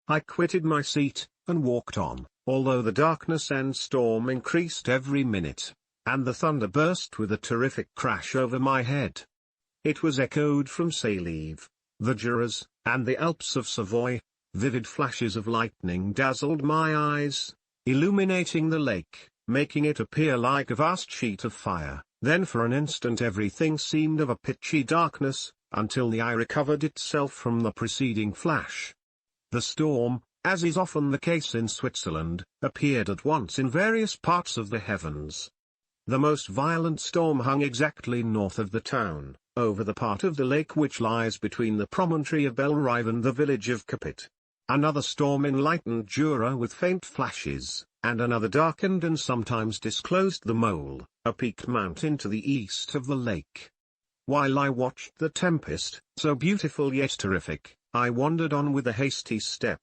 I quitted my seat, and walked on, although the darkness and storm increased every minute, and the thunder burst with a terrific crash over my head. It was echoed from Salève, the Juras, and the Alps of Savoy. Vivid flashes of lightning dazzled my eyes, illuminating the lake, making it appear like a vast sheet of fire. Then for an instant everything seemed of a pitchy darkness, until the eye recovered itself from the preceding flash. The storm, as is often the case in Switzerland, appeared at once in various parts of the heavens. The most violent storm hung exactly north of the town, over the part of the lake which lies between the promontory of Belrive and the village of Capet. Another storm enlightened Jura with faint flashes, and another darkened and sometimes disclosed the Mole, a peaked mountain to the east of the lake. While I watched the tempest, so beautiful yet terrific, I wandered on with a hasty step.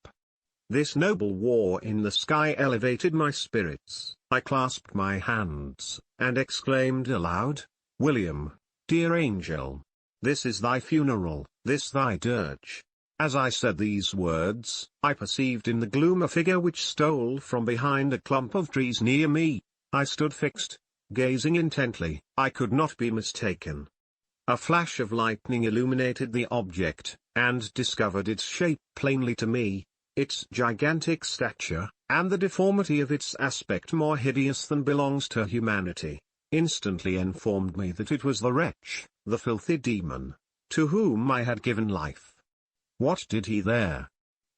This noble war in the sky elevated my spirits. I clasped my hands, and exclaimed aloud, "William, dear angel, this is thy funeral, this thy dirge." As I said these words, I perceived in the gloom a figure which stole from behind a clump of trees near me. I stood fixed, gazing intently. I could not be mistaken. A flash of lightning illuminated the object, and discovered its shape plainly to me, its gigantic stature, and the deformity of its aspect more hideous than belongs to humanity, instantly informed me that it was the wretch, the filthy demon, to whom I had given life. What did he there?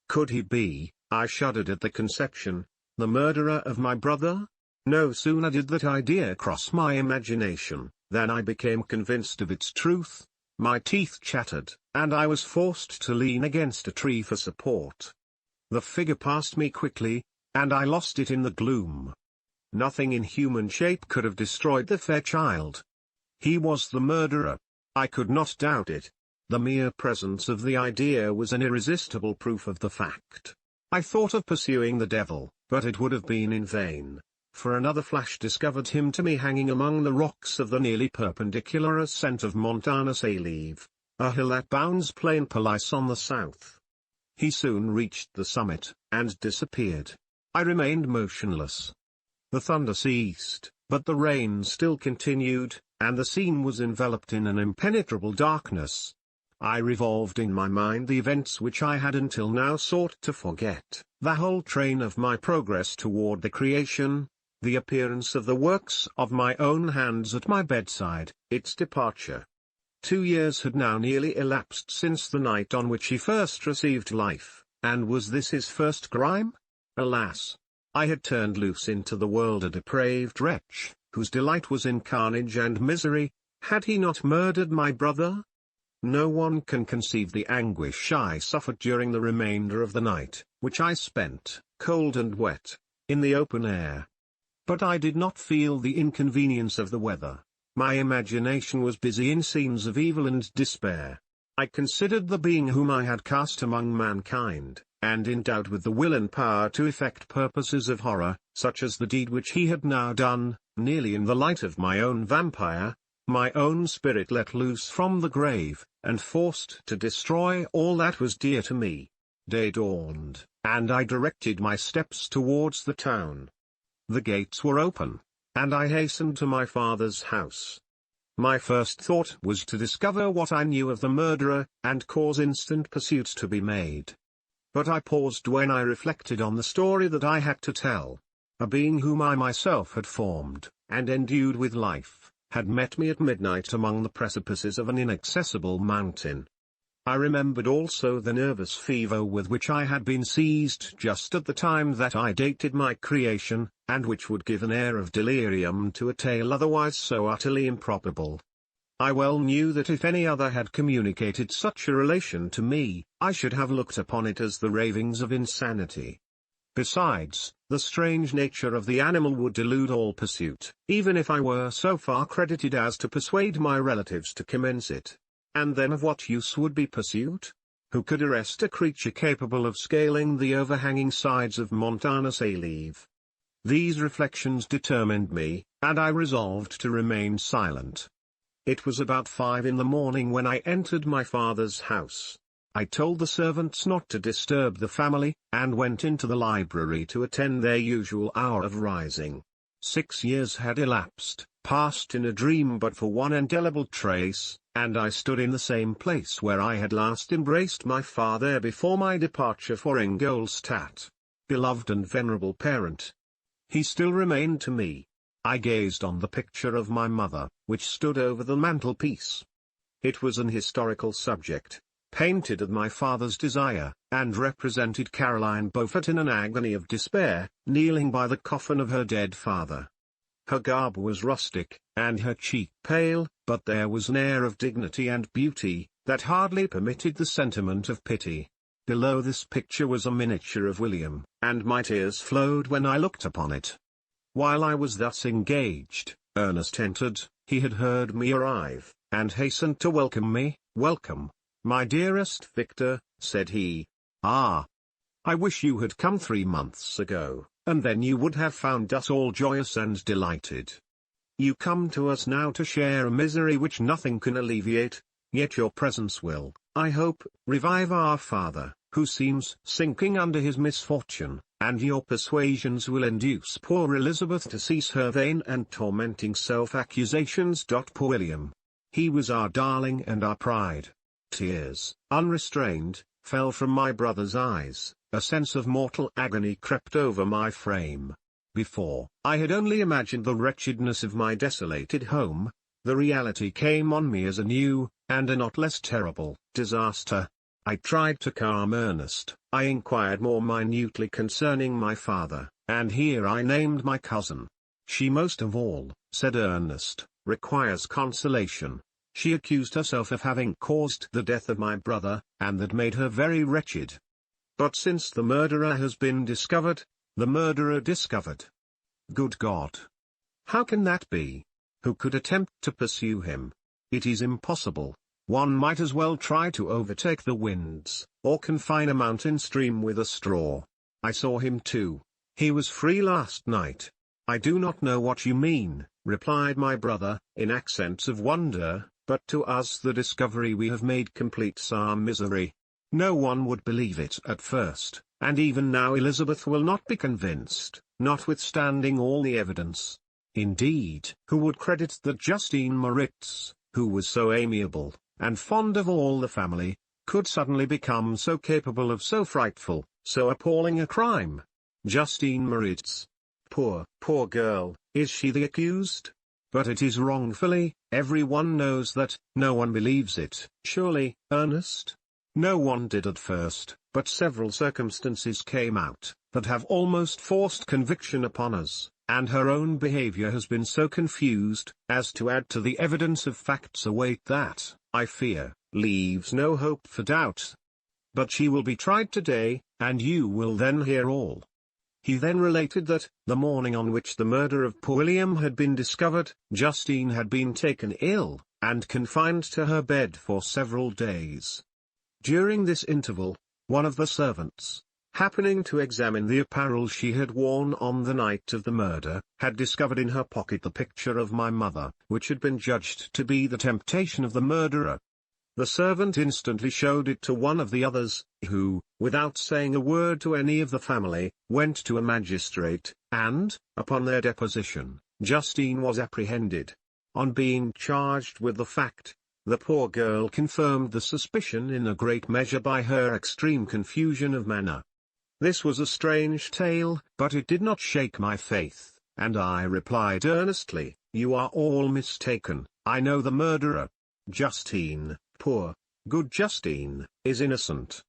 Could he be, I shuddered at the conception, the murderer of my brother? No sooner did that idea cross my imagination, than I became convinced of its truth. My teeth chattered, and I was forced to lean against a tree for support. The figure passed me quickly, and I lost it in the gloom. Nothing in human shape could have destroyed the fair child. He was the murderer. I could not doubt it. The mere presence of the idea was an irresistible proof of the fact. I thought of pursuing the devil, but it would have been in vain, for another flash discovered him to me hanging among the rocks of the nearly perpendicular ascent of Montana Salève, a hill that bounds Plain Police on the south. He soon reached the summit, and disappeared. I remained motionless. The thunder ceased, but the rain still continued, and the scene was enveloped in an impenetrable darkness. I revolved in my mind the events which I had until now sought to forget, the whole train of my progress toward the creation, the appearance of the works of my own hands at my bedside, its departure. 2 years had now nearly elapsed since the night on which he first received life, and was this his first crime? Alas! I had turned loose into the world a depraved wretch, whose delight was in carnage and misery. Had he not murdered my brother? No one can conceive the anguish I suffered during the remainder of the night, which I spent, cold and wet, in the open air. But I did not feel the inconvenience of the weather. My imagination was busy in scenes of evil and despair. I considered the being whom I had cast among mankind, and endowed with the will and power to effect purposes of horror, such as the deed which he had now done, nearly in the light of my own vampire, my own spirit let loose from the grave, and forced to destroy all that was dear to me. Day dawned, and I directed my steps towards the town. The gates were open, and I hastened to my father's house. My first thought was to discover what I knew of the murderer, and cause instant pursuit to be made. But I paused when I reflected on the story that I had to tell. A being whom I myself had formed, and endued with life, had met me at midnight among the precipices of an inaccessible mountain. I remembered also the nervous fever with which I had been seized just at the time that I dated my creation, and which would give an air of delirium to a tale otherwise so utterly improbable. I well knew that if any other had communicated such a relation to me, I should have looked upon it as the ravings of insanity. Besides, the strange nature of the animal would delude all pursuit, even if I were so far credited as to persuade my relatives to commence it. And then of what use would be pursuit? Who could arrest a creature capable of scaling the overhanging sides of Montana Salève? These reflections determined me, and I resolved to remain silent. It was about 5 in the morning when I entered my father's house. I told the servants not to disturb the family, and went into the library to attend their usual hour of rising. 6 years had elapsed, passed in a dream but for one indelible trace, and I stood in the same place where I had last embraced my father before my departure for Ingolstadt. Beloved and venerable parent! He still remained to me. I gazed on the picture of my mother, which stood over the mantelpiece. It was an historical subject, painted at my father's desire, and represented Caroline Beaufort in an agony of despair, kneeling by the coffin of her dead father. Her garb was rustic, and her cheek pale, but there was an air of dignity and beauty, that hardly permitted the sentiment of pity. Below this picture was a miniature of William, and my tears flowed when I looked upon it. While I was thus engaged, Ernest entered. He had heard me arrive, and hastened to welcome me. "Welcome, my dearest Victor," said he. "Ah! I wish you had come 3 months ago, and then you would have found us all joyous and delighted. You come to us now to share a misery which nothing can alleviate, yet your presence will, I hope, revive our father, who seems sinking under his misfortune, and your persuasions will induce poor Elizabeth to cease her vain and tormenting self-accusations. Poor William. He was our darling and our pride." Tears, unrestrained, fell from my brother's eyes. A sense of mortal agony crept over my frame. Before, I had only imagined the wretchedness of my desolated home. The reality came on me as a new, and a not less terrible, disaster. I tried to calm Ernest. I inquired more minutely concerning my father, and here I named my cousin. "She most of all," said Ernest, "requires consolation. She accused herself of having caused the death of my brother, and that made her very wretched. But since the murderer has been discovered, the murderer discovered. Good God! How can that be? Who could attempt to pursue him? It is impossible. One might as well try to overtake the winds, or confine a mountain stream with a straw. I saw him too. He was free last night." "I do not know what you mean," replied my brother, in accents of wonder, "but to us the discovery we have made completes our misery. No one would believe it at first, and even now Elizabeth will not be convinced, notwithstanding all the evidence. Indeed, who would credit that Justine Moritz, who was so amiable, and fond of all the family, could suddenly become so capable of so frightful, so appalling a crime? Justine Moritz. Poor girl, is she the accused? But it is wrongfully, everyone knows that, no one believes it." "Surely, Ernest? No one did at first, but several circumstances came out, that have almost forced conviction upon us, and her own behavior has been so confused, as to add to the evidence of facts await that, I fear, leaves no hope for doubt. But she will be tried today, and you will then hear all." He then related that, the morning on which the murder of poor William had been discovered, Justine had been taken ill, and confined to her bed for several days. During this interval, one of the servants, happening to examine the apparel she had worn on the night of the murder, had discovered in her pocket the picture of my mother, which had been judged to be the temptation of the murderer. The servant instantly showed it to one of the others, who, without saying a word to any of the family, went to a magistrate, and, upon their deposition, Justine was apprehended. On being charged with the fact, the poor girl confirmed the suspicion in a great measure by her extreme confusion of manner. This was a strange tale, but it did not shake my faith, and I replied earnestly, "You are all mistaken, I know the murderer. Justine, poor, good Justine, is innocent."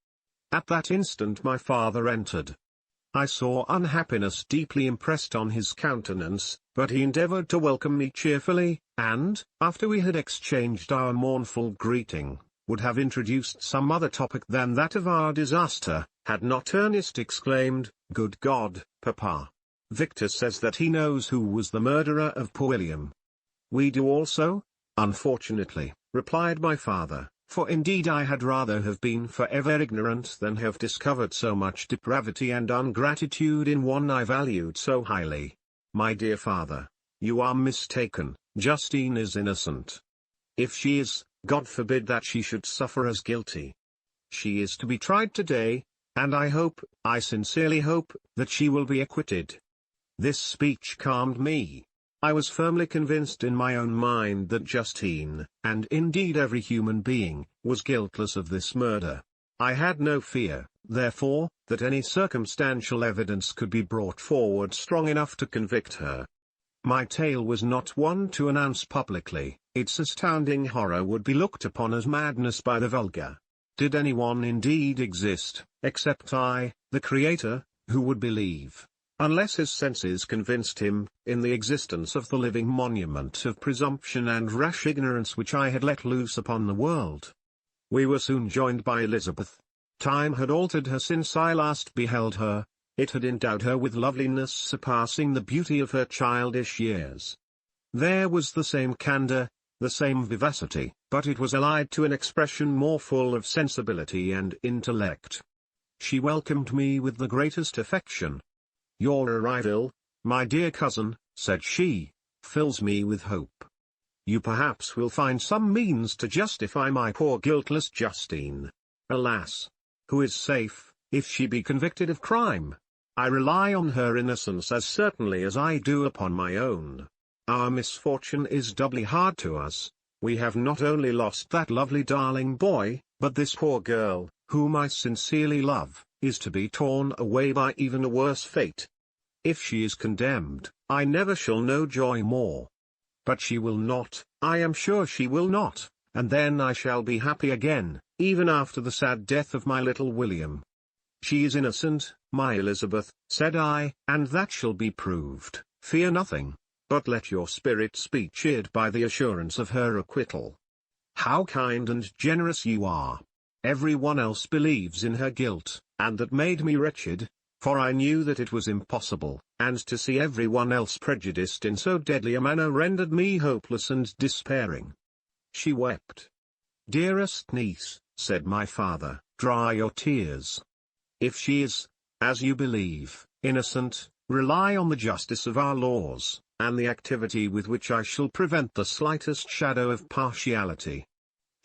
At that instant my father entered. I saw unhappiness deeply impressed on his countenance, but he endeavored to welcome me cheerfully, and, after we had exchanged our mournful greeting, would have introduced some other topic than that of our disaster, had not Ernest exclaimed, "Good God, Papa! Victor says that he knows who was the murderer of poor William." "We do also, unfortunately," replied my father, "for indeed I had rather have been forever ignorant than have discovered so much depravity and ingratitude in one I valued so highly. My dear father, you are mistaken, Justine is innocent. If she is, God forbid that she should suffer as guilty." She is to be tried today, and I sincerely hope, that she will be acquitted." This speech calmed me. I was firmly convinced in my own mind that Justine, and indeed every human being, was guiltless of this murder. I had no fear, therefore, that any circumstantial evidence could be brought forward strong enough to convict her. My tale was not one to announce publicly; its astounding horror would be looked upon as madness by the vulgar. Did anyone indeed exist, except I, the Creator, who would believe, unless his senses convinced him, in the existence of the living monument of presumption and rash ignorance which I had let loose upon the world? We were soon joined by Elizabeth. Time had altered her since I last beheld her. It had endowed her with loveliness surpassing the beauty of her childish years. There was the same candor, the same vivacity, but it was allied to an expression more full of sensibility and intellect. She welcomed me with the greatest affection. "Your arrival, my dear cousin," said she, "fills me with hope. You perhaps will find some means to justify my poor guiltless Justine. Alas! Who is safe, if she be convicted of crime? I rely on her innocence as certainly as I do upon my own. Our misfortune is doubly hard to us. We have not only lost that lovely darling boy, but this poor girl, whom I sincerely love, is to be torn away by even a worse fate. If she is condemned, I never shall know joy more. But she will not, I am sure she will not, and then I shall be happy again, even after the sad death of my little William." "She is innocent, my Elizabeth," said I, "and that shall be proved. Fear nothing, but let your spirits be cheered by the assurance of her acquittal." "How kind and generous you are! Every one else believes in her guilt, and that made me wretched, for I knew that it was impossible, and to see every one else prejudiced in so deadly a manner rendered me hopeless and despairing." She wept. "Dearest niece," said my father, "dry your tears. If she is, as you believe, innocent, rely on the justice of our laws, and the activity with which I shall prevent the slightest shadow of partiality."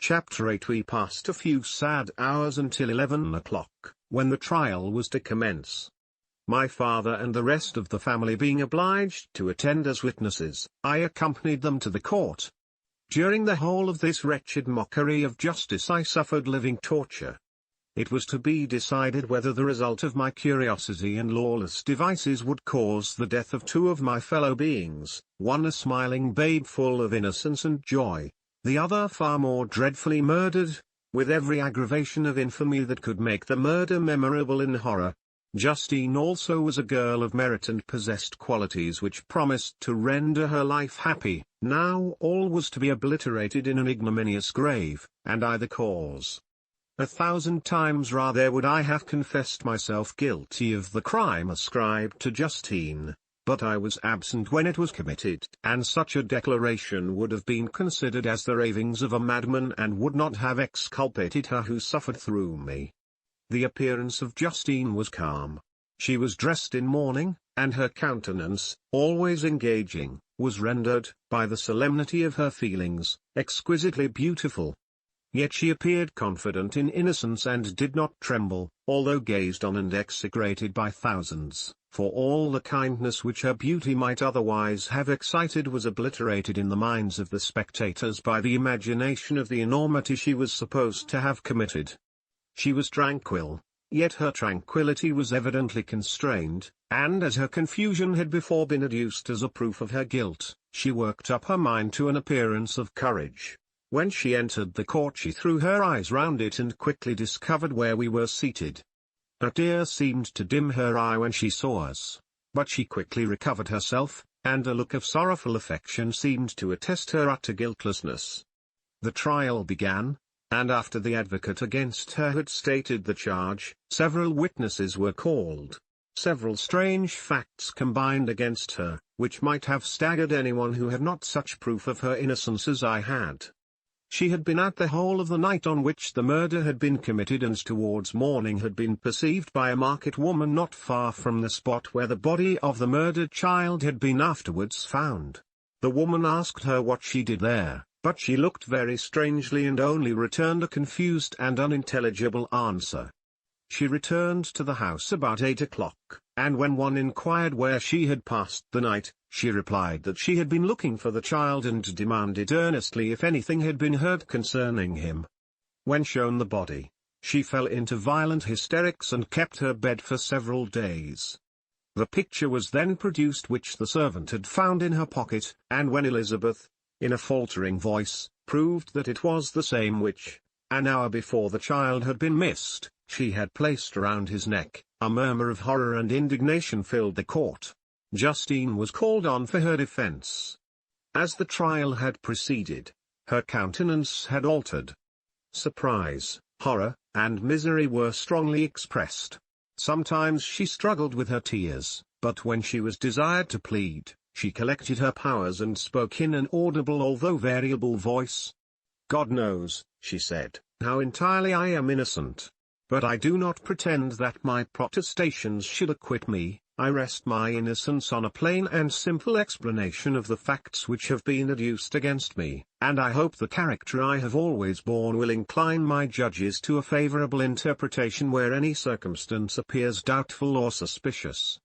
Chapter 8. We passed a few sad hours until 11 o'clock, when the trial was to commence. My father and the rest of the family being obliged to attend as witnesses, I accompanied them to the court. During the whole of this wretched mockery of justice I suffered living torture. It was to be decided whether the result of my curiosity and lawless devices would cause the death of two of my fellow beings, one a smiling babe full of innocence and joy, the other far more dreadfully murdered, with every aggravation of infamy that could make the murder memorable in horror. Justine also was a girl of merit and possessed qualities which promised to render her life happy. Now all was to be obliterated in an ignominious grave, and I the cause. 1,000 times rather would I have confessed myself guilty of the crime ascribed to Justine, but I was absent when it was committed, and such a declaration would have been considered as the ravings of a madman and would not have exculpated her who suffered through me. The appearance of Justine was calm. She was dressed in mourning, and her countenance, always engaging, was rendered, by the solemnity of her feelings, exquisitely beautiful. Yet she appeared confident in innocence and did not tremble, although gazed on and execrated by thousands, for all the kindness which her beauty might otherwise have excited was obliterated in the minds of the spectators by the imagination of the enormity she was supposed to have committed. She was tranquil, yet her tranquillity was evidently constrained, and as her confusion had before been adduced as a proof of her guilt, she worked up her mind to an appearance of courage. When she entered the court she threw her eyes round it and quickly discovered where we were seated. A tear seemed to dim her eye when she saw us, but she quickly recovered herself, and a look of sorrowful affection seemed to attest her utter guiltlessness. The trial began, and after the advocate against her had stated the charge, several witnesses were called. Several strange facts combined against her, which might have staggered anyone who had not such proof of her innocence as I had. She had been out the whole of the night on which the murder had been committed, and towards morning had been perceived by a market woman not far from the spot where the body of the murdered child had been afterwards found. The woman asked her what she did there. but she looked very strangely and only returned a confused and unintelligible answer. She returned to the house about 8 o'clock, and when one inquired where she had passed the night, she replied that she had been looking for the child and demanded earnestly if anything had been heard concerning him. When shown the body, she fell into violent hysterics and kept her bed for several days. The picture was then produced which the servant had found in her pocket, and when Elizabeth, in a faltering voice, proved that it was the same which, an hour before the child had been missed, she had placed around his neck, a murmur of horror and indignation filled the court. Justine was called on for her defense. As the trial had proceeded, her countenance had altered. Surprise, horror, and misery were strongly expressed. Sometimes she struggled with her tears, but when she was desired to plead, she collected her powers and spoke in an audible although variable voice. "God knows," she said, "how entirely I am innocent. But I do not pretend that my protestations should acquit me. I rest my innocence on a plain and simple explanation of the facts which have been adduced against me, and I hope the character I have always borne will incline my judges to a favorable interpretation where any circumstance appears doubtful or suspicious."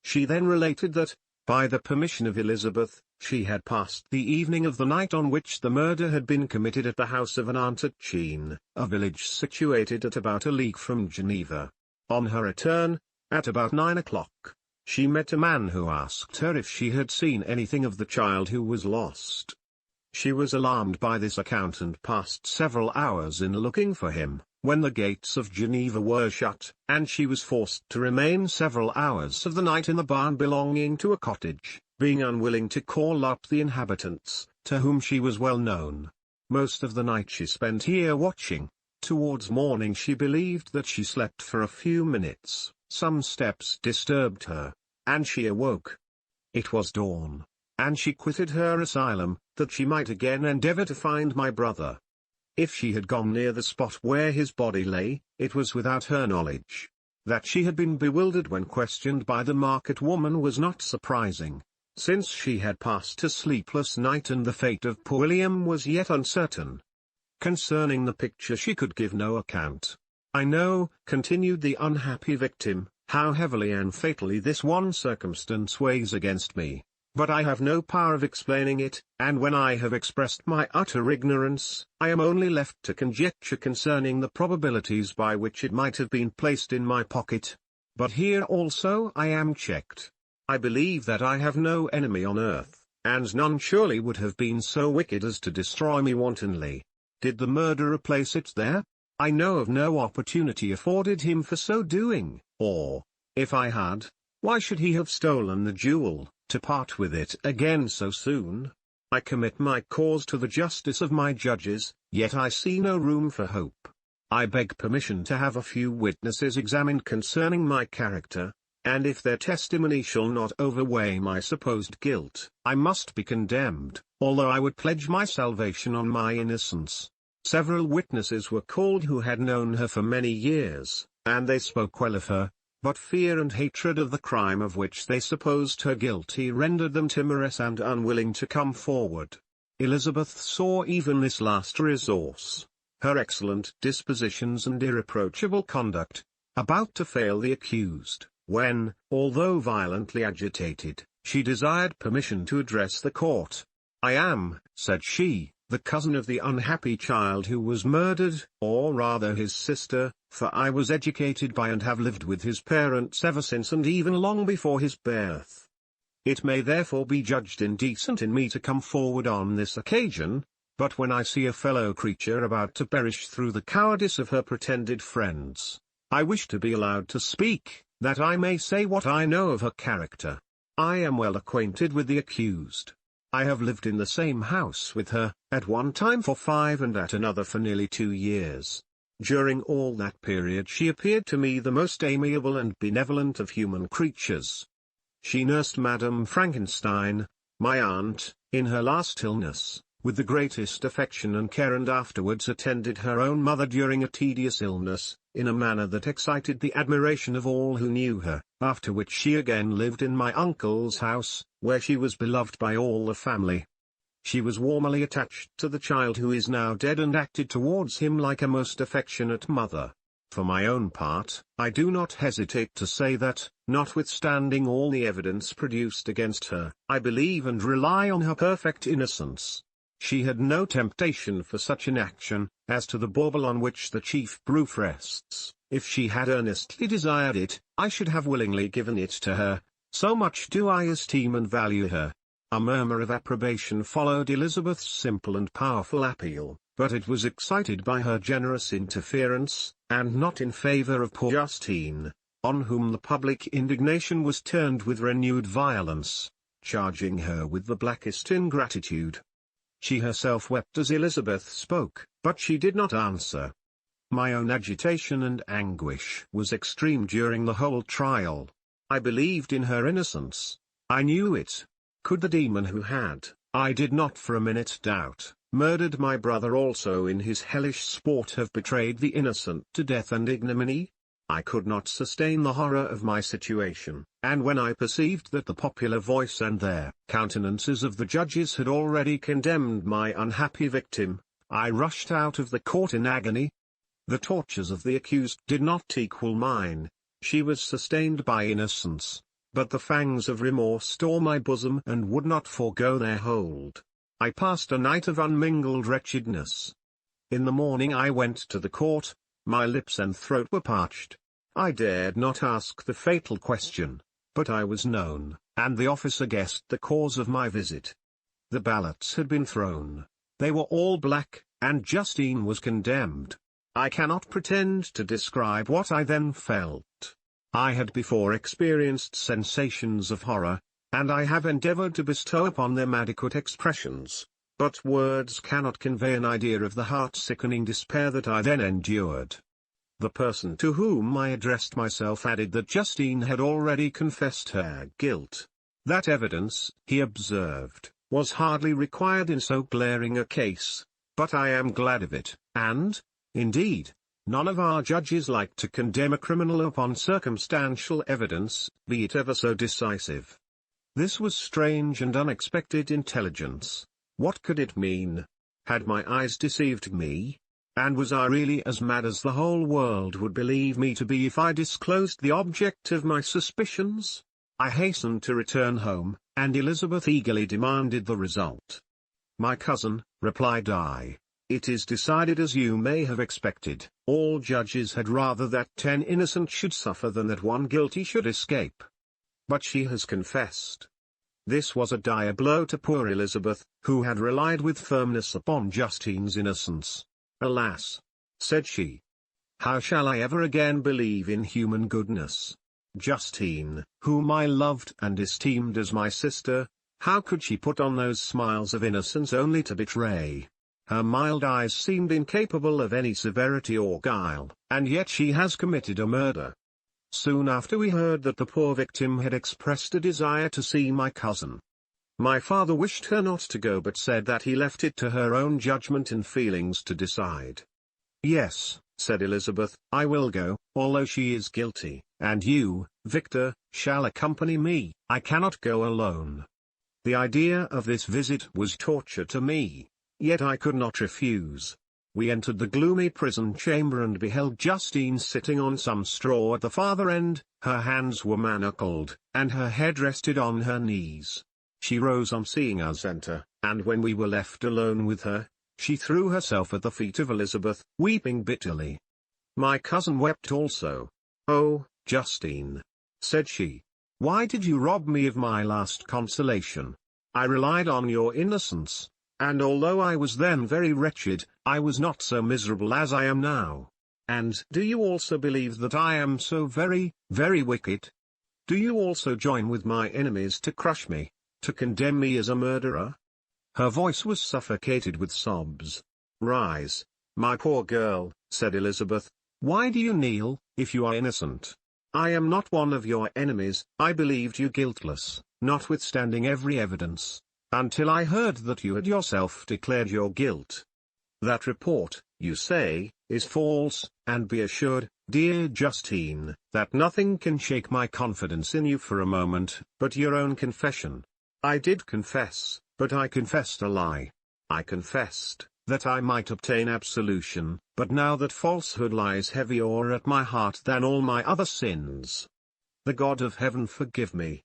She then related that, by the permission of Elizabeth, she had passed the evening of the night on which the murder had been committed at the house of an aunt at Chene, a village situated at about a league from Geneva. On her return, at about 9 o'clock, she met a man who asked her if she had seen anything of the child who was lost. She was alarmed by this account and passed several hours in looking for him, when the gates of Geneva were shut, and she was forced to remain several hours of the night in the barn belonging to a cottage, being unwilling to call up the inhabitants, to whom she was well known. Most of the night she spent here watching. Towards morning she believed that she slept for a few minutes. Some steps disturbed her, and she awoke. It was dawn, and she quitted her asylum, that she might again endeavor to find my brother. If she had gone near the spot where his body lay, it was without her knowledge. That she had been bewildered when questioned by the market woman was not surprising, since she had passed a sleepless night and the fate of poor William was yet uncertain. Concerning the picture she could give no account. "I know," continued the unhappy victim, "how heavily and fatally this one circumstance weighs against me, but I have no power of explaining it, and when I have expressed my utter ignorance, I am only left to conjecture concerning the probabilities by which it might have been placed in my pocket. But here also I am checked. I believe that I have no enemy on earth, and none surely would have been so wicked as to destroy me wantonly. Did the murderer place it there? I know of no opportunity afforded him for so doing, or, if I had, why should he have stolen the jewel, to part with it again so soon? I commit my cause to the justice of my judges, yet I see no room for hope. I beg permission to have a few witnesses examined concerning my character, and if their testimony shall not overweigh my supposed guilt, I must be condemned, although I would pledge my salvation on my innocence. Several witnesses were called who had known her for many years, and they spoke well of her, but fear and hatred of the crime of which they supposed her guilty rendered them timorous and unwilling to come forward. Elizabeth saw even this last resource, her excellent dispositions and irreproachable conduct, about to fail the accused, when, although violently agitated, she desired permission to address the court. "I am," said she, "the cousin of the unhappy child who was murdered, or rather his sister, for I was educated by and have lived with his parents ever since and even long before his birth. It may therefore be judged indecent in me to come forward on this occasion, but when I see a fellow creature about to perish through the cowardice of her pretended friends, I wish to be allowed to speak, that I may say what I know of her character. I am well acquainted with the accused. I have lived in the same house with her, at one time for 5 and at another for nearly 2 years. During all that period she appeared to me the most amiable and benevolent of human creatures. She nursed Madame Frankenstein, my aunt, in her last illness, with the greatest affection and care, and afterwards attended her own mother during a tedious illness, in a manner that excited the admiration of all who knew her, after which she again lived in my uncle's house, where she was beloved by all the family. She was warmly attached to the child who is now dead and acted towards him like a most affectionate mother. For my own part, I do not hesitate to say that, notwithstanding all the evidence produced against her, I believe and rely on her perfect innocence. She had no temptation for such an action. As to the bauble on which the chief proof rests, if she had earnestly desired it, I should have willingly given it to her, so much do I esteem and value her. A murmur of approbation followed Elizabeth's simple and powerful appeal, but it was excited by her generous interference, and not in favor of poor Justine, on whom the public indignation was turned with renewed violence, charging her with the blackest ingratitude. She herself wept as Elizabeth spoke, but she did not answer. My own agitation and anguish was extreme during the whole trial. I believed in her innocence. I knew it. Could the demon who had, I did not for a minute doubt, murdered my brother also in his hellish sport have betrayed the innocent to death and ignominy? I could not sustain the horror of my situation, and when I perceived that the popular voice and their countenances of the judges had already condemned my unhappy victim, I rushed out of the court in agony. The tortures of the accused did not equal mine. She was sustained by innocence, but the fangs of remorse tore my bosom and would not forego their hold. I passed a night of unmingled wretchedness. In the morning I went to the court. My lips and throat were parched. I dared not ask the fatal question, but I was known, and the officer guessed the cause of my visit. The ballots had been thrown. They were all black, and Justine was condemned. I cannot pretend to describe what I then felt. I had before experienced sensations of horror, and I have endeavored to bestow upon them adequate expressions, but words cannot convey an idea of the heart-sickening despair that I then endured. The person to whom I addressed myself added that Justine had already confessed her guilt. That evidence, he observed, was hardly required in so glaring a case, but I am glad of it, and, indeed, none of our judges like to condemn a criminal upon circumstantial evidence, be it ever so decisive. This was strange and unexpected intelligence. What could it mean? Had my eyes deceived me? And was I really as mad as the whole world would believe me to be if I disclosed the object of my suspicions? I hastened to return home, and Elizabeth eagerly demanded the result. "My cousin," replied I, "it is decided as you may have expected. All judges had rather that 10 innocent should suffer than that 1 guilty should escape. But she has confessed." This was a dire blow to poor Elizabeth, who had relied with firmness upon Justine's innocence. "Alas," said she, "how shall I ever again believe in human goodness? Justine, whom I loved and esteemed as my sister, how could she put on those smiles of innocence only to betray? Her mild eyes seemed incapable of any severity or guile, and yet she has committed a murder." Soon after we heard that the poor victim had expressed a desire to see my cousin. My father wished her not to go but said that he left it to her own judgment and feelings to decide. "Yes," said Elizabeth, "I will go, although she is guilty, and you, Victor, shall accompany me. I cannot go alone." The idea of this visit was torture to me, yet I could not refuse. We entered the gloomy prison chamber and beheld Justine sitting on some straw at the farther end. Her hands were manacled, and her head rested on her knees. She rose on seeing us enter, and when we were left alone with her, she threw herself at the feet of Elizabeth, weeping bitterly. My cousin wept also. "Oh, Justine," said she, "why did you rob me of my last consolation? I relied on your innocence, and although I was then very wretched, I was not so miserable as I am now. And do you also believe that I am so very, very wicked? Do you also join with my enemies to crush me, to condemn me as a murderer?" Her voice was suffocated with sobs. "Rise, my poor girl," said Elizabeth. "Why do you kneel, if you are innocent? I am not one of your enemies. I believed you guiltless, notwithstanding every evidence, until I heard that you had yourself declared your guilt. That report, you say, is false, and be assured, dear Justine, that nothing can shake my confidence in you for a moment, but your own confession. I did confess, But I confessed a lie. I confessed that I might obtain absolution, but now that falsehood lies heavier at my heart than all my other sins. The God of heaven forgive me.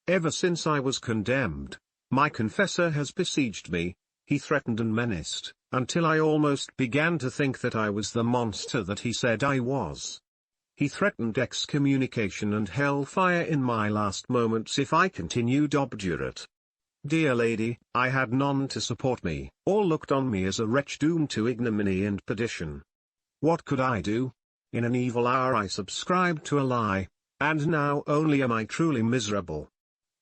Ever since I was condemned, my confessor has besieged me. He threatened and menaced, until I almost began to think that I was the monster that he said I was. He threatened excommunication and hellfire in my last moments if I continued obdurate. Dear lady, I had none to support me. All looked on me as a wretch doomed to ignominy and perdition. What could I do? In an evil hour I subscribed to a lie, and now only am I truly miserable.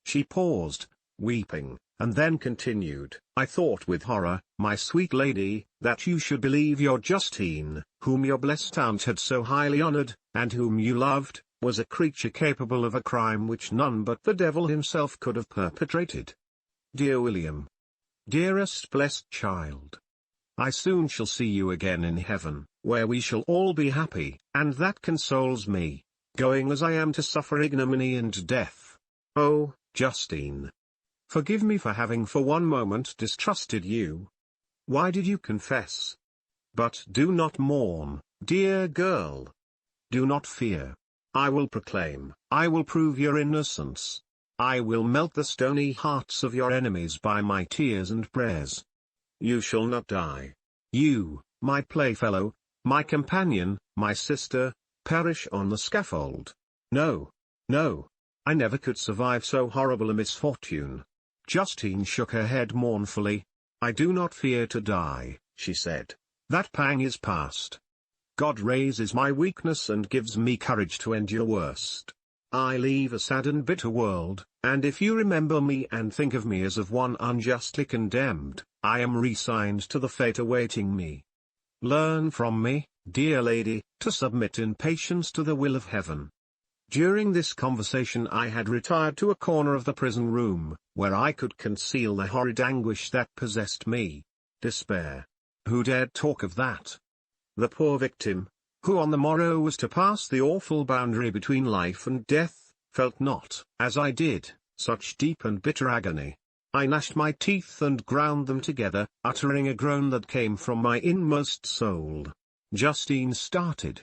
She paused, weeping, and then continued, I thought with horror, my sweet lady, that you should believe your Justine, whom your blessed aunt had so highly honored, and whom you loved, was a creature capable of a crime which none but the devil himself could have perpetrated. Dear William. Dearest blessed child. I soon shall see you again in heaven, where we shall all be happy, and that consoles me, going as I am to suffer ignominy and death. Oh, Justine. Forgive me for having for one moment distrusted you. Why did you confess? But do not mourn, dear girl. Do not fear. I will proclaim, I will prove your innocence. I will melt the stony hearts of your enemies by my tears and prayers. You shall not die. You, my playfellow, my companion, my sister, perish on the scaffold. No, no. I never could survive so horrible a misfortune. Justine shook her head mournfully. I do not fear to die, she said. That pang is past. God raises my weakness and gives me courage to endure worst. I leave a sad and bitter world, and if you remember me and think of me as of one unjustly condemned, I am resigned to the fate awaiting me. Learn from me, dear lady, to submit in patience to the will of heaven. During this conversation I had retired to a corner of the prison room, where I could conceal the horrid anguish that possessed me. Despair. Who dared talk of that? The poor victim, who on the morrow was to pass the awful boundary between life and death, felt not, as I did, such deep and bitter agony. I gnashed my teeth and ground them together, uttering a groan that came from my inmost soul. Justine started.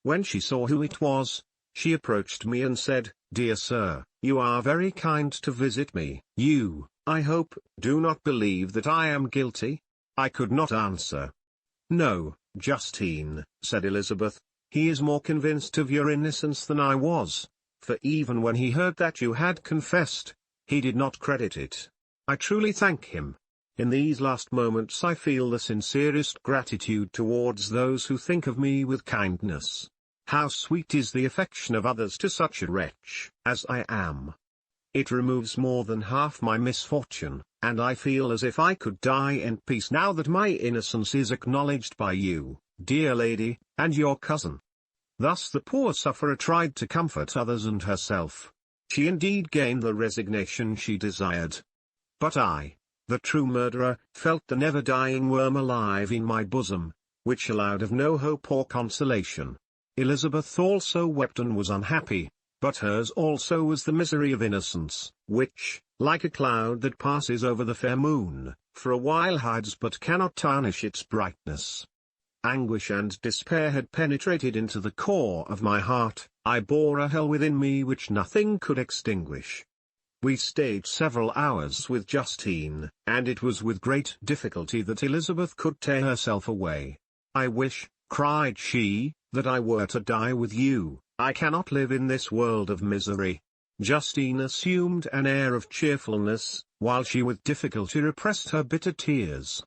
When she saw who it was, she approached me and said, Dear sir, you are very kind to visit me. You, I hope, do not believe that I am guilty? I could not answer. No, Justine, said Elizabeth, he is more convinced of your innocence than I was, for even when he heard that you had confessed, he did not credit it. I truly thank him. In these last moments I feel the sincerest gratitude towards those who think of me with kindness. How sweet is the affection of others to such a wretch as I am. It removes more than half my misfortune, and I feel as if I could die in peace now that my innocence is acknowledged by you, dear lady, and your cousin. Thus the poor sufferer tried to comfort others and herself. She indeed gained the resignation she desired. But I, the true murderer, felt the never-dying worm alive in my bosom, which allowed of no hope or consolation. Elizabeth also wept and was unhappy, but hers also was the misery of innocence, which, like a cloud that passes over the fair moon, for a while hides but cannot tarnish its brightness. Anguish and despair had penetrated into the core of my heart. I bore a hell within me which nothing could extinguish. We stayed several hours with Justine, and it was with great difficulty that Elizabeth could tear herself away. I wish, cried she, that I were to die with you. I cannot live in this world of misery. Justine assumed an air of cheerfulness, while she with difficulty repressed her bitter tears.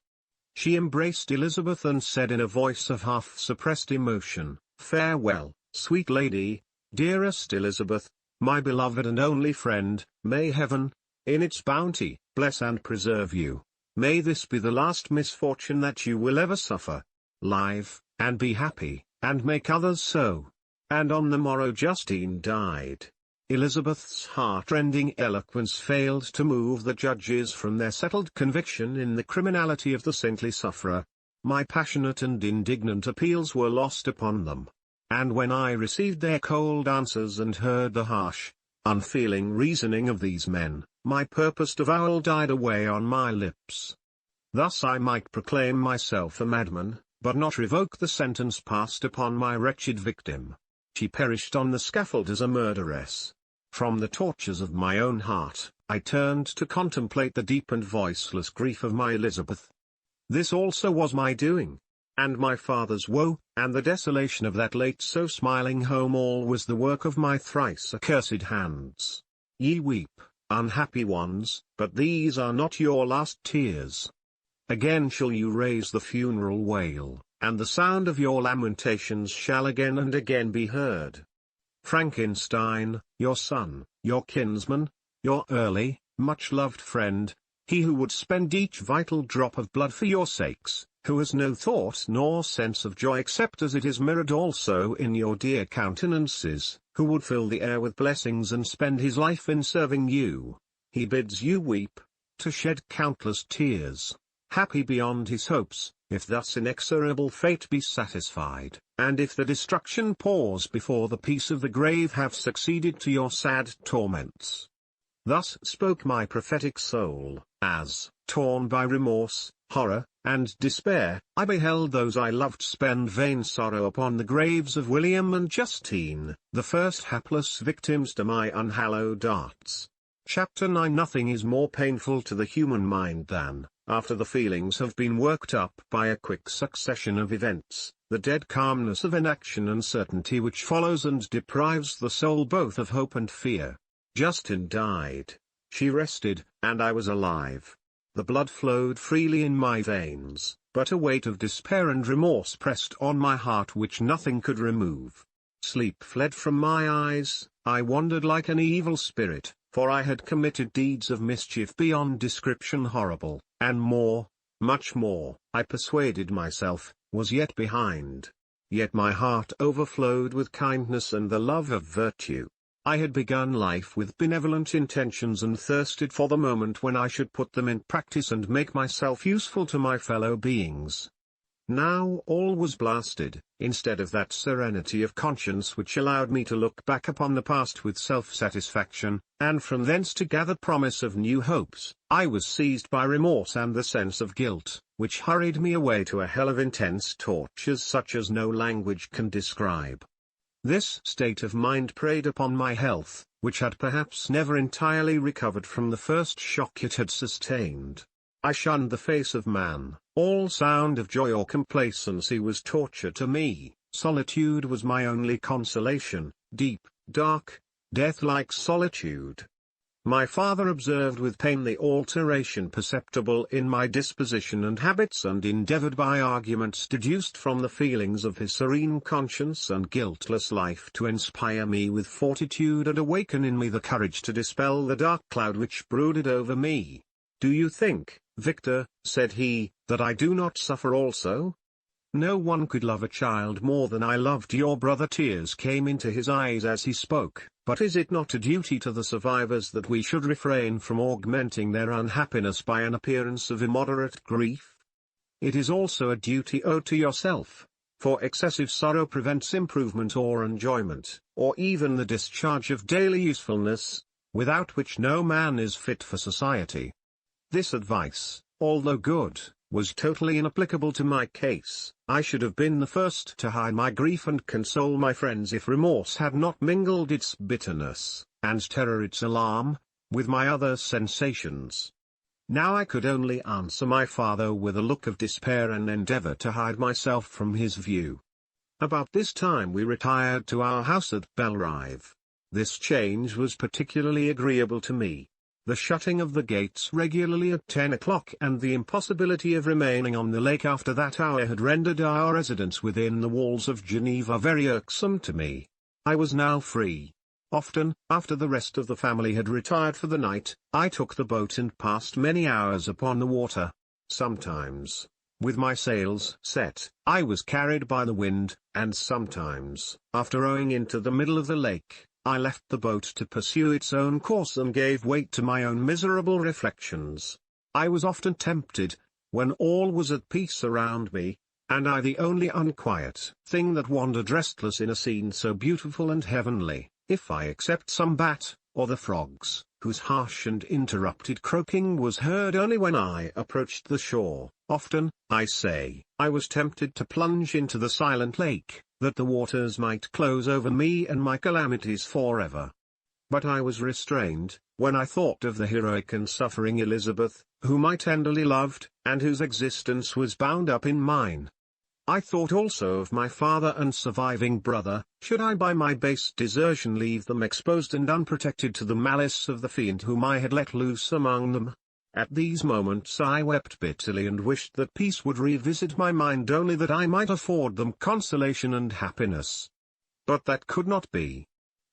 She embraced Elizabeth and said in a voice of half-suppressed emotion, Farewell, sweet lady, dearest Elizabeth, my beloved and only friend. May heaven, in its bounty, bless and preserve you. May this be the last misfortune that you will ever suffer. Live, and be happy, and make others so. And on the morrow Justine died. Elizabeth's heart-rending eloquence failed to move the judges from their settled conviction in the criminality of the saintly sufferer. My passionate and indignant appeals were lost upon them. And when I received their cold answers and heard the harsh, unfeeling reasoning of these men, my purposed avowal died away on my lips. Thus I might proclaim myself a madman, but not revoke the sentence passed upon my wretched victim. She perished on the scaffold as a murderess. From the tortures of my own heart, I turned to contemplate the deep and voiceless grief of my Elizabeth. This also was my doing. And my father's woe, and the desolation of that late so smiling home, all was the work of my thrice accursed hands. Ye weep, unhappy ones, but these are not your last tears. Again shall you raise the funeral wail, and the sound of your lamentations shall again and again be heard. Frankenstein, your son, your kinsman, your early, much-loved friend, he who would spend each vital drop of blood for your sakes, who has no thought nor sense of joy except as it is mirrored also in your dear countenances, who would fill the air with blessings and spend his life in serving you, he bids you weep, to shed countless tears, happy beyond his hopes, if thus inexorable fate be satisfied, and if the destruction pause before the peace of the grave have succeeded to your sad torments. Thus spoke my prophetic soul, as, torn by remorse, horror, and despair, I beheld those I loved spend vain sorrow upon the graves of William and Justine, the first hapless victims to my unhallowed arts. Chapter 9. Nothing is more painful to the human mind than, after the feelings have been worked up by a quick succession of events, the dead calmness of inaction and certainty which follows and deprives the soul both of hope and fear. Justine died. She rested, and I was alive. The blood flowed freely in my veins, but a weight of despair and remorse pressed on my heart which nothing could remove. Sleep fled from my eyes, I wandered like an evil spirit, for I had committed deeds of mischief beyond description horrible, and more, much more, I persuaded myself, was yet behind. Yet my heart overflowed with kindness and the love of virtue. I had begun life with benevolent intentions and thirsted for the moment when I should put them in practice and make myself useful to my fellow beings. Now all was blasted. Instead of that serenity of conscience which allowed me to look back upon the past with self-satisfaction, and from thence to gather promise of new hopes, I was seized by remorse and the sense of guilt, which hurried me away to a hell of intense tortures such as no language can describe. This state of mind preyed upon my health, which had perhaps never entirely recovered from the first shock it had sustained. I shunned the face of man, all sound of joy or complacency was torture to me, solitude was my only consolation, deep, dark, death-like solitude. My father observed with pain the alteration perceptible in my disposition and habits and endeavored by arguments deduced from the feelings of his serene conscience and guiltless life to inspire me with fortitude and awaken in me the courage to dispel the dark cloud which brooded over me. "Do you think, Victor," said he, "that I do not suffer also? No one could love a child more than I loved your brother." Tears came into his eyes as he spoke. But is it not a duty to the survivors that we should refrain from augmenting their unhappiness by an appearance of immoderate grief? It is also a duty owed to yourself, for excessive sorrow prevents improvement or enjoyment, or even the discharge of daily usefulness, without which no man is fit for society. This advice, although good, was totally inapplicable to my case. I should have been the first to hide my grief and console my friends if remorse had not mingled its bitterness, and terror its alarm, with my other sensations. Now I could only answer my father with a look of despair and endeavor to hide myself from his view. About this time we retired to our house at Belrive. This change was particularly agreeable to me. The shutting of the gates regularly at 10 o'clock and the impossibility of remaining on the lake after that hour had rendered our residence within the walls of Geneva very irksome to me. I was now free. Often, after the rest of the family had retired for the night, I took the boat and passed many hours upon the water. Sometimes, with my sails set, I was carried by the wind, and sometimes, after rowing into the middle of the lake, I left the boat to pursue its own course and gave weight to my own miserable reflections. I was often tempted, when all was at peace around me, and I the only unquiet thing that wandered restless in a scene so beautiful and heavenly, if I except some bat, or the frogs, whose harsh and interrupted croaking was heard only when I approached the shore. Often, I say, I was tempted to plunge into the silent lake, that the waters might close over me and my calamities forever. But I was restrained, when I thought of the heroic and suffering Elizabeth, whom I tenderly loved, and whose existence was bound up in mine. I thought also of my father and surviving brother. Should I by my base desertion leave them exposed and unprotected to the malice of the fiend whom I had let loose among them? At these moments I wept bitterly and wished that peace would revisit my mind, only that I might afford them consolation and happiness. But that could not be.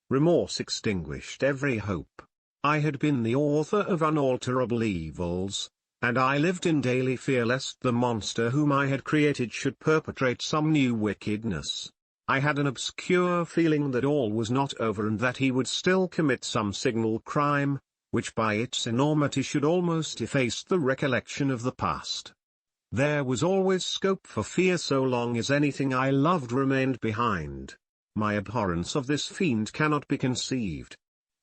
Remorse extinguished every hope. I had been the author of unalterable evils, and I lived in daily fear lest the monster whom I had created should perpetrate some new wickedness. I had an obscure feeling that all was not over and that he would still commit some signal crime, which by its enormity should almost efface the recollection of the past. There was always scope for fear so long as anything I loved remained behind. My abhorrence of this fiend cannot be conceived.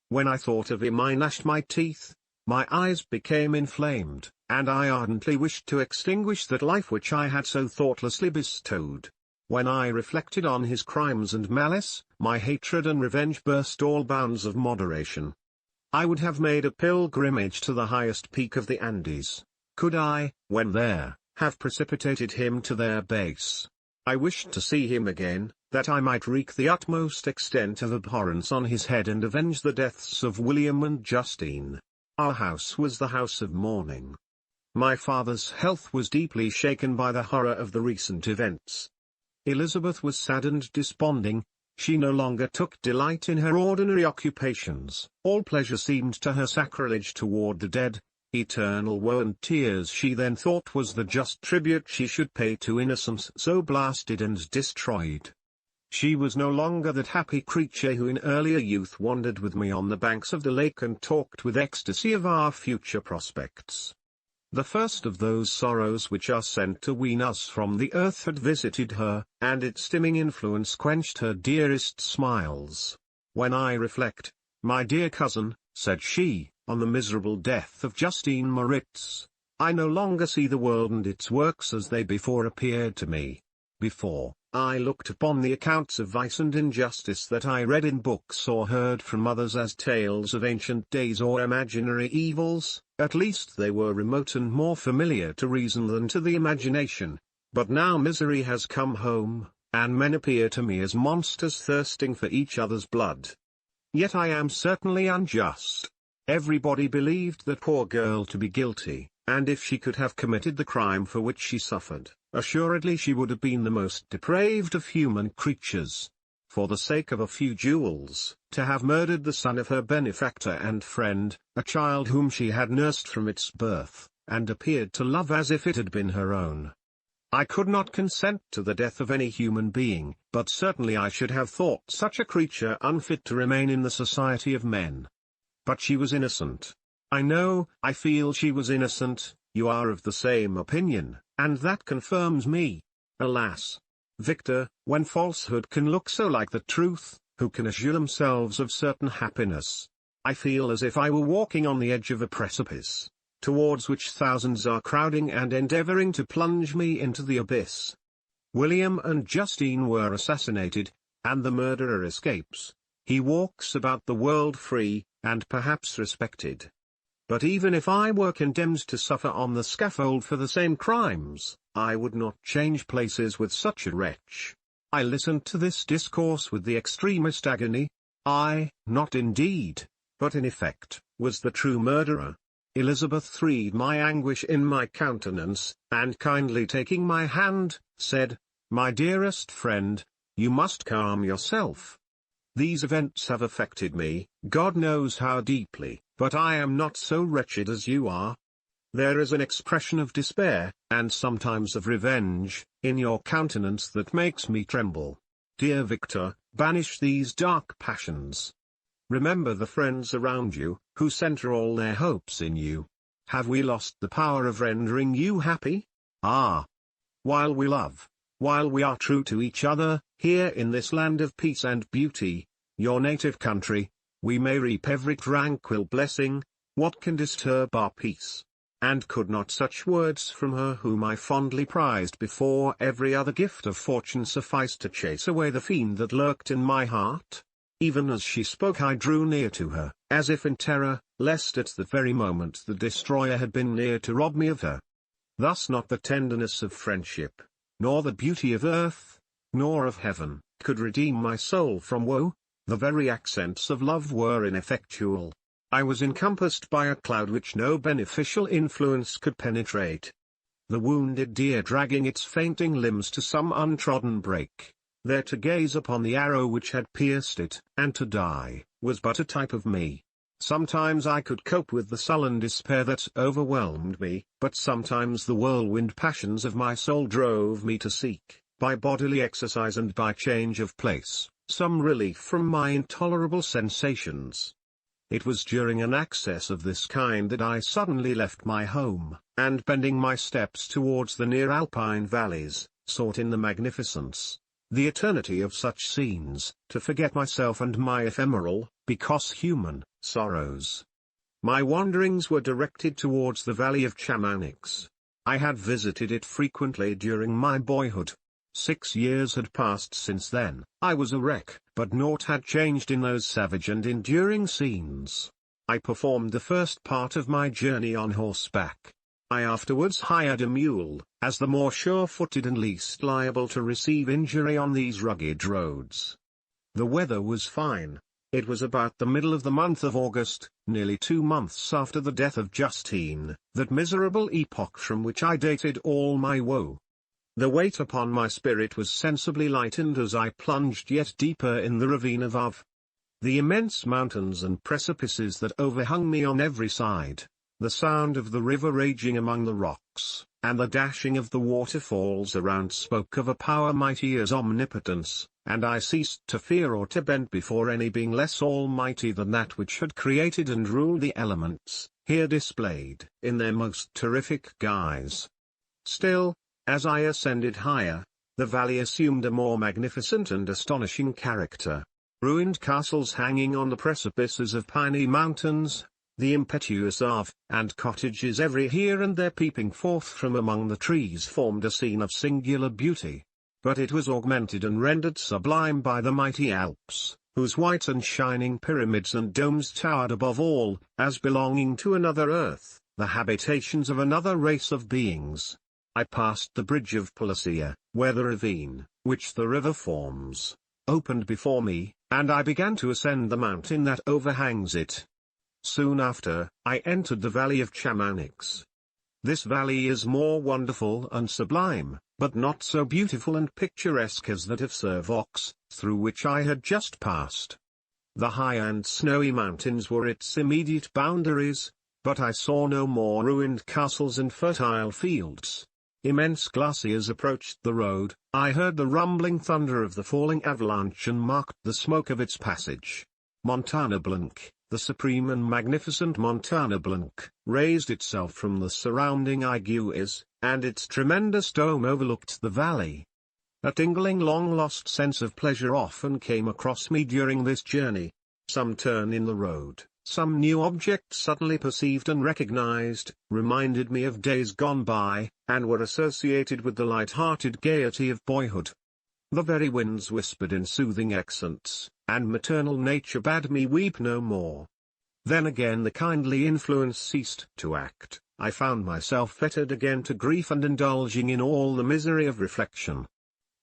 When I thought of him I gnashed my teeth, my eyes became inflamed, and I ardently wished to extinguish that life which I had so thoughtlessly bestowed. When I reflected on his crimes and malice, my hatred and revenge burst all bounds of moderation. I would have made a pilgrimage to the highest peak of the Andes, could I, when there, have precipitated him to their base. I wished to see him again, that I might wreak the utmost extent of abhorrence on his head and avenge the deaths of William and Justine. Our house was the house of mourning. My father's health was deeply shaken by the horror of the recent events. Elizabeth was sad and desponding. She no longer took delight in her ordinary occupations. All pleasure seemed to her sacrilege toward the dead. Eternal woe and tears she then thought was the just tribute she should pay to innocence so blasted and destroyed. She was no longer that happy creature who in earlier youth wandered with me on the banks of the lake and talked with ecstasy of our future prospects. The first of those sorrows which are sent to wean us from the earth had visited her, and its dimming influence quenched her dearest smiles. When I reflect, my dear cousin, said she, on the miserable death of Justine Moritz, I no longer see the world and its works as they before appeared to me. Before, I looked upon the accounts of vice and injustice that I read in books or heard from others as tales of ancient days or imaginary evils. At least they were remote and more familiar to reason than to the imagination. But now misery has come home, and men appear to me as monsters thirsting for each other's blood. Yet I am certainly unjust. Everybody believed that poor girl to be guilty, and if she could have committed the crime for which she suffered, assuredly she would have been the most depraved of human creatures. For the sake of a few jewels, to have murdered the son of her benefactor and friend, a child whom she had nursed from its birth, and appeared to love as if it had been her own. I could not consent to the death of any human being, but certainly I should have thought such a creature unfit to remain in the society of men. But she was innocent. I feel she was innocent. You are of the same opinion, and that confirms me. Alas, Victor, when falsehood can look so like the truth, who can assure themselves of certain happiness? I feel as if I were walking on the edge of a precipice, towards which thousands are crowding and endeavoring to plunge me into the abyss. William and Justine were assassinated, and the murderer escapes. He walks about the world free, and perhaps respected. But even if I were condemned to suffer on the scaffold for the same crimes, I would not change places with such a wretch. I listened to this discourse with the extremest agony. I, not indeed, but in effect, was the true murderer. Elizabeth read my anguish in my countenance, and kindly taking my hand, said, "My dearest friend, you must calm yourself. These events have affected me, God knows how deeply, but I am not so wretched as you are. There is an expression of despair, and sometimes of revenge, in your countenance that makes me tremble. Dear Victor, banish these dark passions. Remember the friends around you, who center all their hopes in you. Have we lost the power of rendering you happy? Ah! While we love, while we are true to each other, here in this land of peace and beauty, your native country, we may reap every tranquil blessing, what can disturb our peace? And could not such words from her whom I fondly prized before every other gift of fortune suffice to chase away the fiend that lurked in my heart? Even as she spoke I drew near to her, as if in terror, lest at that very moment the destroyer had been near to rob me of her. Thus not the tenderness of friendship, nor the beauty of earth, nor of heaven, could redeem my soul from woe. The very accents of love were ineffectual. I was encompassed by a cloud which no beneficial influence could penetrate. The wounded deer dragging its fainting limbs to some untrodden brake, there to gaze upon the arrow which had pierced it, and to die, was but a type of me. Sometimes I could cope with the sullen despair that overwhelmed me, but sometimes the whirlwind passions of my soul drove me to seek, by bodily exercise and by change of place, some relief from my intolerable sensations. It was during an access of this kind that I suddenly left my home, and bending my steps towards the near alpine valleys, sought in the magnificence, the eternity of such scenes, to forget myself and my ephemeral, because human, sorrows. My wanderings were directed towards the valley of Chamonix. I had visited it frequently during my boyhood. 6 years had passed since then. I was a wreck, but naught had changed in those savage and enduring scenes. I performed the first part of my journey on horseback. I afterwards hired a mule, as the more sure-footed and least liable to receive injury on these rugged roads. The weather was fine. It was about the middle of the month of August, nearly 2 months after the death of Justine, that miserable epoch from which I dated all my woe. The weight upon my spirit was sensibly lightened as I plunged yet deeper in the ravine of Ave. The immense mountains and precipices that overhung me on every side, the sound of the river raging among the rocks, and the dashing of the waterfalls around spoke of a power mighty as omnipotence, and I ceased to fear or to bend before any being less almighty than that which had created and ruled the elements, here displayed in their most terrific guise. Still, as I ascended higher, the valley assumed a more magnificent and astonishing character. Ruined castles hanging on the precipices of piny mountains, the impetuous Ave, and cottages every here and there peeping forth from among the trees formed a scene of singular beauty. But it was augmented and rendered sublime by the mighty Alps, whose white and shining pyramids and domes towered above all, as belonging to another earth, the habitations of another race of beings. I passed the bridge of Polessia, where the ravine, which the river forms, opened before me, and I began to ascend the mountain that overhangs it. Soon after, I entered the valley of Chamonix. This valley is more wonderful and sublime, but not so beautiful and picturesque as that of Servox, through which I had just passed. The high and snowy mountains were its immediate boundaries, but I saw no more ruined castles and fertile fields. Immense glaciers approached the road, I heard the rumbling thunder of the falling avalanche and marked the smoke of its passage. Montana Blanc, the supreme and magnificent Montana Blanc, raised itself from the surrounding aiguilles, and its tremendous dome overlooked the valley. A tingling long-lost sense of pleasure often came across me during this journey. Some turn in the road, some new object suddenly perceived and recognized, reminded me of days gone by, and were associated with the light-hearted gaiety of boyhood. The very winds whispered in soothing accents, and maternal nature bade me weep no more. Then again the kindly influence ceased to act, I found myself fettered again to grief and indulging in all the misery of reflection.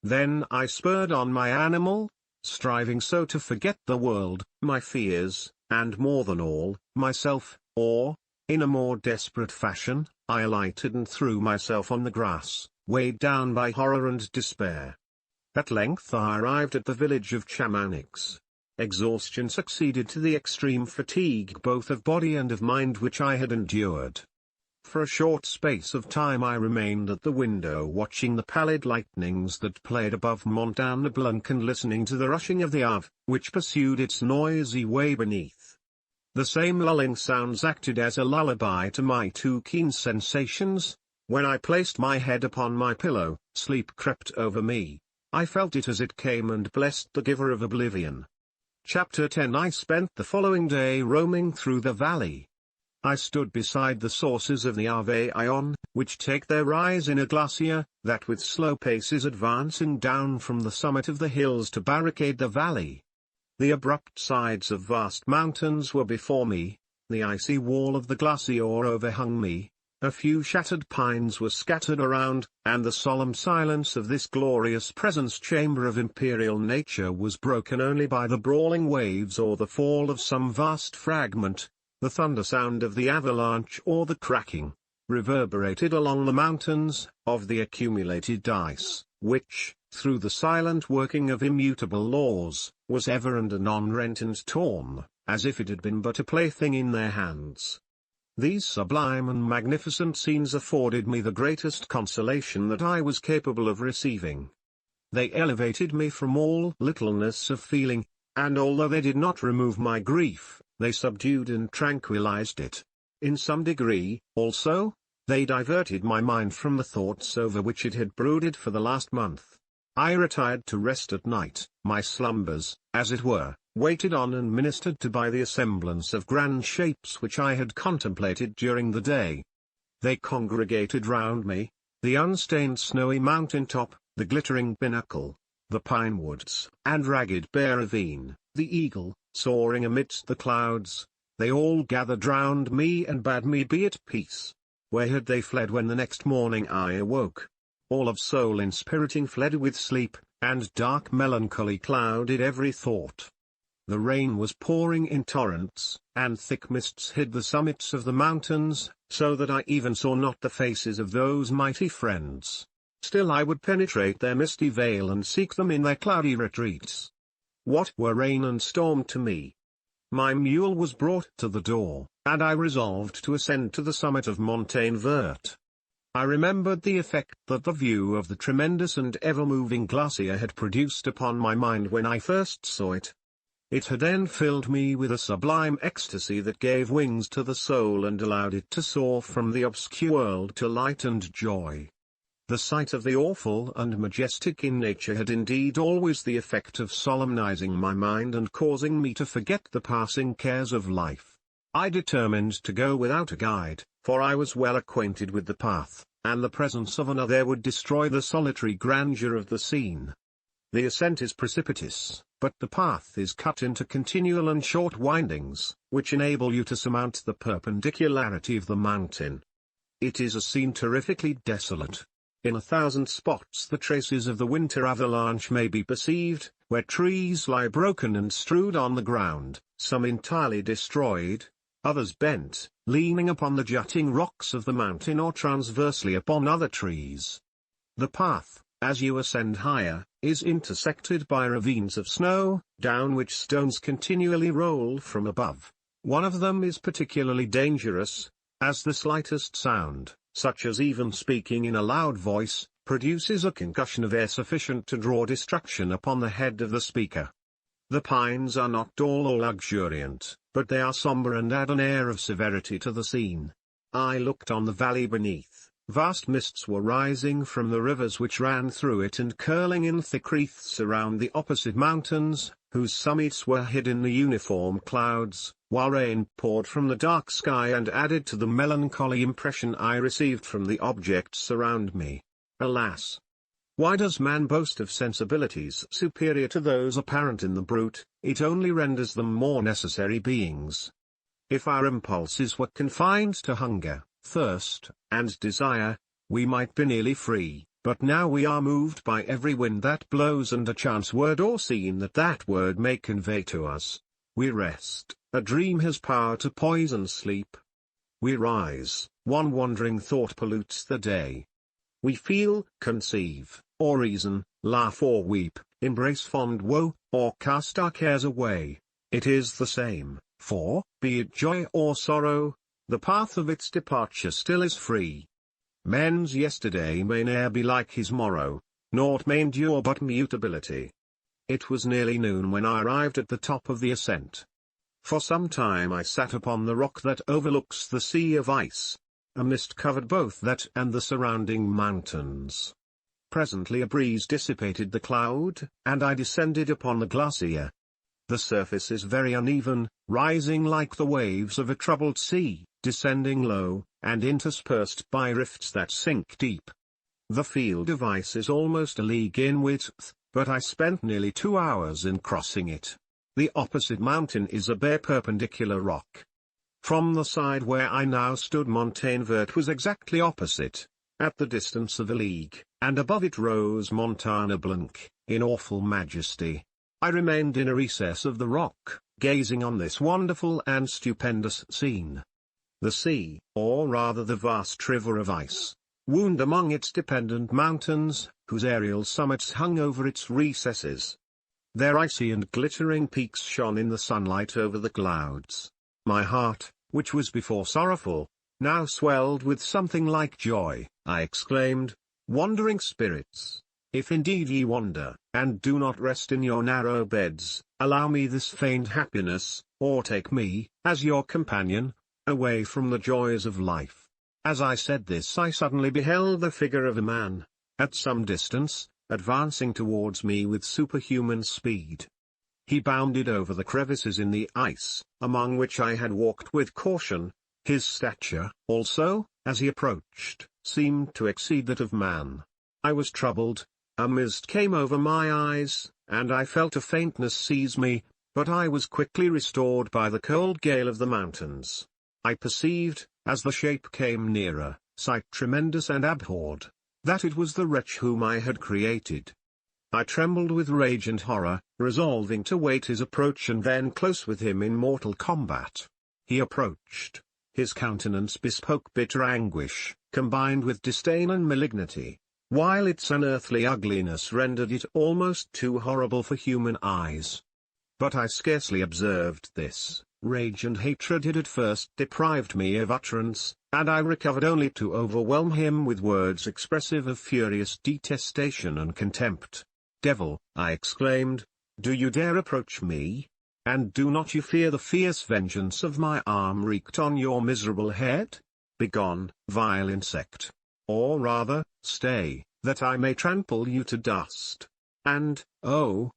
Then I spurred on my animal, striving so to forget the world, my fears, and more than all, myself, or, in a more desperate fashion, I alighted and threw myself on the grass, weighed down by horror and despair. At length I arrived at the village of Chamonix. Exhaustion succeeded to the extreme fatigue both of body and of mind which I had endured. For a short space of time I remained at the window watching the pallid lightnings that played above Montana Blanc and listening to the rushing of the Ave, which pursued its noisy way beneath. The same lulling sounds acted as a lullaby to my too keen sensations. When I placed my head upon my pillow, sleep crept over me. I felt it as it came and blessed the giver of oblivion. Chapter 10. I spent the following day roaming through the valley. I stood beside the sources of the Aveyron, which take their rise in a glacier, that with slow pace is advancing down from the summit of the hills to barricade the valley. The abrupt sides of vast mountains were before me, the icy wall of the glacier overhung me, a few shattered pines were scattered around, and the solemn silence of this glorious presence chamber of imperial nature was broken only by the brawling waves or the fall of some vast fragment. The thunder sound of the avalanche or the cracking, reverberated along the mountains, of the accumulated ice, which, through the silent working of immutable laws, was ever and anon rent and torn, as if it had been but a plaything in their hands. These sublime and magnificent scenes afforded me the greatest consolation that I was capable of receiving. They elevated me from all littleness of feeling, and although they did not remove my grief, they subdued and tranquilized it. In some degree, also, they diverted my mind from the thoughts over which it had brooded for the last month. I retired to rest at night, my slumbers, as it were, waited on and ministered to by the semblance of grand shapes which I had contemplated during the day. They congregated round me, the unstained snowy mountain top, the glittering pinnacle, the pine woods, and ragged bare ravine, the eagle, soaring amidst the clouds. They all gathered round me and bade me be at peace. Where had they fled when the next morning I awoke? All of soul inspiriting fled with sleep, and dark melancholy clouded every thought. The rain was pouring in torrents, and thick mists hid the summits of the mountains, so that I even saw not the faces of those mighty friends. Still I would penetrate their misty veil and seek them in their cloudy retreats. What were rain and storm to me? My mule was brought to the door, and I resolved to ascend to the summit of Montagne Verte. I remembered the effect that the view of the tremendous and ever-moving glacier had produced upon my mind when I first saw it. It had then filled me with a sublime ecstasy that gave wings to the soul and allowed it to soar from the obscure world to light and joy. The sight of the awful and majestic in nature had indeed always the effect of solemnizing my mind and causing me to forget the passing cares of life. I determined to go without a guide, for I was well acquainted with the path, and the presence of another would destroy the solitary grandeur of the scene. The ascent is precipitous, but the path is cut into continual and short windings, which enable you to surmount the perpendicularity of the mountain. It is a scene terrifically desolate. In 1,000 spots the traces of the winter avalanche may be perceived, where trees lie broken and strewed on the ground, some entirely destroyed, others bent, leaning upon the jutting rocks of the mountain or transversely upon other trees. The path, as you ascend higher, is intersected by ravines of snow, down which stones continually roll from above. One of them is particularly dangerous, as the slightest sound, such as even speaking in a loud voice, produces a concussion of air sufficient to draw destruction upon the head of the speaker. The pines are not tall or luxuriant, but they are somber and add an air of severity to the scene. I looked on the valley beneath. Vast mists were rising from the rivers which ran through it and curling in thick wreaths around the opposite mountains, whose summits were hid in the uniform clouds, while rain poured from the dark sky and added to the melancholy impression I received from the objects around me. Alas! Why does man boast of sensibilities superior to those apparent in the brute? It only renders them more necessary beings. If our impulses were confined to hunger, thirst, and desire, we might be nearly free, but now we are moved by every wind that blows and a chance word or scene that word may convey to us. We rest, a dream has power to poison sleep. We rise, one wandering thought pollutes the day. We feel, conceive, or reason, laugh or weep, embrace fond woe, or cast our cares away. It is the same, for, be it joy or sorrow, the path of its departure still is free. Men's yesterday may ne'er be like his morrow, naught may endure but mutability. It was nearly noon when I arrived at the top of the ascent. For some time I sat upon the rock that overlooks the sea of ice. A mist covered both that and the surrounding mountains. Presently a breeze dissipated the cloud, and I descended upon the glacier. The surface is very uneven, rising like the waves of a troubled sea, descending low, and interspersed by rifts that sink deep. The field of ice is almost a league in width, but I spent nearly 2 hours in crossing it. The opposite mountain is a bare perpendicular rock. From the side where I now stood, Montagne Verte was exactly opposite, at the distance of a league, and above it rose Montana Blanc, in awful majesty. I remained in a recess of the rock, gazing on this wonderful and stupendous scene. The sea, or rather the vast river of ice, wound among its dependent mountains, whose aerial summits hung over its recesses. Their icy and glittering peaks shone in the sunlight over the clouds. My heart, which was before sorrowful, now swelled with something like joy. I exclaimed, "Wandering spirits, if indeed ye wander, and do not rest in your narrow beds, allow me this feigned happiness, or take me, as your companion, away from the joys of life." As I said this, I suddenly beheld the figure of a man, at some distance, advancing towards me with superhuman speed. He bounded over the crevices in the ice, among which I had walked with caution. His stature, also, as he approached, seemed to exceed that of man. I was troubled, a mist came over my eyes, and I felt a faintness seize me, but I was quickly restored by the cold gale of the mountains. I perceived, as the shape came nearer, sight tremendous and abhorred, that it was the wretch whom I had created. I trembled with rage and horror, resolving to wait his approach and then close with him in mortal combat. He approached. His countenance bespoke bitter anguish, combined with disdain and malignity, while its unearthly ugliness rendered it almost too horrible for human eyes. But I scarcely observed this. Rage and hatred had at first deprived me of utterance, and I recovered only to overwhelm him with words expressive of furious detestation and contempt. "Devil," I exclaimed, "do you dare approach me? And do not you fear the fierce vengeance of my arm wreaked on your miserable head? Begone, vile insect. Or rather, stay, that I may trample you to dust. And, oh,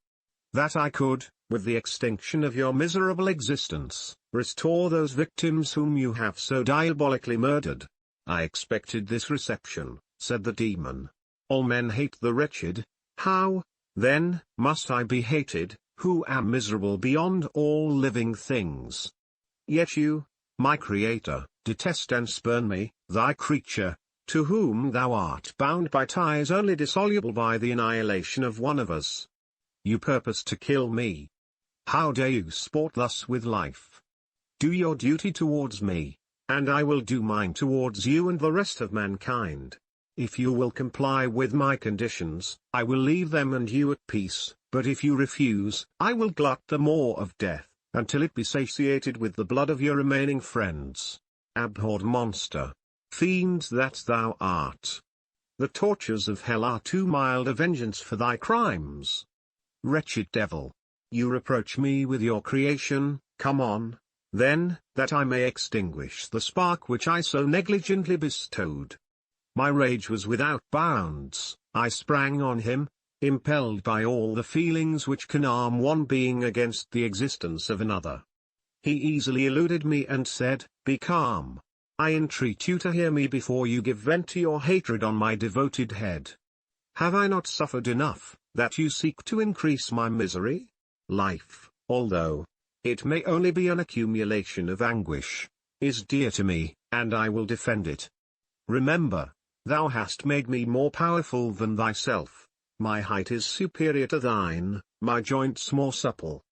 that I could, with the extinction of your miserable existence, restore those victims whom you have so diabolically murdered." "I expected this reception," said the demon. "All men hate the wretched. How, then, must I be hated, who am miserable beyond all living things? Yet you, my creator, detest and spurn me, thy creature, to whom thou art bound by ties only dissoluble by the annihilation of one of us. You purpose to kill me. How dare you sport thus with life? Do your duty towards me, and I will do mine towards you and the rest of mankind. If you will comply with my conditions, I will leave them and you at peace, but if you refuse, I will glut the maw of death, until it be satiated with the blood of your remaining friends. Abhorred monster! Fiend that thou art! The tortures of hell are too mild a vengeance for thy crimes. Wretched devil! You reproach me with your creation. Come on, then, that I may extinguish the spark which I so negligently bestowed." My rage was without bounds. I sprang on him, impelled by all the feelings which can arm one being against the existence of another. He easily eluded me and said, "Be calm. I entreat you to hear me before you give vent to your hatred on my devoted head. Have I not suffered enough, that you seek to increase my misery? Life, although it may only be an accumulation of anguish, is dear to me, and I will defend it. Remember, thou hast made me more powerful than thyself, my height is superior to thine, my joints more supple.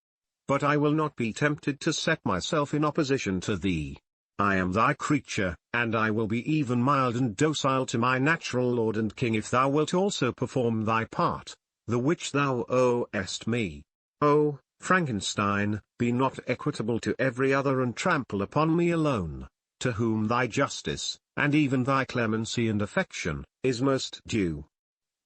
But I will not be tempted to set myself in opposition to thee. I am thy creature, and I will be even mild and docile to my natural lord and king if thou wilt also perform thy part, the which thou owest me. Oh, Frankenstein, be not equitable to every other and trample upon me alone, to whom thy justice, and even thy clemency and affection, is most due.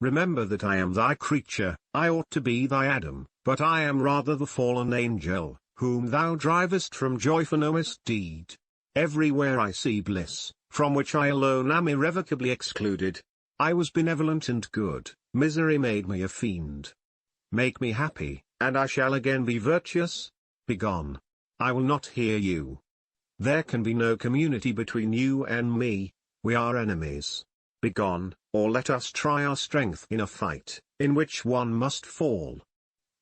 Remember that I am thy creature, I ought to be thy Adam, but I am rather the fallen angel, whom thou drivest from joy for no misdeed. Everywhere I see bliss, from which I alone am irrevocably excluded. I was benevolent and good, misery made me a fiend. Make me happy, and I shall again be virtuous? Begone. I will not hear you. There can be no community between you and me, we are enemies. Begone, or let us try our strength in a fight, in which one must fall.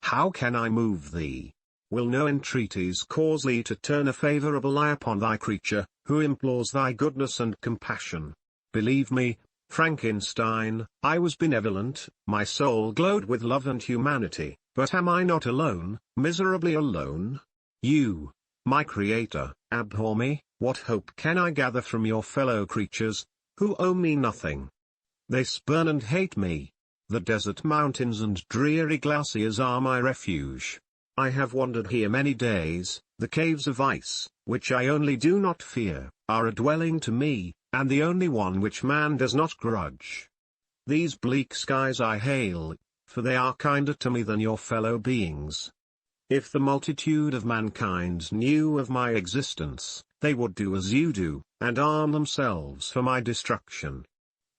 How can I move thee? Will no entreaties cause thee to turn a favourable eye upon thy creature, who implores thy goodness and compassion? Believe me, Frankenstein, I was benevolent, my soul glowed with love and humanity, but am I not alone, miserably alone? You, my creator, abhor me. What hope can I gather from your fellow creatures, who owe me nothing? They spurn and hate me. The desert mountains and dreary glaciers are my refuge. I have wandered here many days, the caves of ice, which I only do not fear, are a dwelling to me, and the only one which man does not grudge. These bleak skies I hail, for they are kinder to me than your fellow beings. If the multitude of mankind knew of my existence, they would do as you do, and arm themselves for my destruction.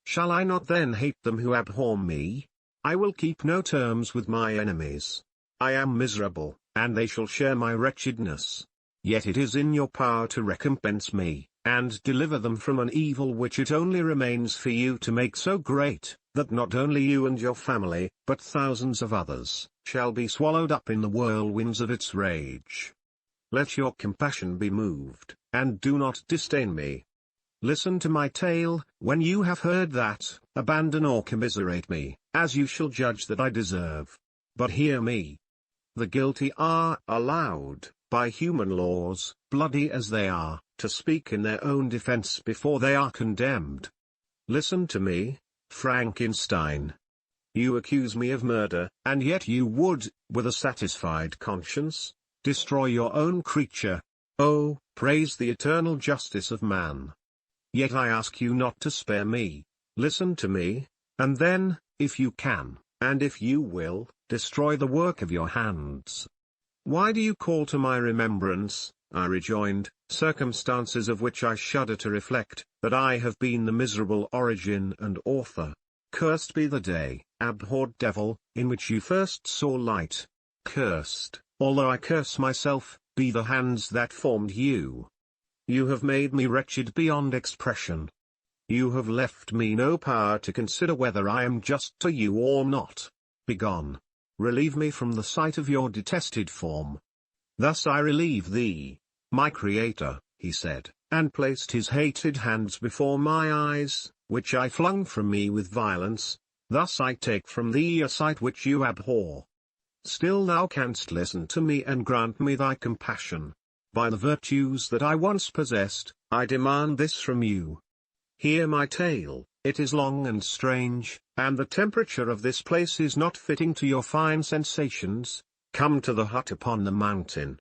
Shall I not then hate them who abhor me? I will keep no terms with my enemies. I am miserable, and they shall share my wretchedness. Yet it is in your power to recompense me, and deliver them from an evil which it only remains for you to make so great, that not only you and your family, but thousands of others, shall be swallowed up in the whirlwinds of its rage. Let your compassion be moved, and do not disdain me. Listen to my tale. When you have heard that, abandon or commiserate me, as you shall judge that I deserve. But hear me. The guilty are allowed, by human laws, bloody as they are, to speak in their own defense before they are condemned. Listen to me, Frankenstein. You accuse me of murder, and yet you would, with a satisfied conscience, destroy your own creature. Oh, praise the eternal justice of man. Yet I ask you not to spare me. Listen to me, and then, if you can, and if you will, destroy the work of your hands. Why do you call to my remembrance, I rejoined, circumstances of which I shudder to reflect, that I have been the miserable origin and author? Cursed be the day, abhorred devil, in which you first saw light. Cursed, although I curse myself, be the hands that formed you. You have made me wretched beyond expression. You have left me no power to consider whether I am just to you or not. Begone. Relieve me from the sight of your detested form. Thus I relieve thee, my creator, he said, and placed his hated hands before my eyes, which I flung from me with violence. Thus I take from thee a sight which you abhor. Still thou canst listen to me and grant me thy compassion. By the virtues that I once possessed, I demand this from you. Hear my tale. It is long and strange, and the temperature of this place is not fitting to your fine sensations. Come to the hut upon the mountain.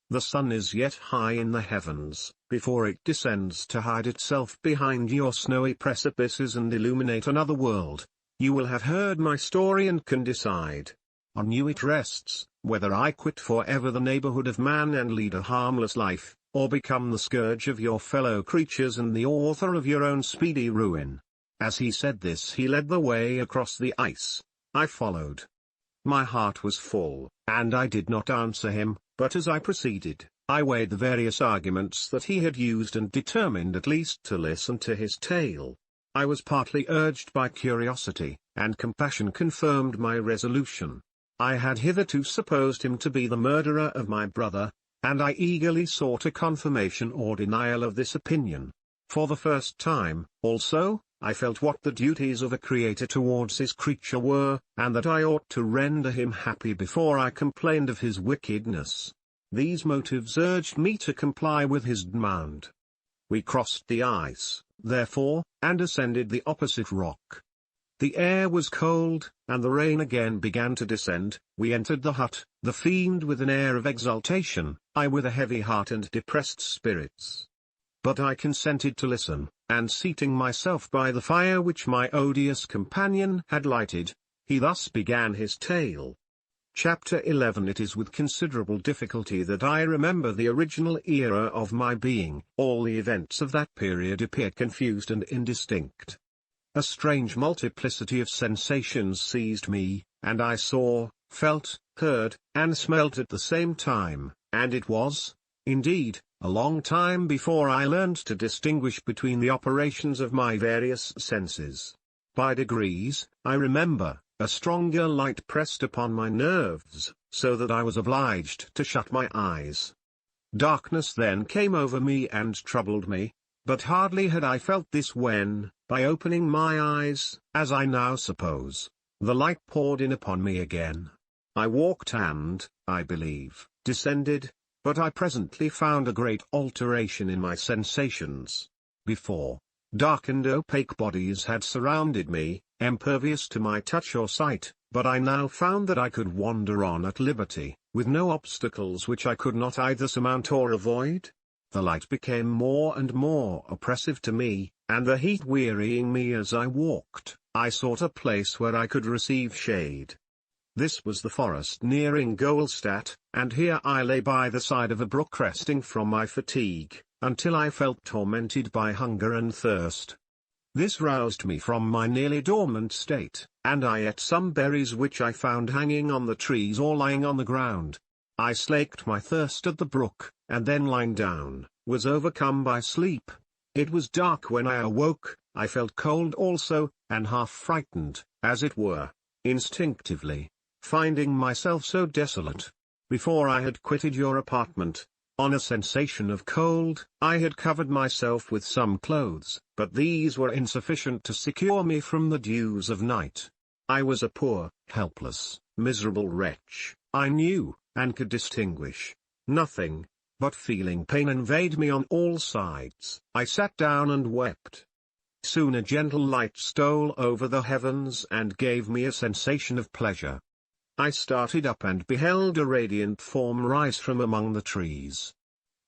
The sun is yet high in the heavens, before it descends to hide itself behind your snowy precipices and illuminate another world. You will have heard my story and can decide. On you it rests, whether I quit for ever the neighborhood of man and lead a harmless life, or become the scourge of your fellow creatures and the author of your own speedy ruin. As he said this he led the way across the ice. I followed. My heart was full, and I did not answer him, but as I proceeded, I weighed the various arguments that he had used and determined at least to listen to his tale. I was partly urged by curiosity, and compassion confirmed my resolution. I had hitherto supposed him to be the murderer of my brother, and I eagerly sought a confirmation or denial of this opinion. For the first time, also, I felt what the duties of a creator towards his creature were, and that I ought to render him happy before I complained of his wickedness. These motives urged me to comply with his demand. We crossed the ice, therefore, and ascended the opposite rock. The air was cold, and the rain again began to descend. We entered the hut, the fiend with an air of exultation, I with a heavy heart and depressed spirits. But I consented to listen, and seating myself by the fire which my odious companion had lighted, he thus began his tale. Chapter 11. It is with considerable difficulty that I remember the original era of my being. All the events of that period appear confused and indistinct. A strange multiplicity of sensations seized me, and I saw, felt, heard, and smelt at the same time, and it was, indeed, a long time before I learned to distinguish between the operations of my various senses. By degrees, I remember, a stronger light pressed upon my nerves, so that I was obliged to shut my eyes. Darkness then came over me and troubled me, but hardly had I felt this when, by opening my eyes, as I now suppose, the light poured in upon me again. I walked and, I believe, descended, but I presently found a great alteration in my sensations. Before, dark and opaque bodies had surrounded me, impervious to my touch or sight, but I now found that I could wander on at liberty, with no obstacles which I could not either surmount or avoid. The light became more and more oppressive to me, and the heat wearying me as I walked, I sought a place where I could receive shade. This was the forest near Ingolstadt, and here I lay by the side of a brook resting from my fatigue, until I felt tormented by hunger and thirst. This roused me from my nearly dormant state, and I ate some berries which I found hanging on the trees or lying on the ground. I slaked my thirst at the brook, and then lying down, was overcome by sleep. It was dark when I awoke. I felt cold also, and half frightened, as it were, instinctively, finding myself so desolate. Before I had quitted your apartment, on a sensation of cold, I had covered myself with some clothes, but these were insufficient to secure me from the dews of night. I was a poor, helpless, miserable wretch, I knew, and could distinguish nothing, but feeling pain invade me on all sides. I sat down and wept. Soon a gentle light stole over the heavens and gave me a sensation of pleasure. I started up and beheld a radiant form rise from among the trees.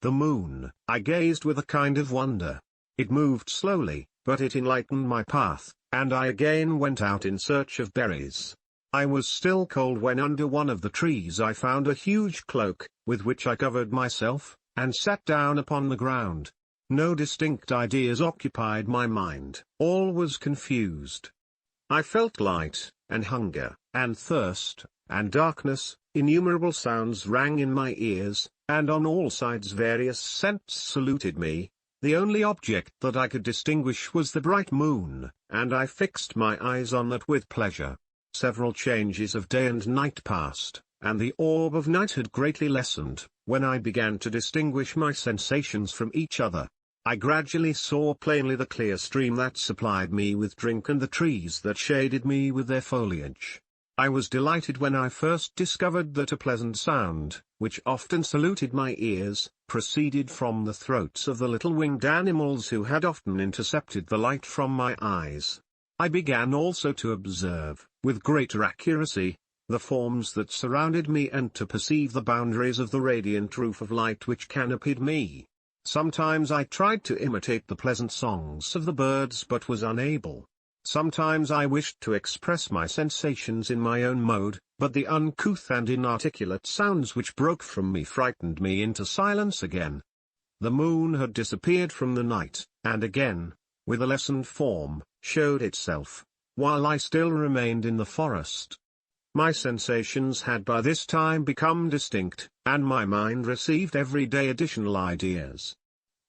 The moon. I gazed with a kind of wonder. It moved slowly, but it enlightened my path, and I again went out in search of berries. I was still cold when under one of the trees I found a huge cloak, with which I covered myself, and sat down upon the ground. No distinct ideas occupied my mind, all was confused. I felt light, and hunger, and thirst, and darkness. Innumerable sounds rang in my ears, and on all sides various scents saluted me. The only object that I could distinguish was the bright moon, and I fixed my eyes on that with pleasure. Several changes of day and night passed, and the orb of night had greatly lessened, when I began to distinguish my sensations from each other. I gradually saw plainly the clear stream that supplied me with drink and the trees that shaded me with their foliage. I was delighted when I first discovered that a pleasant sound, which often saluted my ears, proceeded from the throats of the little winged animals who had often intercepted the light from my eyes. I began also to observe, with greater accuracy, the forms that surrounded me and to perceive the boundaries of the radiant roof of light which canopied me. Sometimes I tried to imitate the pleasant songs of the birds but was unable. Sometimes I wished to express my sensations in my own mode, but the uncouth and inarticulate sounds which broke from me frightened me into silence again. The moon had disappeared from the night, and again, with a lessened form, showed itself, while I still remained in the forest. My sensations had by this time become distinct, and my mind received every day additional ideas.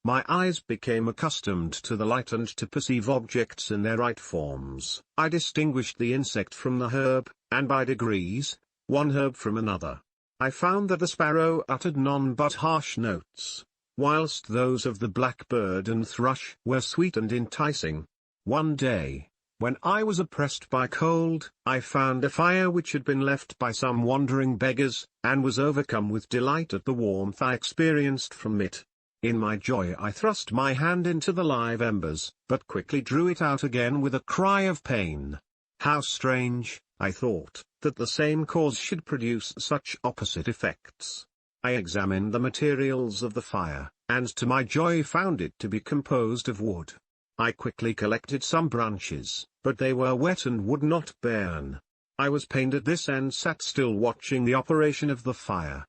My eyes became accustomed to the light and to perceive objects in their right forms. I distinguished the insect from the herb, and by degrees, one herb from another. I found that the sparrow uttered none but harsh notes, whilst those of the blackbird and thrush were sweet and enticing. One day, when I was oppressed by cold, I found a fire which had been left by some wandering beggars, and was overcome with delight at the warmth I experienced from it. In my joy I thrust my hand into the live embers, but quickly drew it out again with a cry of pain. How strange, I thought, that the same cause should produce such opposite effects. I examined the materials of the fire, and to my joy found it to be composed of wood. I quickly collected some branches, but they were wet and would not burn. I was pained at this and sat still watching the operation of the fire.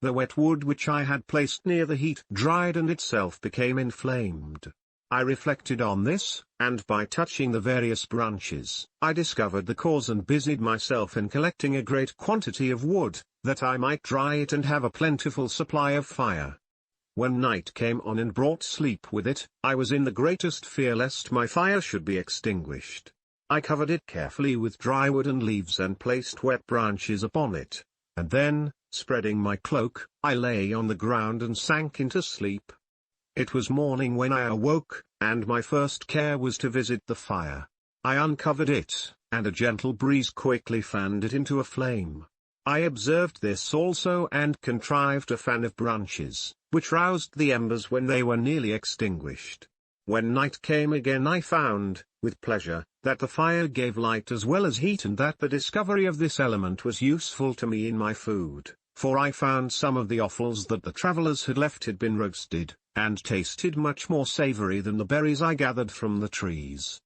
The wet wood which I had placed near the heat dried and itself became inflamed. I reflected on this, and by touching the various branches, I discovered the cause and busied myself in collecting a great quantity of wood, that I might dry it and have a plentiful supply of fire. When night came on and brought sleep with it, I was in the greatest fear lest my fire should be extinguished. I covered it carefully with dry wood and leaves and placed wet branches upon it, and then, spreading my cloak, I lay on the ground and sank into sleep. It was morning when I awoke, and my first care was to visit the fire. I uncovered it, and a gentle breeze quickly fanned it into a flame. I observed this also and contrived a fan of branches, which roused the embers when they were nearly extinguished. When night came again I found, with pleasure, that the fire gave light as well as heat and that the discovery of this element was useful to me in my food, for I found some of the offals that the travellers had left had been roasted, and tasted much more savoury than the berries I gathered from the trees.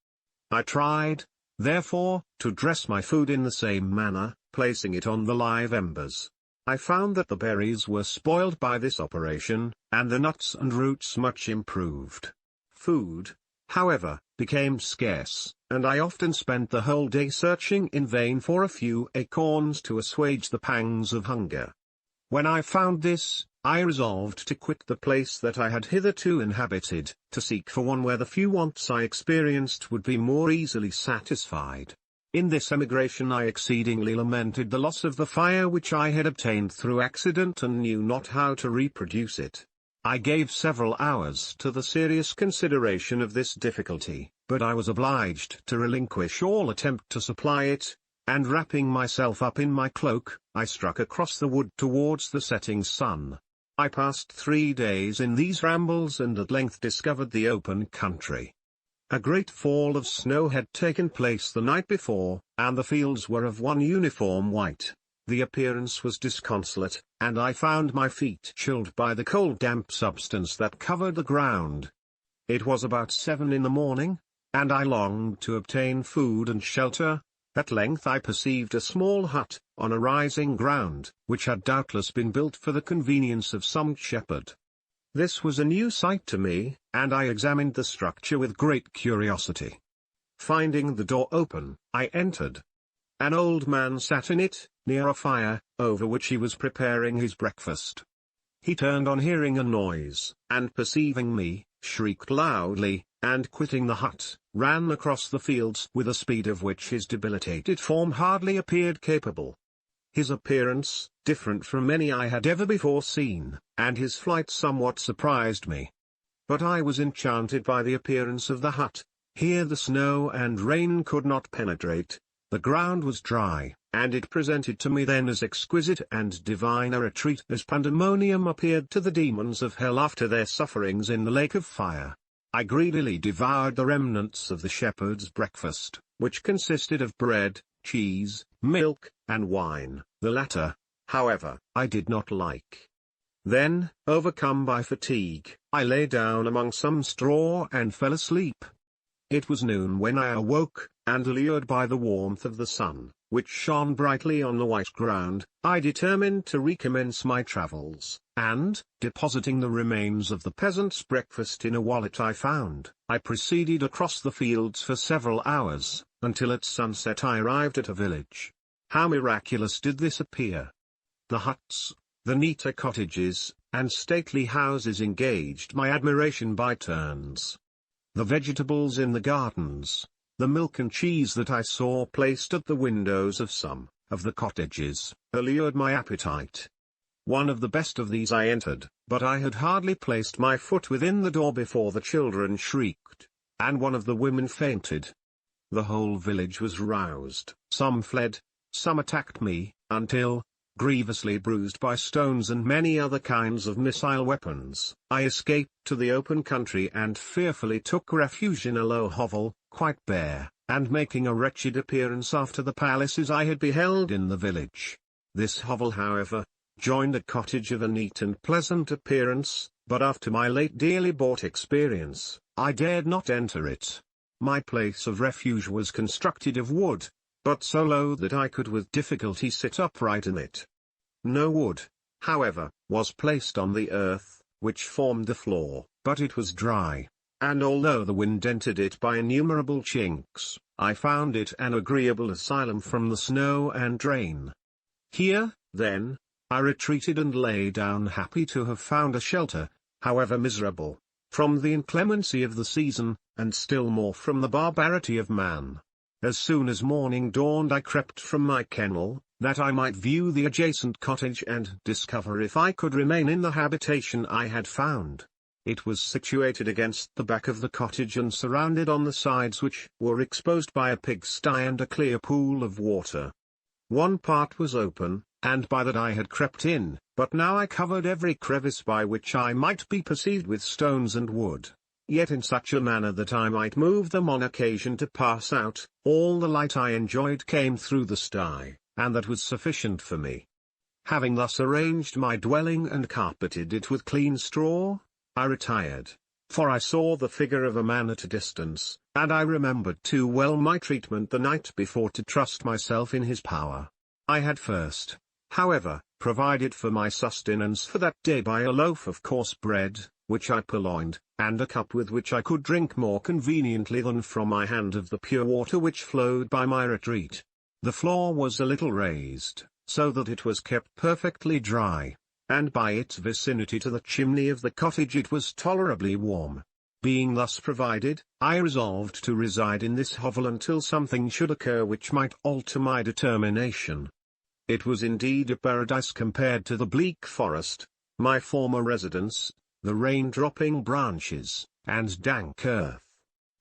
I tried, therefore, to dress my food in the same manner, placing it on the live embers. I found that the berries were spoiled by this operation, and the nuts and roots much improved. Food, however, became scarce, and I often spent the whole day searching in vain for a few acorns to assuage the pangs of hunger. When I found this, I resolved to quit the place that I had hitherto inhabited, to seek for one where the few wants I experienced would be more easily satisfied. In this emigration I exceedingly lamented the loss of the fire which I had obtained through accident and knew not how to reproduce it. I gave several hours to the serious consideration of this difficulty, but I was obliged to relinquish all attempt to supply it, and wrapping myself up in my cloak, I struck across the wood towards the setting sun. I passed 3 days in these rambles and at length discovered the open country. A great fall of snow had taken place the night before, and the fields were of one uniform white. The appearance was disconsolate, and I found my feet chilled by the cold damp substance that covered the ground. It was about 7 in the morning, and I longed to obtain food and shelter. At length I perceived a small hut, on a rising ground, which had doubtless been built for the convenience of some shepherd. This was a new sight to me, and I examined the structure with great curiosity. Finding the door open, I entered. An old man sat in it, near a fire, over which he was preparing his breakfast. He turned on hearing a noise, and perceiving me, shrieked loudly, and quitting the hut, ran across the fields with a speed of which his debilitated form hardly appeared capable. His appearance, different from any I had ever before seen, and his flight somewhat surprised me. But I was enchanted by the appearance of the hut. Here the snow and rain could not penetrate, the ground was dry, and it presented to me then as exquisite and divine a retreat as pandemonium appeared to the demons of hell after their sufferings in the lake of fire. I greedily devoured the remnants of the shepherd's breakfast, which consisted of bread, cheese, milk, and wine. The latter, however, I did not like. Then, overcome by fatigue, I lay down among some straw and fell asleep. It was noon when I awoke, and allured by the warmth of the sun, which shone brightly on the white ground, I determined to recommence my travels, and, depositing the remains of the peasant's breakfast in a wallet I found, I proceeded across the fields for several hours, until at sunset I arrived at a village. How miraculous did this appear! The huts, the neater cottages, and stately houses engaged my admiration by turns. The vegetables in the gardens, the milk and cheese that I saw placed at the windows of some of the cottages, allured my appetite. One of the best of these I entered, but I had hardly placed my foot within the door before the children shrieked, and one of the women fainted. The whole village was roused, some fled, some attacked me, until, grievously bruised by stones and many other kinds of missile weapons, I escaped to the open country and fearfully took refuge in a low hovel, quite bare, and making a wretched appearance after the palaces I had beheld in the village. This hovel, however, joined a cottage of a neat and pleasant appearance, but after my late dearly bought experience, I dared not enter it. My place of refuge was constructed of wood, but so low that I could with difficulty sit upright in it. No wood, however, was placed on the earth, which formed the floor, but it was dry. and although the wind entered it by innumerable chinks, I found it an agreeable asylum from the snow and rain. Here, then, I retreated and lay down happy to have found a shelter, however miserable, from the inclemency of the season, and still more from the barbarity of man. As soon as morning dawned I crept from my kennel, that I might view the adjacent cottage and discover if I could remain in the habitation I had found. It was situated against the back of the cottage and surrounded on the sides which were exposed by a pigsty and a clear pool of water. One part was open, and by that I had crept in, but now I covered every crevice by which I might be perceived with stones and wood, yet in such a manner that I might move them on occasion to pass out. All the light I enjoyed came through the sty, and that was sufficient for me. Having thus arranged my dwelling and carpeted it with clean straw, I retired, for I saw the figure of a man at a distance, and I remembered too well my treatment the night before to trust myself in his power. I had first, however, provided for my sustenance for that day by a loaf of coarse bread, which I purloined, and a cup with which I could drink more conveniently than from my hand of the pure water which flowed by my retreat. The floor was a little raised, so that it was kept perfectly dry, and by its vicinity to the chimney of the cottage it was tolerably warm. Being thus provided, I resolved to reside in this hovel until something should occur which might alter my determination. It was indeed a paradise compared to the bleak forest, my former residence, the rain-dropping branches, and dank earth.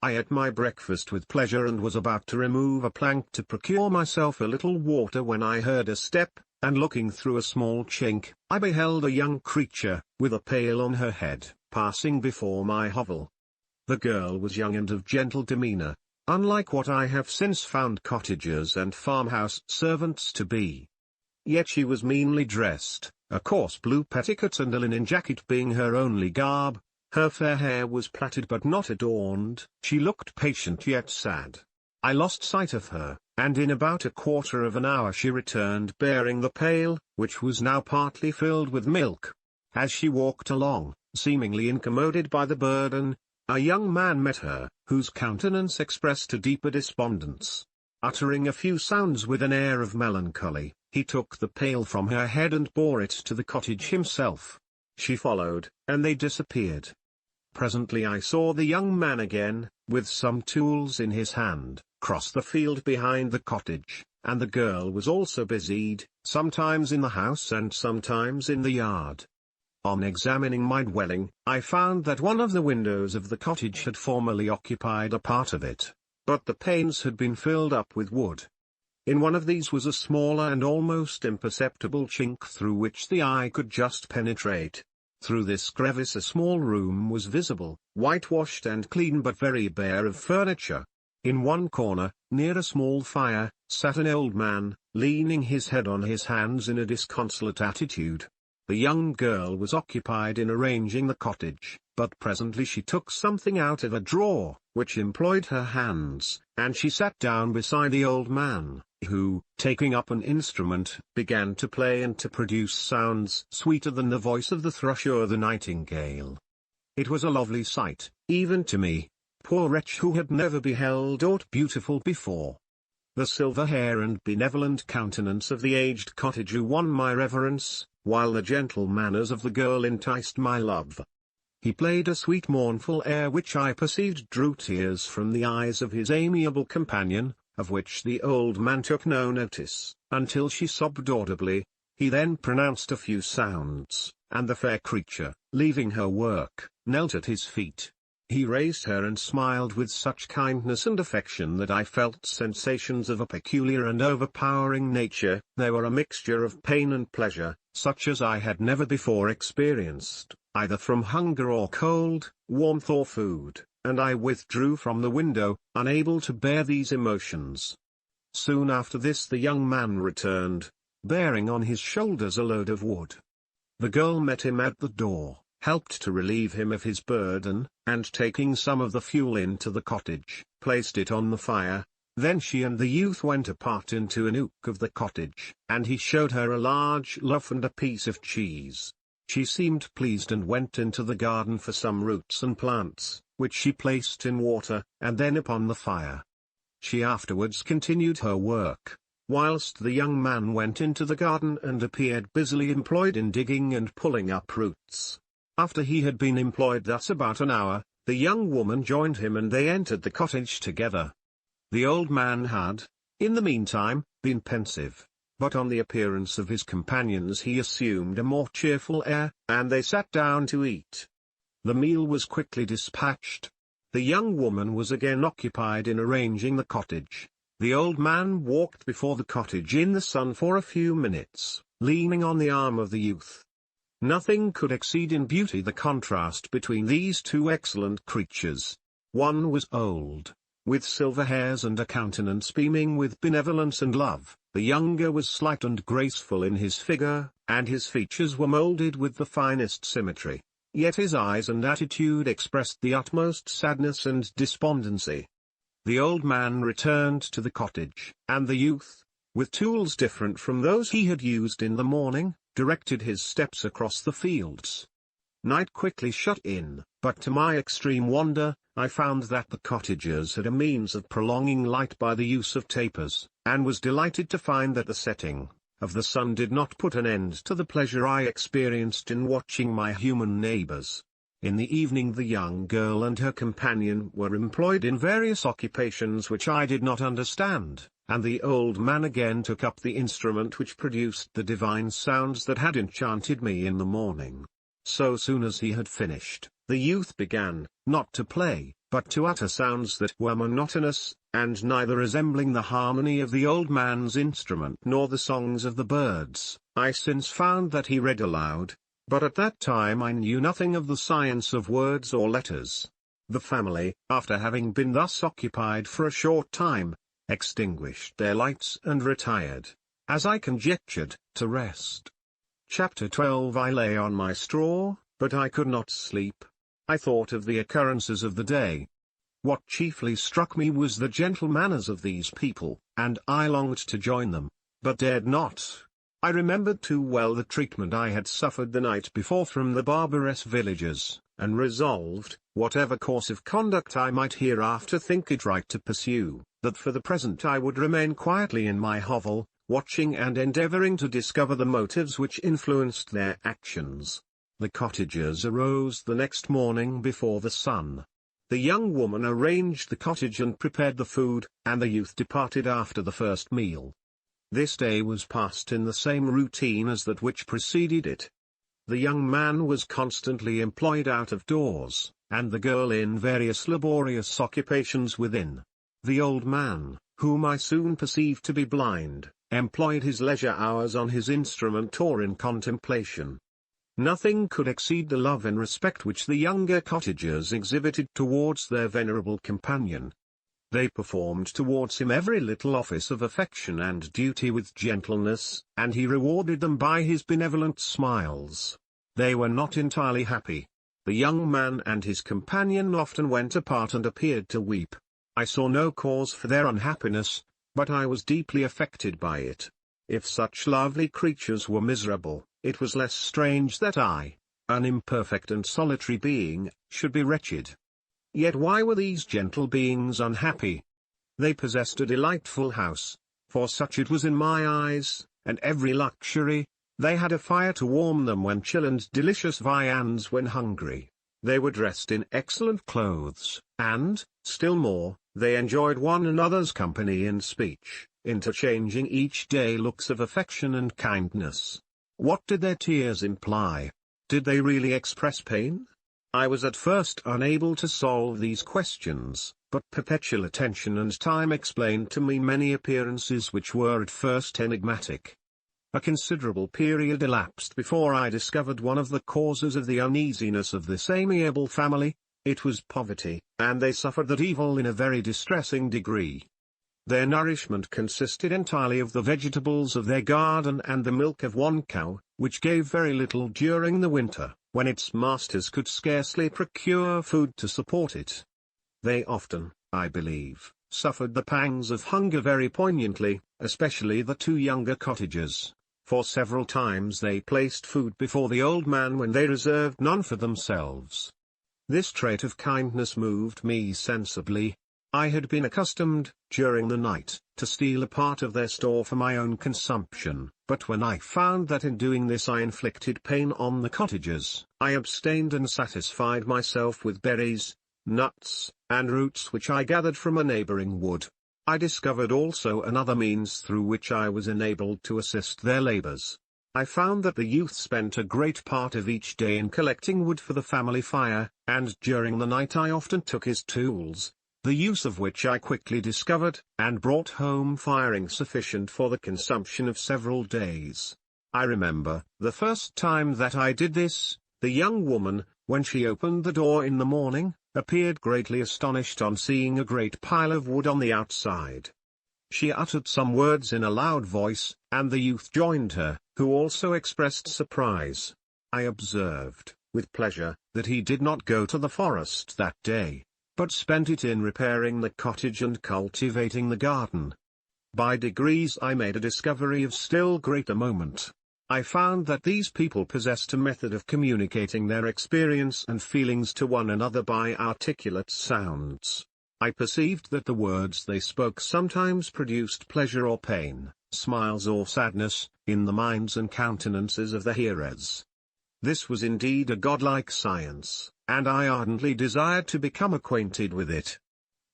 I ate my breakfast with pleasure and was about to remove a plank to procure myself a little water when I heard a step, and looking through a small chink, I beheld a young creature, with a pail on her head, passing before my hovel. The girl was young and of gentle demeanor, unlike what I have since found cottagers and farmhouse servants to be. Yet she was meanly dressed, a coarse blue petticoat and a linen jacket being her only garb. Her fair hair was plaited but not adorned. She looked patient yet sad. I lost sight of her, and in about a quarter of an hour she returned bearing the pail, which was now partly filled with milk. As she walked along, seemingly incommoded by the burden, a young man met her, whose countenance expressed a deeper despondence. Uttering a few sounds with an air of melancholy, he took the pail from her head and bore it to the cottage himself. She followed, and they disappeared. Presently I saw the young man again, with some tools in his hand, cross the field behind the cottage, and the girl was also busied, sometimes in the house and sometimes in the yard. On examining my dwelling, I found that one of the windows of the cottage had formerly occupied a part of it, but the panes had been filled up with wood. In one of these was a smaller and almost imperceptible chink through which the eye could just penetrate. Through this crevice a small room was visible, whitewashed and clean but very bare of furniture. In one corner, near a small fire, sat an old man, leaning his head on his hands in a disconsolate attitude. The young girl was occupied in arranging the cottage, but presently she took something out of a drawer, which employed her hands, and she sat down beside the old man, who, taking up an instrument, began to play and to produce sounds sweeter than the voice of the thrush or the nightingale. It was a lovely sight, even to me, poor wretch who had never beheld aught beautiful before. The silver hair and benevolent countenance of the aged cottager won my reverence, while the gentle manners of the girl enticed my love. He played a sweet mournful air which I perceived drew tears from the eyes of his amiable companion, of which the old man took no notice, until she sobbed audibly. He then pronounced a few sounds, and the fair creature, leaving her work, knelt at his feet. He raised her and smiled with such kindness and affection that I felt sensations of a peculiar and overpowering nature. They were a mixture of pain and pleasure, such as I had never before experienced, either from hunger or cold, warmth or food, and I withdrew from the window, unable to bear these emotions. Soon after this the young man returned, bearing on his shoulders a load of wood. The girl met him at the door, helped to relieve him of his burden, and taking some of the fuel into the cottage, placed it on the fire. Then she and the youth went apart into a nook of the cottage, and he showed her a large loaf and a piece of cheese. She seemed pleased and went into the garden for some roots and plants, which she placed in water, and then upon the fire. She afterwards continued her work, whilst the young man went into the garden and appeared busily employed in digging and pulling up roots. After he had been employed thus about an hour, the young woman joined him and they entered the cottage together. The old man had, in the meantime, been pensive, but on the appearance of his companions he assumed a more cheerful air, and they sat down to eat. The meal was quickly dispatched. The young woman was again occupied in arranging the cottage. The old man walked before the cottage in the sun for a few minutes, leaning on the arm of the youth. Nothing could exceed in beauty the contrast between these two excellent creatures. One was old, with silver hairs and a countenance beaming with benevolence and love. The younger was slight and graceful in his figure, and his features were moulded with the finest symmetry. Yet his eyes and attitude expressed the utmost sadness and despondency. The old man returned to the cottage, and the youth, with tools different from those he had used in the morning, directed his steps across the fields. Night quickly shut in, but to my extreme wonder, I found that the cottagers had a means of prolonging light by the use of tapers, and was delighted to find that the setting of the sun did not put an end to the pleasure I experienced in watching my human neighbors. In the evening the young girl and her companion were employed in various occupations which I did not understand, and the old man again took up the instrument which produced the divine sounds that had enchanted me in the morning. So soon as he had finished, the youth began, not to play, but to utter sounds that were monotonous, and neither resembling the harmony of the old man's instrument nor the songs of the birds. I since found that he read aloud, but at that time I knew nothing of the science of words or letters. The family, after having been thus occupied for a short time, extinguished their lights and retired, as I conjectured, to rest. Chapter 12. I lay on my straw, but I could not sleep. I thought of the occurrences of the day. What chiefly struck me was the gentle manners of these people, and I longed to join them, but dared not. I remembered too well the treatment I had suffered the night before from the barbarous villagers, and resolved, whatever course of conduct I might hereafter think it right to pursue, that for the present I would remain quietly in my hovel, watching and endeavoring to discover the motives which influenced their actions. The cottagers arose the next morning before the sun. The young woman arranged the cottage and prepared the food, and the youth departed after the first meal. This day was passed in the same routine as that which preceded it. The young man was constantly employed out of doors, and the girl in various laborious occupations within. The old man, whom I soon perceived to be blind, employed his leisure hours on his instrument or in contemplation. Nothing could exceed the love and respect which the younger cottagers exhibited towards their venerable companion. They performed towards him every little office of affection and duty with gentleness, and he rewarded them by his benevolent smiles. They were not entirely happy. The young man and his companion often went apart and appeared to weep. I saw no cause for their unhappiness, but I was deeply affected by it. If such lovely creatures were miserable, it was less strange that I, an imperfect and solitary being, should be wretched. Yet why were these gentle beings unhappy? They possessed a delightful house, for such it was in my eyes, and every luxury. They had a fire to warm them when chill and delicious viands when hungry. They were dressed in excellent clothes, and, still more, they enjoyed one another's company and speech, interchanging each day looks of affection and kindness. What did their tears imply? Did they really express pain? I was at first unable to solve these questions, but perpetual attention and time explained to me many appearances which were at first enigmatic. A considerable period elapsed before I discovered one of the causes of the uneasiness of this amiable family. It was poverty, and they suffered that evil in a very distressing degree. Their nourishment consisted entirely of the vegetables of their garden and the milk of one cow, which gave very little during the winter, when its masters could scarcely procure food to support it. They often, I believe, suffered the pangs of hunger very poignantly, especially the two younger cottagers, for several times they placed food before the old man when they reserved none for themselves. This trait of kindness moved me sensibly. I had been accustomed, during the night, to steal a part of their store for my own consumption, but when I found that in doing this I inflicted pain on the cottagers, I abstained and satisfied myself with berries, nuts, and roots which I gathered from a neighboring wood. I discovered also another means through which I was enabled to assist their labors. I found that the youth spent a great part of each day in collecting wood for the family fire, and during the night I often took his tools, the use of which I quickly discovered, and brought home firing sufficient for the consumption of several days. I remember, the first time that I did this, the young woman, when she opened the door in the morning, appeared greatly astonished on seeing a great pile of wood on the outside. She uttered some words in a loud voice, and the youth joined her, who also expressed surprise. I observed, with pleasure, that he did not go to the forest that day, but spent it in repairing the cottage and cultivating the garden. By degrees I made a discovery of still greater moment. I found that these people possessed a method of communicating their experience and feelings to one another by articulate sounds. I perceived that the words they spoke sometimes produced pleasure or pain, smiles or sadness, in the minds and countenances of the hearers. This was indeed a godlike science, and I ardently desired to become acquainted with it.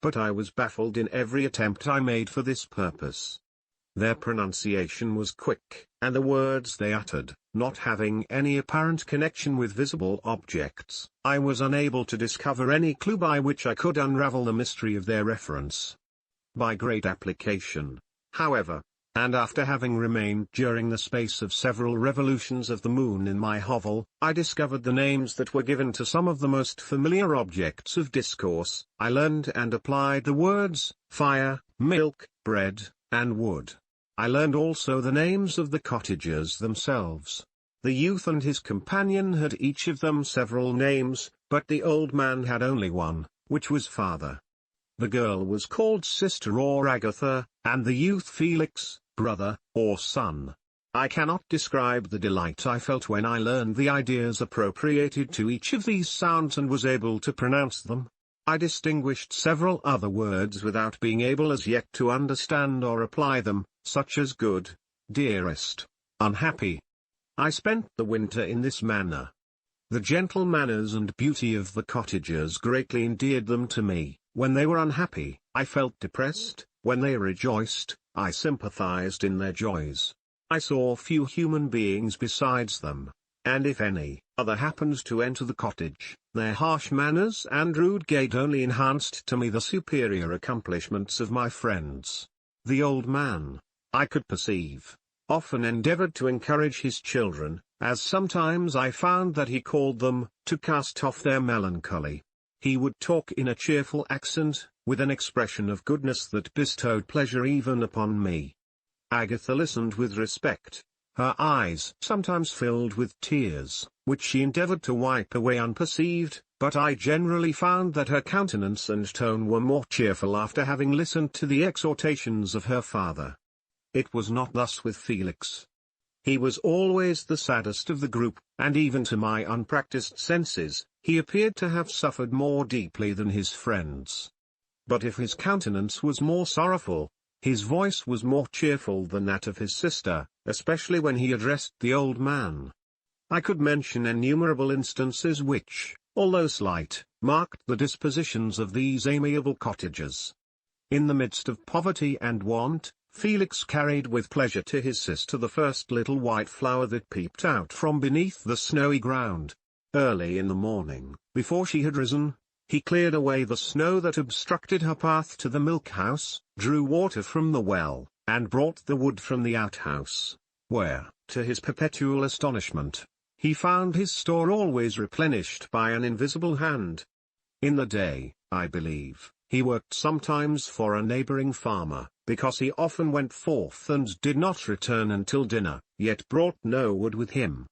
But I was baffled in every attempt I made for this purpose. Their pronunciation was quick, and the words they uttered, not having any apparent connection with visible objects, I was unable to discover any clue by which I could unravel the mystery of their reference. By great application, however, and after having remained during the space of several revolutions of the moon in my hovel, I discovered the names that were given to some of the most familiar objects of discourse. I learned and applied the words, fire, milk, bread, and wood. I learned also the names of the cottagers themselves. The youth and his companion had each of them several names, but the old man had only one, which was father. The girl was called sister or Agatha, and the youth Felix, brother, or son. I cannot describe the delight I felt when I learned the ideas appropriated to each of these sounds and was able to pronounce them. I distinguished several other words without being able as yet to understand or apply them, such as good, dearest, unhappy. I spent the winter in this manner. The gentle manners and beauty of the cottagers greatly endeared them to me. When they were unhappy, I felt depressed; when they rejoiced, I sympathized in their joys. I saw few human beings besides them, and if any other happened to enter the cottage, their harsh manners and rude gait only enhanced to me the superior accomplishments of my friends. The old man, I could perceive, often endeavored to encourage his children, as sometimes I found that he called them, to cast off their melancholy. He would talk in a cheerful accent, with an expression of goodness that bestowed pleasure even upon me. Agatha listened with respect. Her eyes sometimes filled with tears, which she endeavored to wipe away unperceived, but I generally found that her countenance and tone were more cheerful after having listened to the exhortations of her father. It was not thus with Felix. He was always the saddest of the group, and even to my unpracticed senses, he appeared to have suffered more deeply than his friends. But if his countenance was more sorrowful, his voice was more cheerful than that of his sister, especially when he addressed the old man. I could mention innumerable instances which, although slight, marked the dispositions of these amiable cottagers. In the midst of poverty and want, Felix carried with pleasure to his sister the first little white flower that peeped out from beneath the snowy ground. Early in the morning, before she had risen, he cleared away the snow that obstructed her path to the milk-house, drew water from the well, and brought the wood from the outhouse, where, to his perpetual astonishment, he found his store always replenished by an invisible hand. In the day, I believe, he worked sometimes for a neighboring farmer, because he often went forth and did not return until dinner, yet brought no wood with him.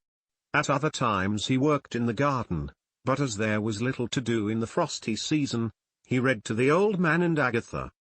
At other times he worked in the garden, but as there was little to do in the frosty season, he read to the old man and Agatha.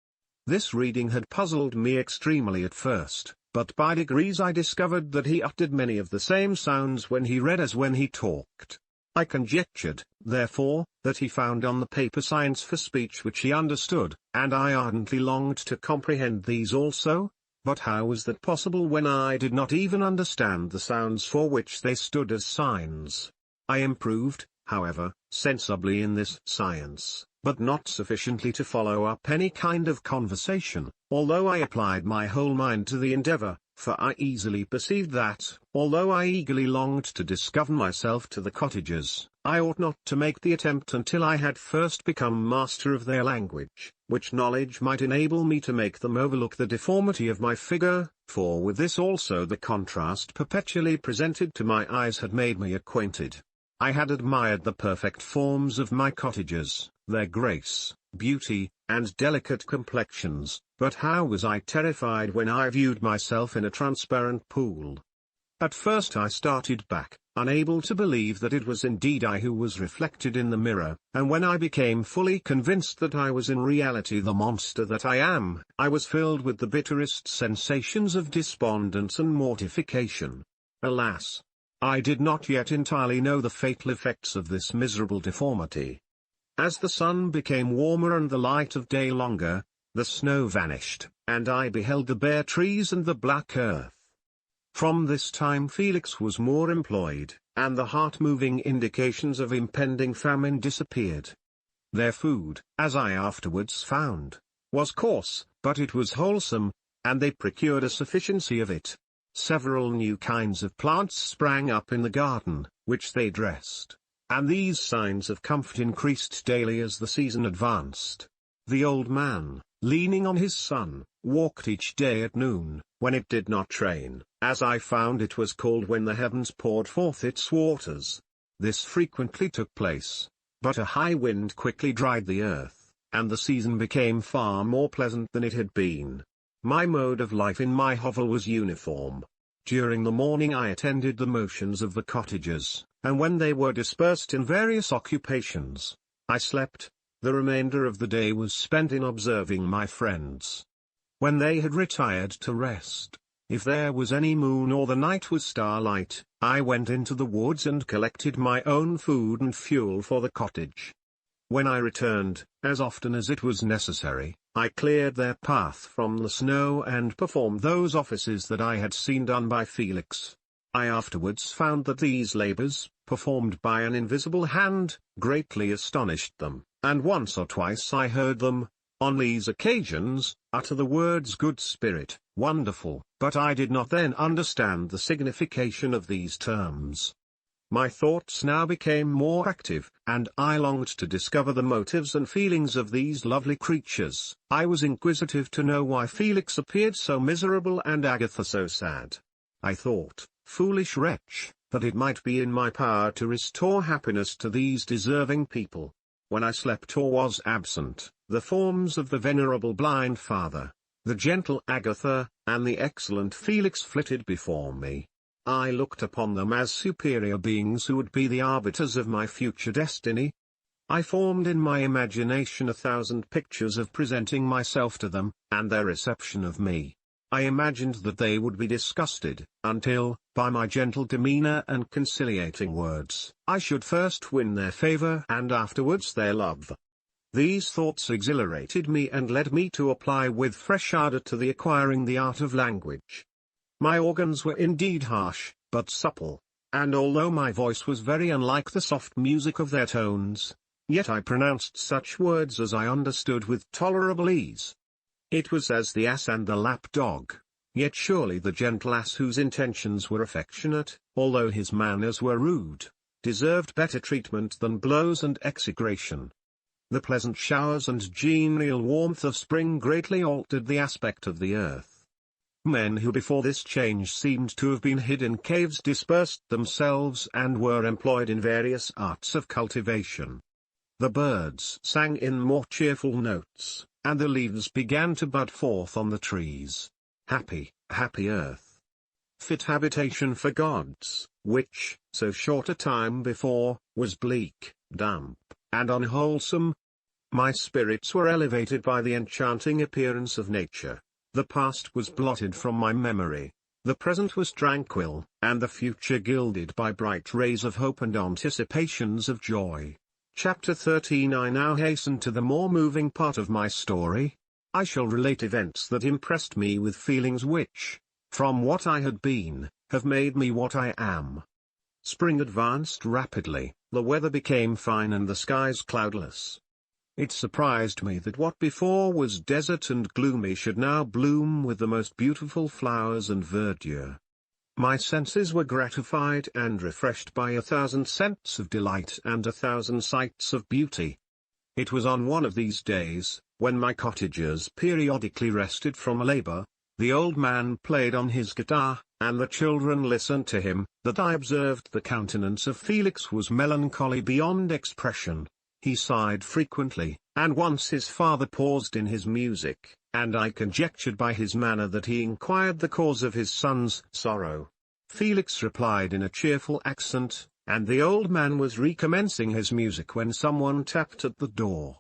This reading had puzzled me extremely at first, but by degrees I discovered that he uttered many of the same sounds when he read as when he talked. I conjectured, therefore, that he found on the paper signs for speech which he understood, and I ardently longed to comprehend these also. But how was that possible when I did not even understand the sounds for which they stood as signs? I improved, however, sensibly in this science, but not sufficiently to follow up any kind of conversation, although I applied my whole mind to the endeavor, for I easily perceived that, although I eagerly longed to discover myself to the cottagers, I ought not to make the attempt until I had first become master of their language, which knowledge might enable me to make them overlook the deformity of my figure, for with this also the contrast perpetually presented to my eyes had made me acquainted. I had admired the perfect forms of my cottagers, their grace, beauty, and delicate complexions, but how was I terrified when I viewed myself in a transparent pool. At first I started back, unable to believe that it was indeed I who was reflected in the mirror, and when I became fully convinced that I was in reality the monster that I am, I was filled with the bitterest sensations of despondence and mortification. Alas! I did not yet entirely know the fatal effects of this miserable deformity. As the sun became warmer and the light of day longer, the snow vanished, and I beheld the bare trees and the black earth. From this time Felix was more employed, and the heart-moving indications of impending famine disappeared. Their food, as I afterwards found, was coarse, but it was wholesome, and they procured a sufficiency of it. Several new kinds of plants sprang up in the garden, which they dressed, and these signs of comfort increased daily as the season advanced. The old man, leaning on his son, walked each day at noon, when it did not rain, as I found it was called when the heavens poured forth its waters. This frequently took place, but a high wind quickly dried the earth, and the season became far more pleasant than it had been. My mode of life in my hovel was uniform. During the morning I attended the motions of the cottagers, and when they were dispersed in various occupations, I slept. The remainder of the day was spent in observing my friends. When they had retired to rest, if there was any moon or the night was starlight, I went into the woods and collected my own food and fuel for the cottage. When I returned, as often as it was necessary, I cleared their path from the snow and performed those offices that I had seen done by Felix. I afterwards found that these labors, performed by an invisible hand, greatly astonished them, and once or twice I heard them, on these occasions, utter the words "good spirit," "wonderful," but I did not then understand the signification of these terms. My thoughts now became more active, and I longed to discover the motives and feelings of these lovely creatures. I was inquisitive to know why Felix appeared so miserable and Agatha so sad. I thought, foolish wretch, that it might be in my power to restore happiness to these deserving people. When I slept or was absent, the forms of the venerable blind father, the gentle Agatha, and the excellent Felix flitted before me. I looked upon them as superior beings who would be the arbiters of my future destiny. I formed in my imagination 1,000 pictures of presenting myself to them, and their reception of me. I imagined that they would be disgusted, until, by my gentle demeanor and conciliating words, I should first win their favor and afterwards their love. These thoughts exhilarated me and led me to apply with fresh ardor to the acquiring the art of language. My organs were indeed harsh, but supple, and although my voice was very unlike the soft music of their tones, yet I pronounced such words as I understood with tolerable ease. It was as the ass and the lap dog, yet surely the gentle ass whose intentions were affectionate, although his manners were rude, deserved better treatment than blows and execration. The pleasant showers and genial warmth of spring greatly altered the aspect of the earth. Men who before this change seemed to have been hid in caves dispersed themselves and were employed in various arts of cultivation. The birds sang in more cheerful notes, and the leaves began to bud forth on the trees. Happy, happy earth! Fit habitation for gods, which, so short a time before, was bleak, damp, and unwholesome. My spirits were elevated by the enchanting appearance of nature. The past was blotted from my memory. The present was tranquil, and the future gilded by bright rays of hope and anticipations of joy. Chapter 13. I now hasten to the more moving part of my story. I shall relate events that impressed me with feelings which, from what I had been, have made me what I am. Spring advanced rapidly, the weather became fine and the skies cloudless. It surprised me that what before was desert and gloomy should now bloom with the most beautiful flowers and verdure. My senses were gratified and refreshed by 1,000 scents of delight and 1,000 sights of beauty. It was on one of these days, when my cottagers periodically rested from labor, the old man played on his guitar, and the children listened to him, that I observed the countenance of Felix was melancholy beyond expression. He sighed frequently, and once his father paused in his music, and I conjectured by his manner that he inquired the cause of his son's sorrow. Felix replied in a cheerful accent, and the old man was recommencing his music when someone tapped at the door.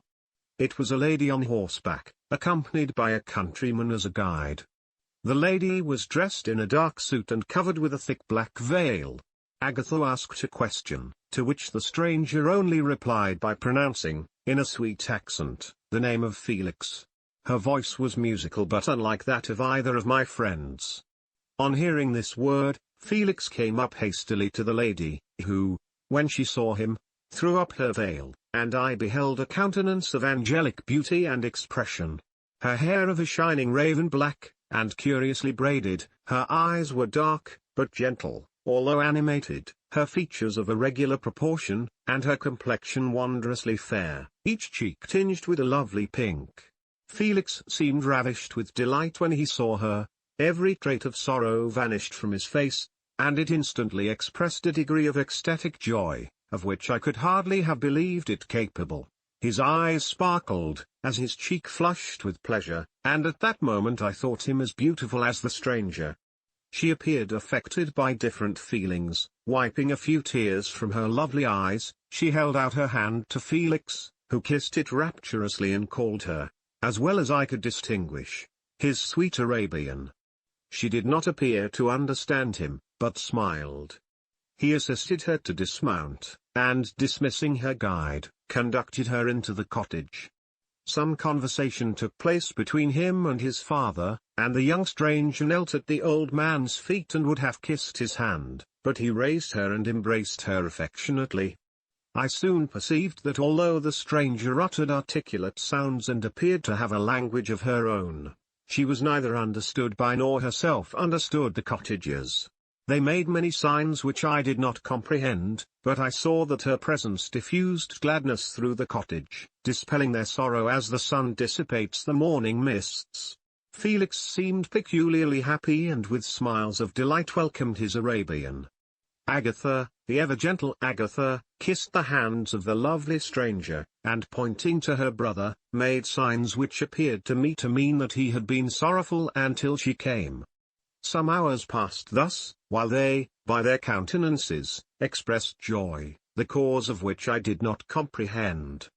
It was a lady on horseback, accompanied by a countryman as a guide. The lady was dressed in a dark suit and covered with a thick black veil. Agatha asked a question, to which the stranger only replied by pronouncing, in a sweet accent, the name of Felix. Her voice was musical but unlike that of either of my friends. On hearing this word, Felix came up hastily to the lady, who, when she saw him, threw up her veil, and I beheld a countenance of angelic beauty and expression. Her hair of a shining raven black, and curiously braided, her eyes were dark, but gentle, although animated, her features of irregular proportion, and her complexion wondrously fair, each cheek tinged with a lovely pink. Felix seemed ravished with delight when he saw her, every trait of sorrow vanished from his face, and it instantly expressed a degree of ecstatic joy, of which I could hardly have believed it capable. His eyes sparkled, as his cheek flushed with pleasure, and at that moment I thought him as beautiful as the stranger. She appeared affected by different feelings. Wiping a few tears from her lovely eyes, she held out her hand to Felix, who kissed it rapturously and called her, as well as I could distinguish, his sweet Arabian. She did not appear to understand him, but smiled. He assisted her to dismount, and dismissing her guide, conducted her into the cottage. Some conversation took place between him and his father, and the young stranger knelt at the old man's feet and would have kissed his hand, but he raised her and embraced her affectionately. I soon perceived that although the stranger uttered articulate sounds and appeared to have a language of her own, she was neither understood by nor herself understood the cottagers. They made many signs which I did not comprehend, but I saw that her presence diffused gladness through the cottage, dispelling their sorrow as the sun dissipates the morning mists. Felix seemed peculiarly happy and with smiles of delight welcomed his Arabian. Agatha, the ever-gentle Agatha, kissed the hands of the lovely stranger, and pointing to her brother, made signs which appeared to me to mean that he had been sorrowful until she came. Some hours passed thus, while they, by their countenances, expressed joy, the cause of which I did not comprehend.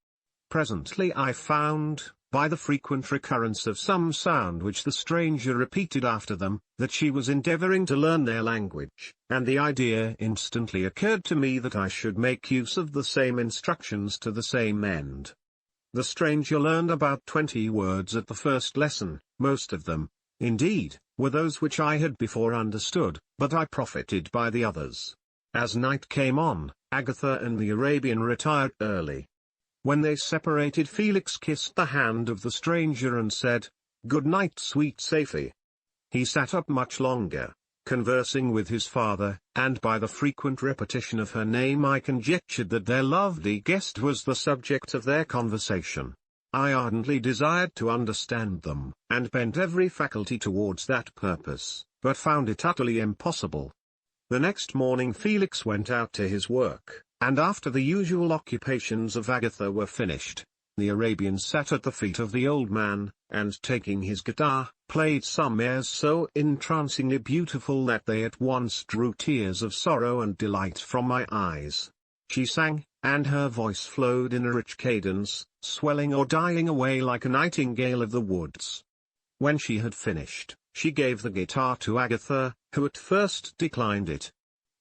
Presently I found, by the frequent recurrence of some sound which the stranger repeated after them, that she was endeavoring to learn their language, and the idea instantly occurred to me that I should make use of the same instructions to the same end. The stranger learned about 20 words at the first lesson, most of them, indeed, were those which I had before understood, but I profited by the others. As night came on, Agatha and the Arabian retired early. When they separated, Felix kissed the hand of the stranger and said, "Good night, sweet Safie." He sat up much longer, conversing with his father, and by the frequent repetition of her name I conjectured that their lovely guest was the subject of their conversation. I ardently desired to understand them, and bent every faculty towards that purpose, but found it utterly impossible. The next morning Felix went out to his work, and after the usual occupations of Agatha were finished, the Arabian sat at the feet of the old man, and taking his guitar, played some airs so entrancingly beautiful that they at once drew tears of sorrow and delight from my eyes. She sang, and her voice flowed in a rich cadence, swelling or dying away like a nightingale of the woods. When she had finished, She gave the guitar to Agatha, who at first declined it.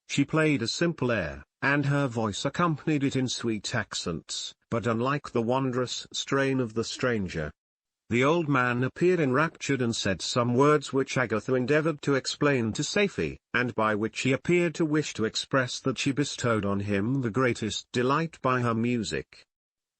She played a simple air, and her voice accompanied it in sweet accents, but unlike the wondrous strain of the stranger. The old man appeared enraptured and said some words which Agatha endeavored to explain to Safie, and by which he appeared to wish to express that she bestowed on him the greatest delight by her music.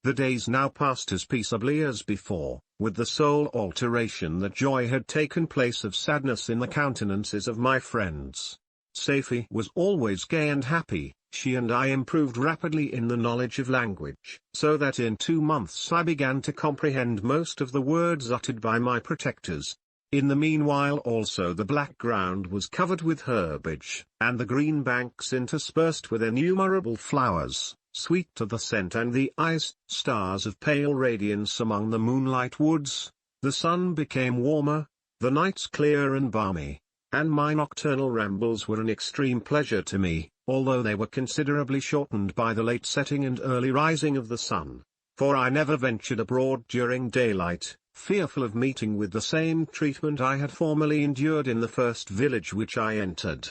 The days now passed as peaceably as before, with the sole alteration that joy had taken place of sadness in the countenances of my friends. Safie was always gay and happy. She and I improved rapidly in the knowledge of language, so that in 2 months I began to comprehend most of the words uttered by my protectors. In the meanwhile also the black ground was covered with herbage, and the green banks interspersed with innumerable flowers, sweet to the scent and the eyes, stars of pale radiance among the moonlight woods. The sun became warmer, the nights clear and balmy, and my nocturnal rambles were an extreme pleasure to me, although they were considerably shortened by the late setting and early rising of the sun, for I never ventured abroad during daylight, fearful of meeting with the same treatment I had formerly endured in the first village which I entered.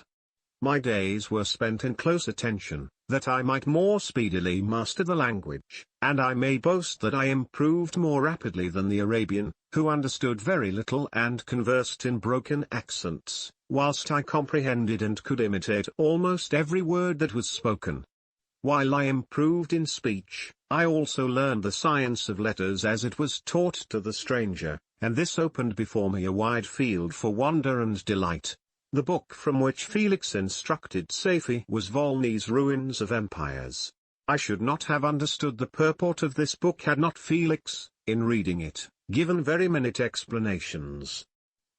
My days were spent in close attention, that I might more speedily master the language, and I may boast that I improved more rapidly than the Arabian, who understood very little and conversed in broken accents, whilst I comprehended and could imitate almost every word that was spoken. While I improved in speech, I also learned the science of letters as it was taught to the stranger, and this opened before me a wide field for wonder and delight. The book from which Felix instructed Safie was Volney's Ruins of Empires. I should not have understood the purport of this book had not Felix, in reading it, given very minute explanations.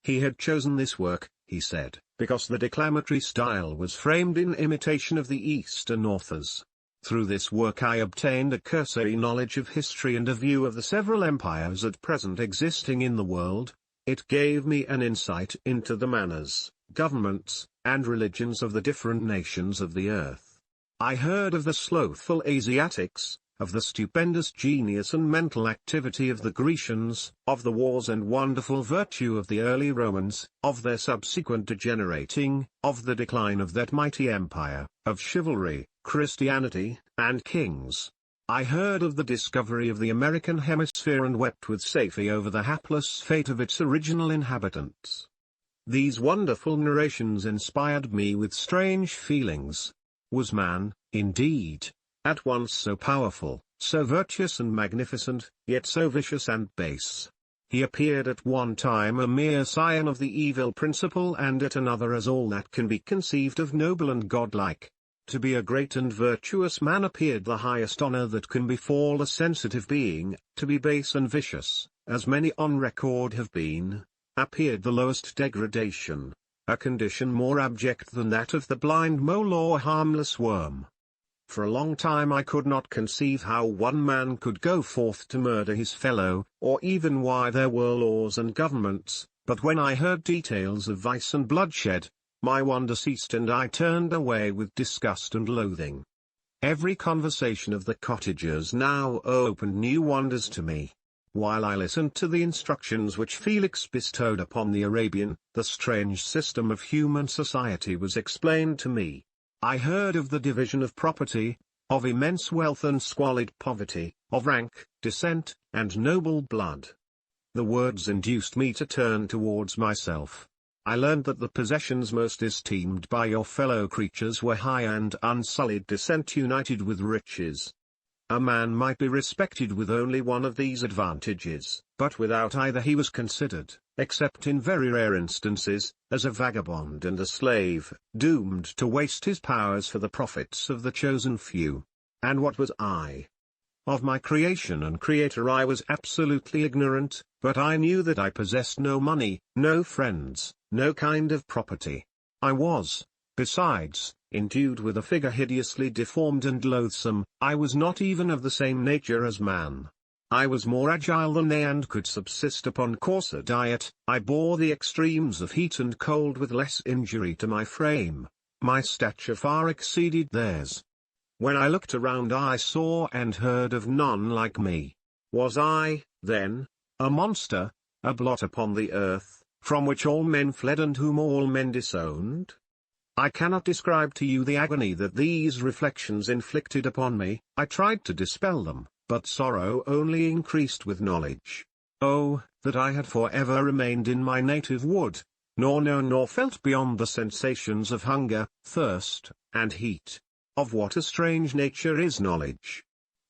He had chosen this work, he said, because the declamatory style was framed in imitation of the Eastern authors. Through this work I obtained a cursory knowledge of history and a view of the several empires at present existing in the world. It gave me an insight into the manners, governments, and religions of the different nations of the earth. I heard of the slothful Asiatics, of the stupendous genius and mental activity of the Grecians, of the wars and wonderful virtue of the early Romans, of their subsequent degenerating, of the decline of that mighty empire, of chivalry, Christianity, and kings. I heard of the discovery of the American hemisphere and wept with Safie over the hapless fate of its original inhabitants. These wonderful narrations inspired me with strange feelings. Was man, indeed, at once so powerful, so virtuous and magnificent, yet so vicious and base? He appeared at one time a mere scion of the evil principle and at another as all that can be conceived of noble and godlike. To be a great and virtuous man appeared the highest honor that can befall a sensitive being. To be base and vicious, as many on record have been, appeared the lowest degradation, a condition more abject than that of the blind mole or harmless worm. For a long time I could not conceive how one man could go forth to murder his fellow, or even why there were laws and governments, but when I heard details of vice and bloodshed, my wonder ceased and I turned away with disgust and loathing. Every conversation of the cottagers now opened new wonders to me. While I listened to the instructions which Felix bestowed upon the Arabian, the strange system of human society was explained to me. I heard of the division of property, of immense wealth and squalid poverty, of rank, descent, and noble blood. The words induced me to turn towards myself. I learned that the possessions most esteemed by your fellow creatures were high and unsullied descent united with riches. A man might be respected with only one of these advantages, but without either he was considered, except in very rare instances, as a vagabond and a slave, doomed to waste his powers for the profits of the chosen few. And what was I? Of my creation and creator I was absolutely ignorant, but I knew that I possessed no money, no friends, no kind of property. I was, besides, endued with a figure hideously deformed and loathsome. I was not even of the same nature as man. I was more agile than they and could subsist upon coarser diet. I bore the extremes of heat and cold with less injury to my frame. My stature far exceeded theirs. When I looked around I saw and heard of none like me. Was I, then, a monster, a blot upon the earth, from which all men fled and whom all men disowned? I cannot describe to you the agony that these reflections inflicted upon me. I tried to dispel them, but sorrow only increased with knowledge. Oh, that I had forever remained in my native wood, nor known nor felt beyond the sensations of hunger, thirst, and heat. Of what a strange nature is knowledge!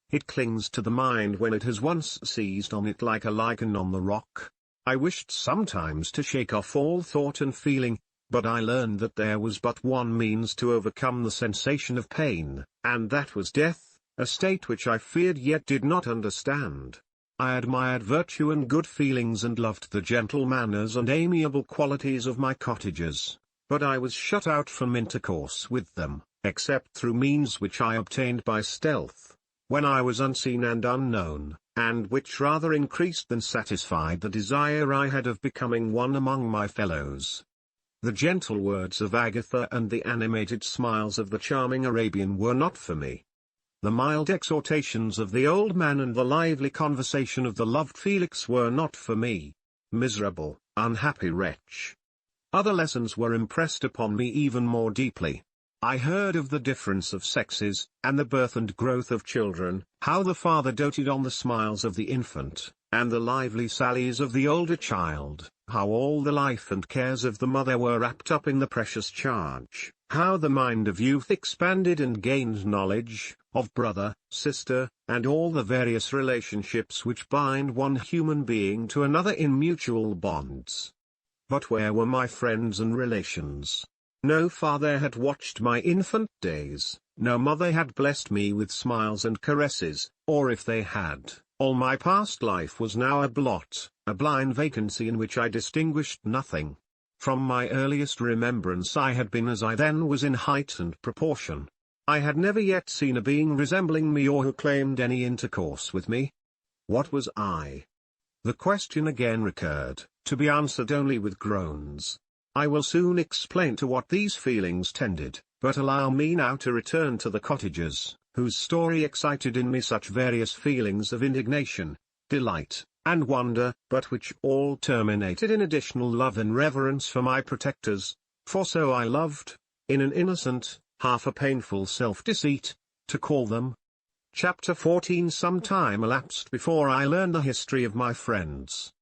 It clings to the mind when it has once seized on it like a lichen on the rock. I wished sometimes to shake off all thought and feeling, but I learned that there was but one means to overcome the sensation of pain, and that was death, a state which I feared yet did not understand. I admired virtue and good feelings and loved the gentle manners and amiable qualities of my cottagers, but I was shut out from intercourse with them, except through means which I obtained by stealth, when I was unseen and unknown, and which rather increased than satisfied the desire I had of becoming one among my fellows. The gentle words of Agatha and the animated smiles of the charming Arabian were not for me. The mild exhortations of the old man and the lively conversation of the loved Felix were not for me. Miserable, unhappy wretch! Other lessons were impressed upon me even more deeply. I heard of the difference of sexes, and the birth and growth of children, how the father doted on the smiles of the infant, and the lively sallies of the older child, how all the life and cares of the mother were wrapped up in the precious charge, how the mind of youth expanded and gained knowledge, of brother, sister, and all the various relationships which bind one human being to another in mutual bonds. But where were my friends and relations? No father had watched my infant days, no mother had blessed me with smiles and caresses, or if they had, all my past life was now a blot, a blind vacancy in which I distinguished nothing. From my earliest remembrance I had been as I then was in height and proportion. I had never yet seen a being resembling me or who claimed any intercourse with me. What was I? The question again recurred, to be answered only with groans. I will soon explain to what these feelings tended, but allow me now to return to the cottagers, whose story excited in me such various feelings of indignation, delight, and wonder, but which all terminated in additional love and reverence for my protectors, for so I loved, in an innocent, half a painful self-deceit, to call them. Chapter 14. Some time elapsed before I learned the history of my friends.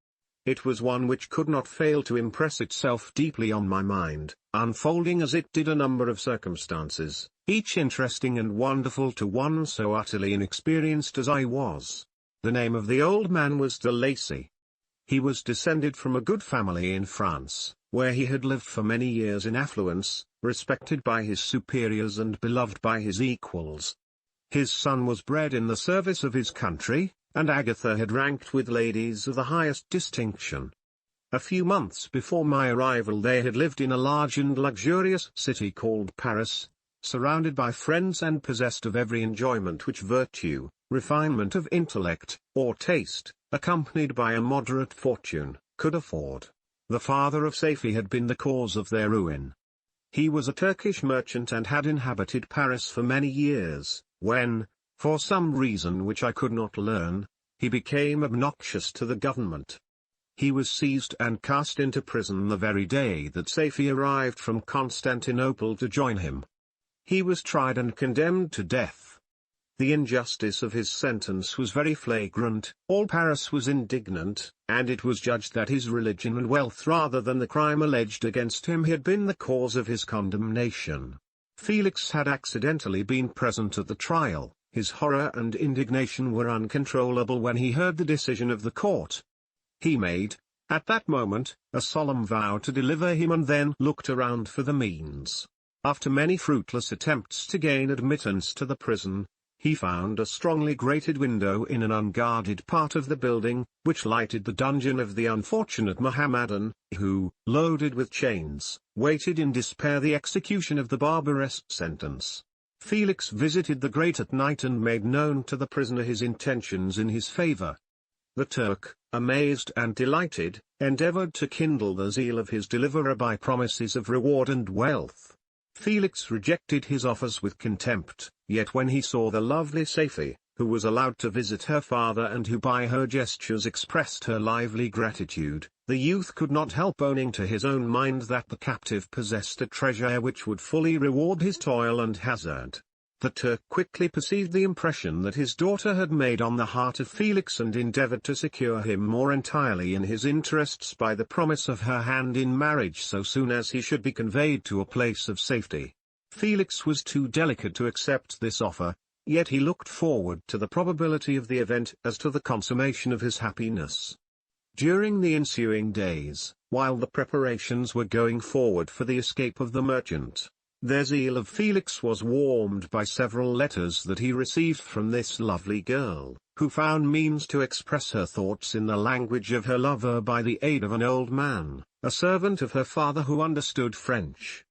It was one which could not fail to impress itself deeply on my mind, unfolding as it did a number of circumstances, each interesting and wonderful to one so utterly inexperienced as I was. The name of the old man was de Lacy. He was descended from a good family in France, where he had lived for many years in affluence, respected by his superiors and beloved by his equals. His son was bred in the service of his country, and Agatha had ranked with ladies of the highest distinction. A few months before my arrival they had lived in a large and luxurious city called Paris, surrounded by friends and possessed of every enjoyment which virtue, refinement of intellect, or taste, accompanied by a moderate fortune, could afford. The father of Safie had been the cause of their ruin. He was a Turkish merchant and had inhabited Paris for many years, when, for some reason which I could not learn, he became obnoxious to the government. He was seized and cast into prison the very day that Safie arrived from Constantinople to join him. He was tried and condemned to death. The injustice of his sentence was very flagrant, all Paris was indignant, and it was judged that his religion and wealth rather than the crime alleged against him had been the cause of his condemnation. Felix had accidentally been present at the trial. His horror and indignation were uncontrollable when he heard the decision of the court. He made, at that moment, a solemn vow to deliver him and then looked around for the means. After many fruitless attempts to gain admittance to the prison, he found a strongly grated window in an unguarded part of the building, which lighted the dungeon of the unfortunate Mohammedan, who, loaded with chains, waited in despair the execution of the barbarous sentence. Felix visited the grate at night and made known to the prisoner his intentions in his favor. The Turk, amazed and delighted, endeavored to kindle the zeal of his deliverer by promises of reward and wealth. Felix rejected his offers with contempt, yet when he saw the lovely Safie, who was allowed to visit her father and who by her gestures expressed her lively gratitude, the youth could not help owning to his own mind that the captive possessed a treasure which would fully reward his toil and hazard. The Turk quickly perceived the impression that his daughter had made on the heart of Felix and endeavored to secure him more entirely in his interests by the promise of her hand in marriage so soon as he should be conveyed to a place of safety. Felix was too delicate to accept this offer, yet he looked forward to the probability of the event as to the consummation of his happiness. During the ensuing days, while the preparations were going forward for the escape of the merchant, the zeal of Felix was warmed by several letters that he received from this lovely girl, who found means to express her thoughts in the language of her lover by the aid of an old man, a servant of her father who understood French.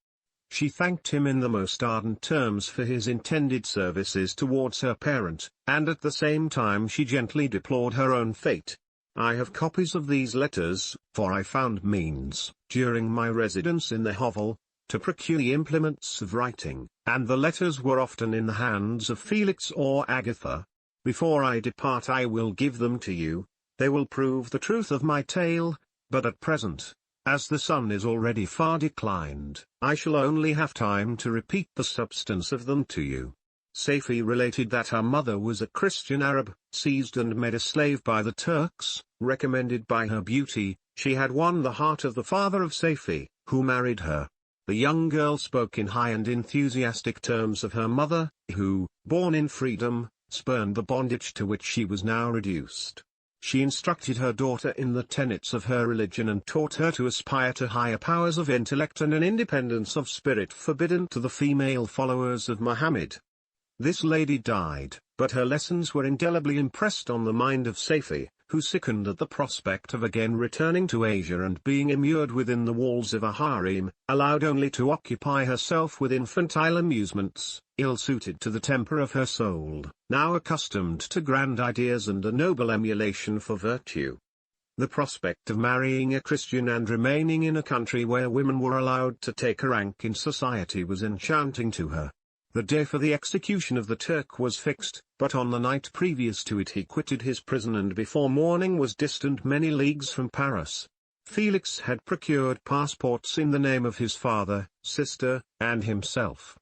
She thanked him in the most ardent terms for his intended services towards her parent, and at the same time she gently deplored her own fate. I have copies of these letters, for I found means, during my residence in the hovel, to procure the implements of writing, and the letters were often in the hands of Felix or Agatha. Before I depart I will give them to you, they will prove the truth of my tale, but at present, as the sun is already far declined, I shall only have time to repeat the substance of them to you. Safie related that her mother was a Christian Arab, seized and made a slave by the Turks. Recommended by her beauty, she had won the heart of the father of Safie, who married her. The young girl spoke in high and enthusiastic terms of her mother, who, born in freedom, spurned the bondage to which she was now reduced. She instructed her daughter in the tenets of her religion and taught her to aspire to higher powers of intellect and an independence of spirit forbidden to the female followers of Muhammad. This lady died, but her lessons were indelibly impressed on the mind of Safie, who sickened at the prospect of again returning to Asia and being immured within the walls of a harem, allowed only to occupy herself with infantile amusements, ill-suited to the temper of her soul, now accustomed to grand ideas and a noble emulation for virtue. The prospect of marrying a Christian and remaining in a country where women were allowed to take a rank in society was enchanting to her. The day for the execution of the Turk was fixed, but on the night previous to it he quitted his prison and before morning was distant many leagues from Paris. Felix had procured passports in the name of his father, sister, and himself.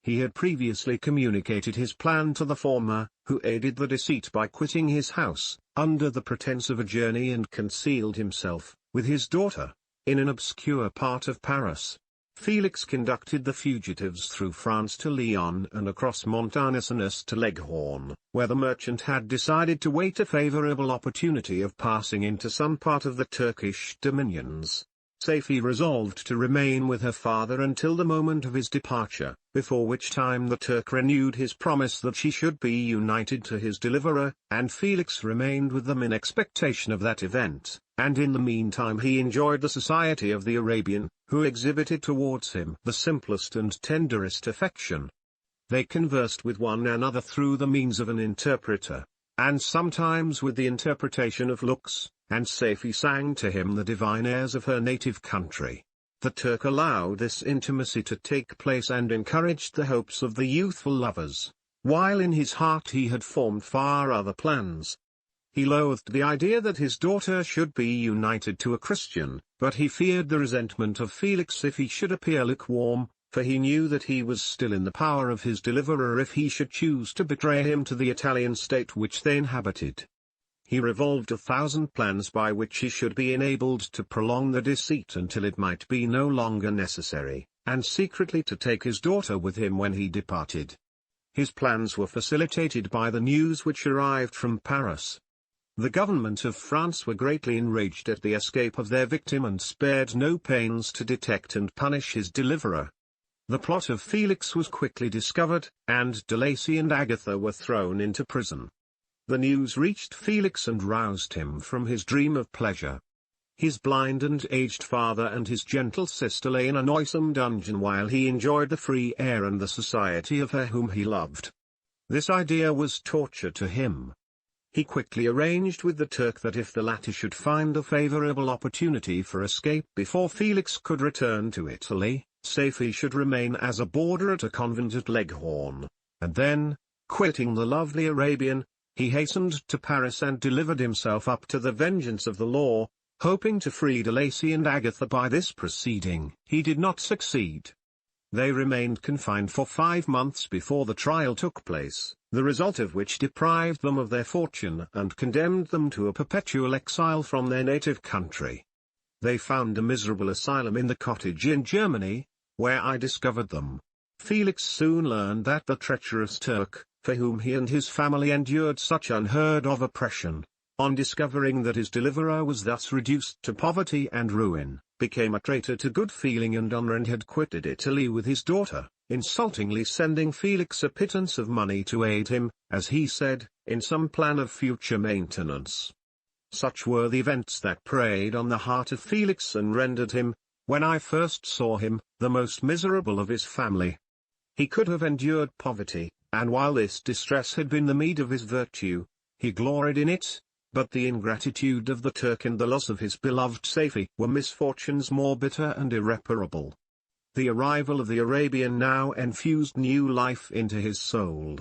He had previously communicated his plan to the former, who aided the deceit by quitting his house, under the pretence of a journey and concealed himself, with his daughter, in an obscure part of Paris. Felix conducted the fugitives through France to Lyon and across Montparnasse to Leghorn, where the merchant had decided to wait a favorable opportunity of passing into some part of the Turkish dominions. Safie resolved to remain with her father until the moment of his departure, before which time the Turk renewed his promise that she should be united to his deliverer, and Felix remained with them in expectation of that event, and in the meantime he enjoyed the society of the Arabian, who exhibited towards him the simplest and tenderest affection. They conversed with one another through the means of an interpreter, and sometimes with the interpretation of looks, and Safie sang to him the divine airs of her native country. The Turk allowed this intimacy to take place and encouraged the hopes of the youthful lovers, while in his heart he had formed far other plans. He loathed the idea that his daughter should be united to a Christian, but he feared the resentment of Felix if he should appear lukewarm, for he knew that he was still in the power of his deliverer if he should choose to betray him to the Italian state which they inhabited. He revolved 1,000 plans by which he should be enabled to prolong the deceit until it might be no longer necessary, and secretly to take his daughter with him when he departed. His plans were facilitated by the news which arrived from Paris. The government of France were greatly enraged at the escape of their victim and spared no pains to detect and punish his deliverer. The plot of Felix was quickly discovered, and De Lacy and Agatha were thrown into prison. The news reached Felix and roused him from his dream of pleasure. His blind and aged father and his gentle sister lay in a noisome dungeon while he enjoyed the free air and the society of her whom he loved. This idea was torture to him. He quickly arranged with the Turk that if the latter should find a favorable opportunity for escape before Felix could return to Italy, Safie should remain as a boarder at a convent at Leghorn, and then, Quitting the lovely Arabian, he hastened to Paris and delivered himself up to the vengeance of the law, hoping to free de Lacy and Agatha by this proceeding. He did not succeed. They remained confined for 5 months before the trial took place, the result of which deprived them of their fortune and condemned them to a perpetual exile from their native country. They found a miserable asylum in the cottage in Germany, where I discovered them. Felix soon learned that the treacherous Turk, for whom he and his family endured such unheard-of oppression, on discovering that his deliverer was thus reduced to poverty and ruin, became a traitor to good feeling and honor and had quitted Italy with his daughter, insultingly sending Felix a pittance of money to aid him, as he said, in some plan of future maintenance. Such were the events that preyed on the heart of Felix and rendered him, when I first saw him, the most miserable of his family. He could have endured poverty, and while this distress had been the meed of his virtue, he gloried in it. But the ingratitude of the Turk and the loss of his beloved Safie were misfortunes more bitter and irreparable. The arrival of the Arabian now infused new life into his soul.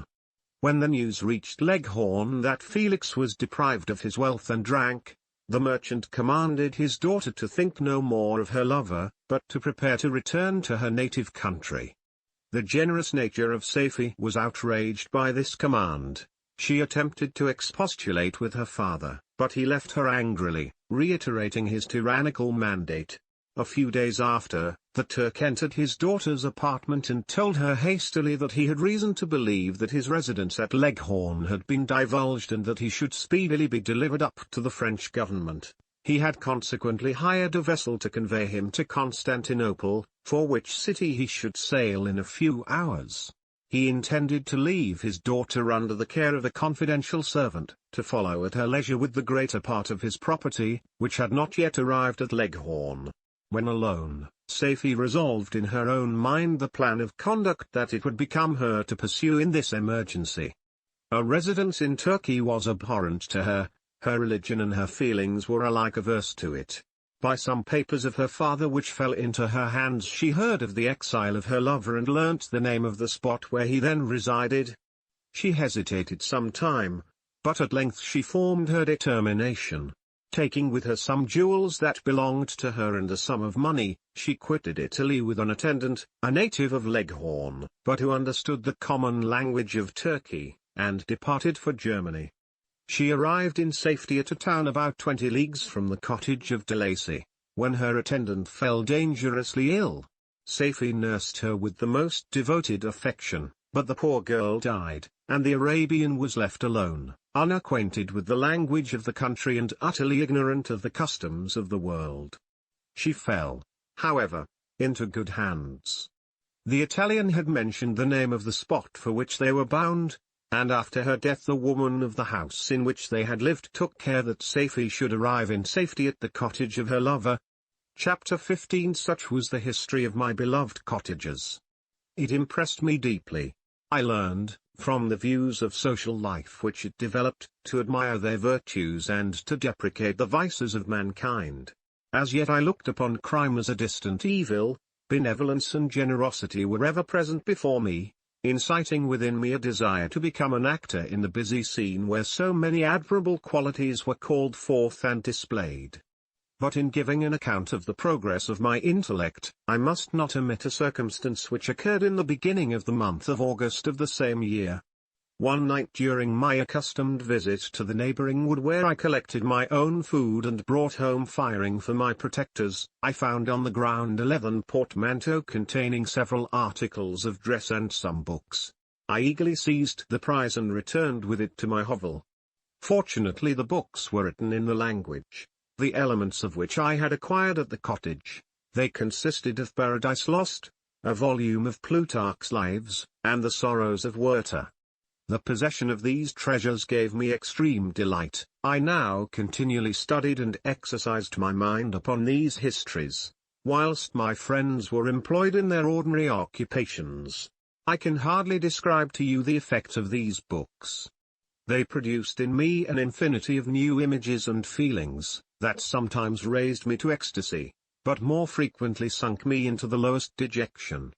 When the news reached Leghorn that Felix was deprived of his wealth and rank, the merchant commanded his daughter to think no more of her lover, but to prepare to return to her native country. The generous nature of Safie was outraged by this command. She attempted to expostulate with her father, but he left her angrily, reiterating his tyrannical mandate. A few days after, the Turk entered his daughter's apartment and told her hastily that he had reason to believe that his residence at Leghorn had been divulged and that he should speedily be delivered up to the French government. He had consequently hired a vessel to convey him to Constantinople, for which city he should sail in a few hours. He intended to leave his daughter under the care of a confidential servant, to follow at her leisure with the greater part of his property, which had not yet arrived at Leghorn. When alone, Safie resolved in her own mind the plan of conduct that it would become her to pursue in this emergency. A residence in Turkey was abhorrent to her, her religion and her feelings were alike averse to it. By some papers of her father which fell into her hands she heard of the exile of her lover and learnt the name of the spot where he then resided. She hesitated some time, but at length she formed her determination. Taking with her some jewels that belonged to her and a sum of money, she quitted Italy with an attendant, a native of Leghorn, but who understood the common language of Turkey, and departed for Germany. She arrived in safety at a town about 20 leagues from the cottage of de Lacy, when her attendant fell dangerously ill. Safie nursed her with the most devoted affection, but the poor girl died, and the Arabian was left alone, unacquainted with the language of the country and utterly ignorant of the customs of the world. She fell, however, into good hands. The Italian had mentioned the name of the spot for which they were bound, and after her death the woman of the house in which they had lived took care that Safie should arrive in safety at the cottage of her lover. Chapter 15. Such was the history of my beloved cottagers. It impressed me deeply. I learned, from the views of social life which it developed, to admire their virtues and to deprecate the vices of mankind. As yet I looked upon crime as a distant evil. Benevolence and generosity were ever present before me, inciting within me a desire to become an actor in the busy scene where so many admirable qualities were called forth and displayed. But in giving an account of the progress of my intellect, I must not omit a circumstance which occurred in the beginning of the month of August of the same year. One night during my accustomed visit to the neighboring wood where I collected my own food and brought home firing for my protectors, I found on the ground a leathern portmanteau containing several articles of dress and some books. I eagerly seized the prize and returned with it to my hovel. Fortunately the books were written in the language, the elements of which I had acquired at the cottage. They consisted of Paradise Lost, a volume of Plutarch's Lives, and the Sorrows of Werther. The possession of these treasures gave me extreme delight. I now continually studied and exercised my mind upon these histories, whilst my friends were employed in their ordinary occupations. I can hardly describe to you the effect of these books. They produced in me an infinity of new images and feelings, that sometimes raised me to ecstasy, but more frequently sunk me into the lowest dejection.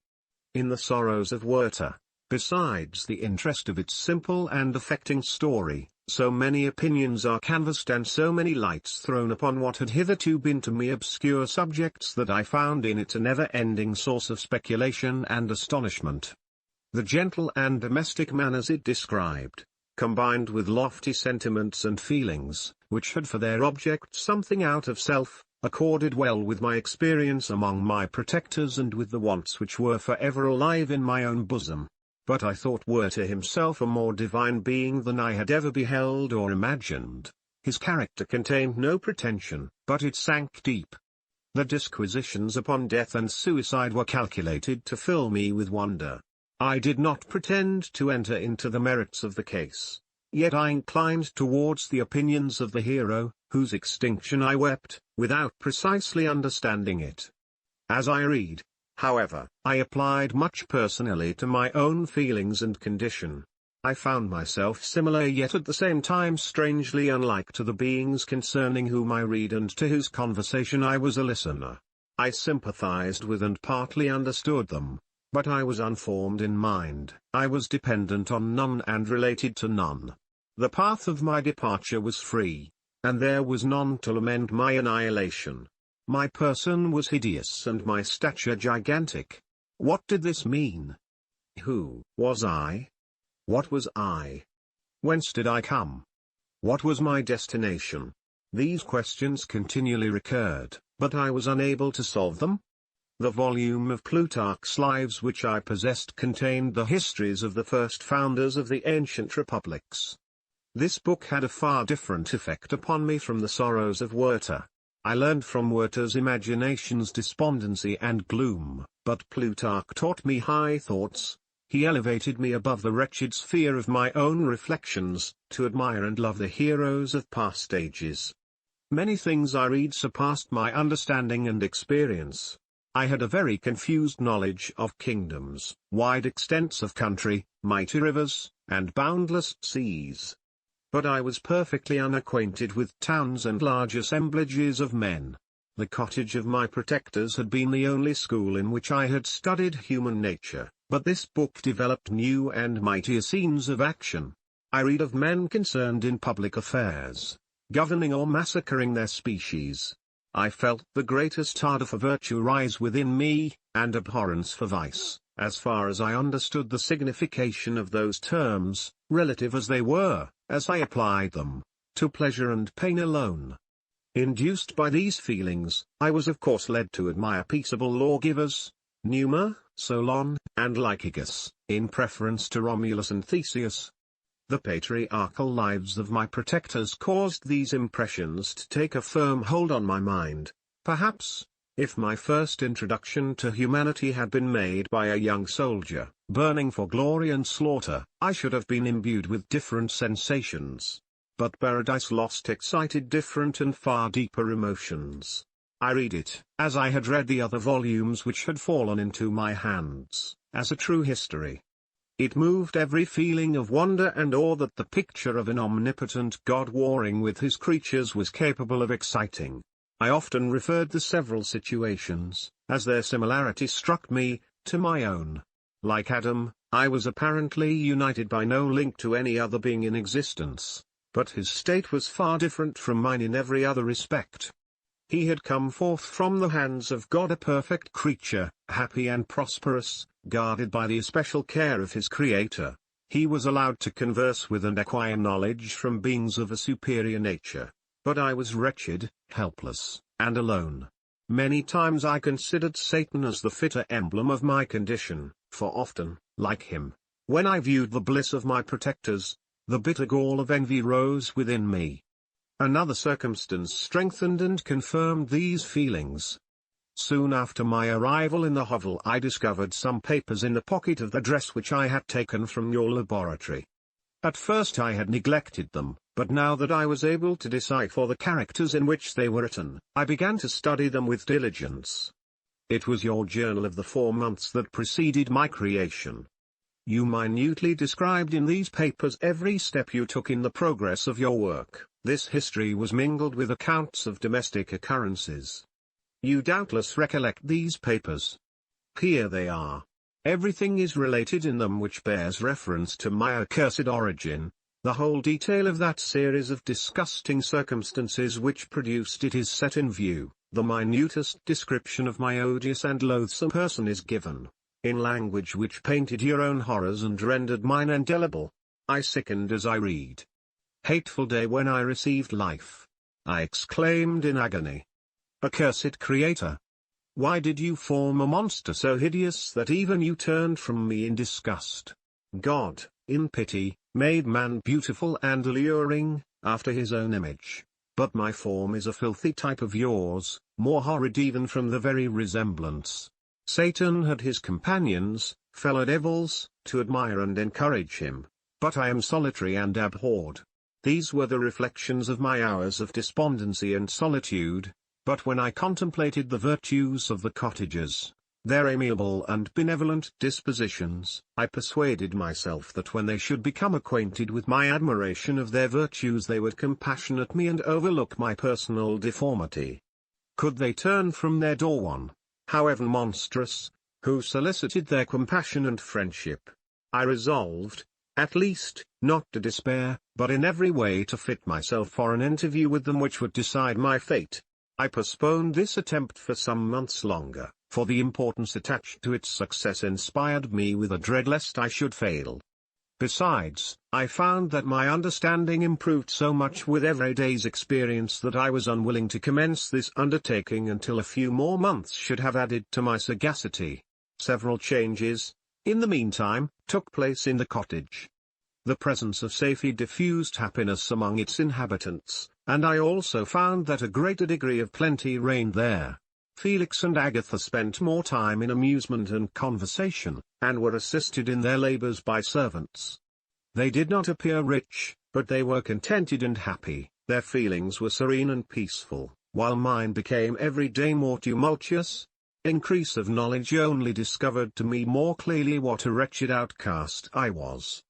In the Sorrows of Werther, Besides the interest of its simple and affecting story, so many opinions are canvassed and so many lights thrown upon what had hitherto been to me obscure subjects that I found in it a never-ending source of speculation and astonishment. The gentle and domestic manners it described, combined with lofty sentiments and feelings, which had for their object something out of self, accorded well with my experience among my protectors and with the wants which were forever alive in my own bosom. But I thought Werter himself a more divine being than I had ever beheld or imagined. His character contained no pretension, but it sank deep. The disquisitions upon death and suicide were calculated to fill me with wonder. I did not pretend to enter into the merits of the case, yet I inclined towards the opinions of the hero, whose extinction I wept, without precisely understanding it. As I read, however, I applied much personally to my own feelings and condition. I found myself similar yet at the same time strangely unlike to the beings concerning whom I read and to whose conversation I was a listener. I sympathized with and partly understood them, but I was unformed in mind. I was dependent on none and related to none. The path of my departure was free, and there was none to lament my annihilation. My person was hideous and my stature gigantic. What did this mean? Who was I? What was I? Whence did I come? What was my destination? These questions continually recurred, but I was unable to solve them. The volume of Plutarch's Lives which I possessed contained the histories of the first founders of the ancient republics. This book had a far different effect upon me from the Sorrows of Werter. I learned from Werter's imaginations despondency and gloom, but Plutarch taught me high thoughts. He elevated me above the wretched sphere of my own reflections, to admire and love the heroes of past ages. Many things I read surpassed my understanding and experience. I had a very confused knowledge of kingdoms, wide extents of country, mighty rivers, and boundless seas. But I was perfectly unacquainted with towns and large assemblages of men. The cottage of my protectors had been the only school in which I had studied human nature, but this book developed new and mightier scenes of action. I read of men concerned in public affairs, governing or massacring their species. I felt the greatest ardor for virtue rise within me, and abhorrence for vice, as far as I understood the signification of those terms, relative as they were, as I applied them, to pleasure and pain alone. Induced by these feelings, I was of course led to admire peaceable lawgivers, Numa, Solon, and Lycurgus, in preference to Romulus and Theseus. The patriarchal lives of my protectors caused these impressions to take a firm hold on my mind. Perhaps, if my first introduction to humanity had been made by a young soldier, burning for glory and slaughter, I should have been imbued with different sensations. But Paradise Lost excited different and far deeper emotions. I read it, as I had read the other volumes which had fallen into my hands, as a true history. It moved every feeling of wonder and awe that the picture of an omnipotent God warring with his creatures was capable of exciting. I often referred the several situations, as their similarity struck me, to my own. Like Adam, I was apparently united by no link to any other being in existence, but his state was far different from mine in every other respect. He had come forth from the hands of God a perfect creature, happy and prosperous, guarded by the especial care of his Creator. He was allowed to converse with and acquire knowledge from beings of a superior nature. But I was wretched, helpless, and alone. Many times I considered Satan as the fitter emblem of my condition, for often, like him, when I viewed the bliss of my protectors, the bitter gall of envy rose within me. Another circumstance strengthened and confirmed these feelings. Soon after my arrival in the hovel I discovered some papers in the pocket of the dress which I had taken from your laboratory. At first I had neglected them, but now that I was able to decipher the characters in which they were written, I began to study them with diligence. It was your journal of the 4 months that preceded my creation. You minutely described in these papers every step you took in the progress of your work. This history was mingled with accounts of domestic occurrences. You doubtless recollect these papers. Here they are. Everything is related in them which bears reference to my accursed origin. The whole detail of that series of disgusting circumstances which produced it is set in view. The minutest description of my odious and loathsome person is given, in language which painted your own horrors and rendered mine indelible. I sickened as I read. Hateful day when I received life! I exclaimed in agony. Accursed Creator! Why did you form a monster so hideous that even you turned from me in disgust? God, in pity, made man beautiful and alluring, after his own image. But my form is a filthy type of yours, more horrid even from the very resemblance. Satan had his companions, fellow devils, to admire and encourage him. But I am solitary and abhorred. These were the reflections of my hours of despondency and solitude. But when I contemplated the virtues of the cottagers, their amiable and benevolent dispositions, I persuaded myself that when they should become acquainted with my admiration of their virtues they would compassionate me and overlook my personal deformity. Could they turn from their door one, however monstrous, who solicited their compassion and friendship? I resolved, at least, not to despair, but in every way to fit myself for an interview with them which would decide my fate. I postponed this attempt for some months longer, for the importance attached to its success inspired me with a dread lest I should fail. Besides, I found that my understanding improved so much with every day's experience that I was unwilling to commence this undertaking until a few more months should have added to my sagacity. Several changes, in the meantime, took place in the cottage. The presence of safety diffused happiness among its inhabitants, and I also found that a greater degree of plenty reigned there. Felix and Agatha spent more time in amusement and conversation, and were assisted in their labors by servants. They did not appear rich, but they were contented and happy, their feelings were serene and peaceful, while mine became every day more tumultuous. Increase of knowledge only discovered to me more clearly what a wretched outcast I was.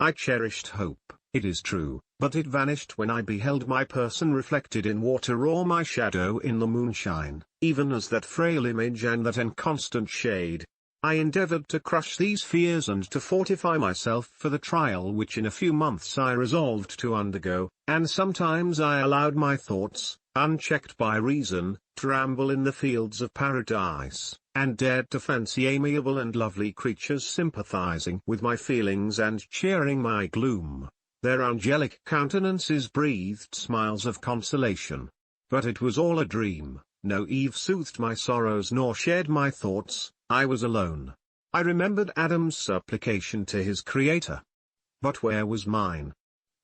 I cherished hope, it is true, but it vanished when I beheld my person reflected in water or my shadow in the moonshine, even as that frail image and that inconstant shade. I endeavored to crush these fears and to fortify myself for the trial which in a few months I resolved to undergo, and sometimes I allowed my thoughts, unchecked by reason, to ramble in the fields of paradise, and dared to fancy amiable and lovely creatures sympathizing with my feelings and cheering my gloom. Their angelic countenances breathed smiles of consolation. But it was all a dream, no Eve soothed my sorrows nor shared my thoughts, I was alone. I remembered Adam's supplication to his Creator. But where was mine?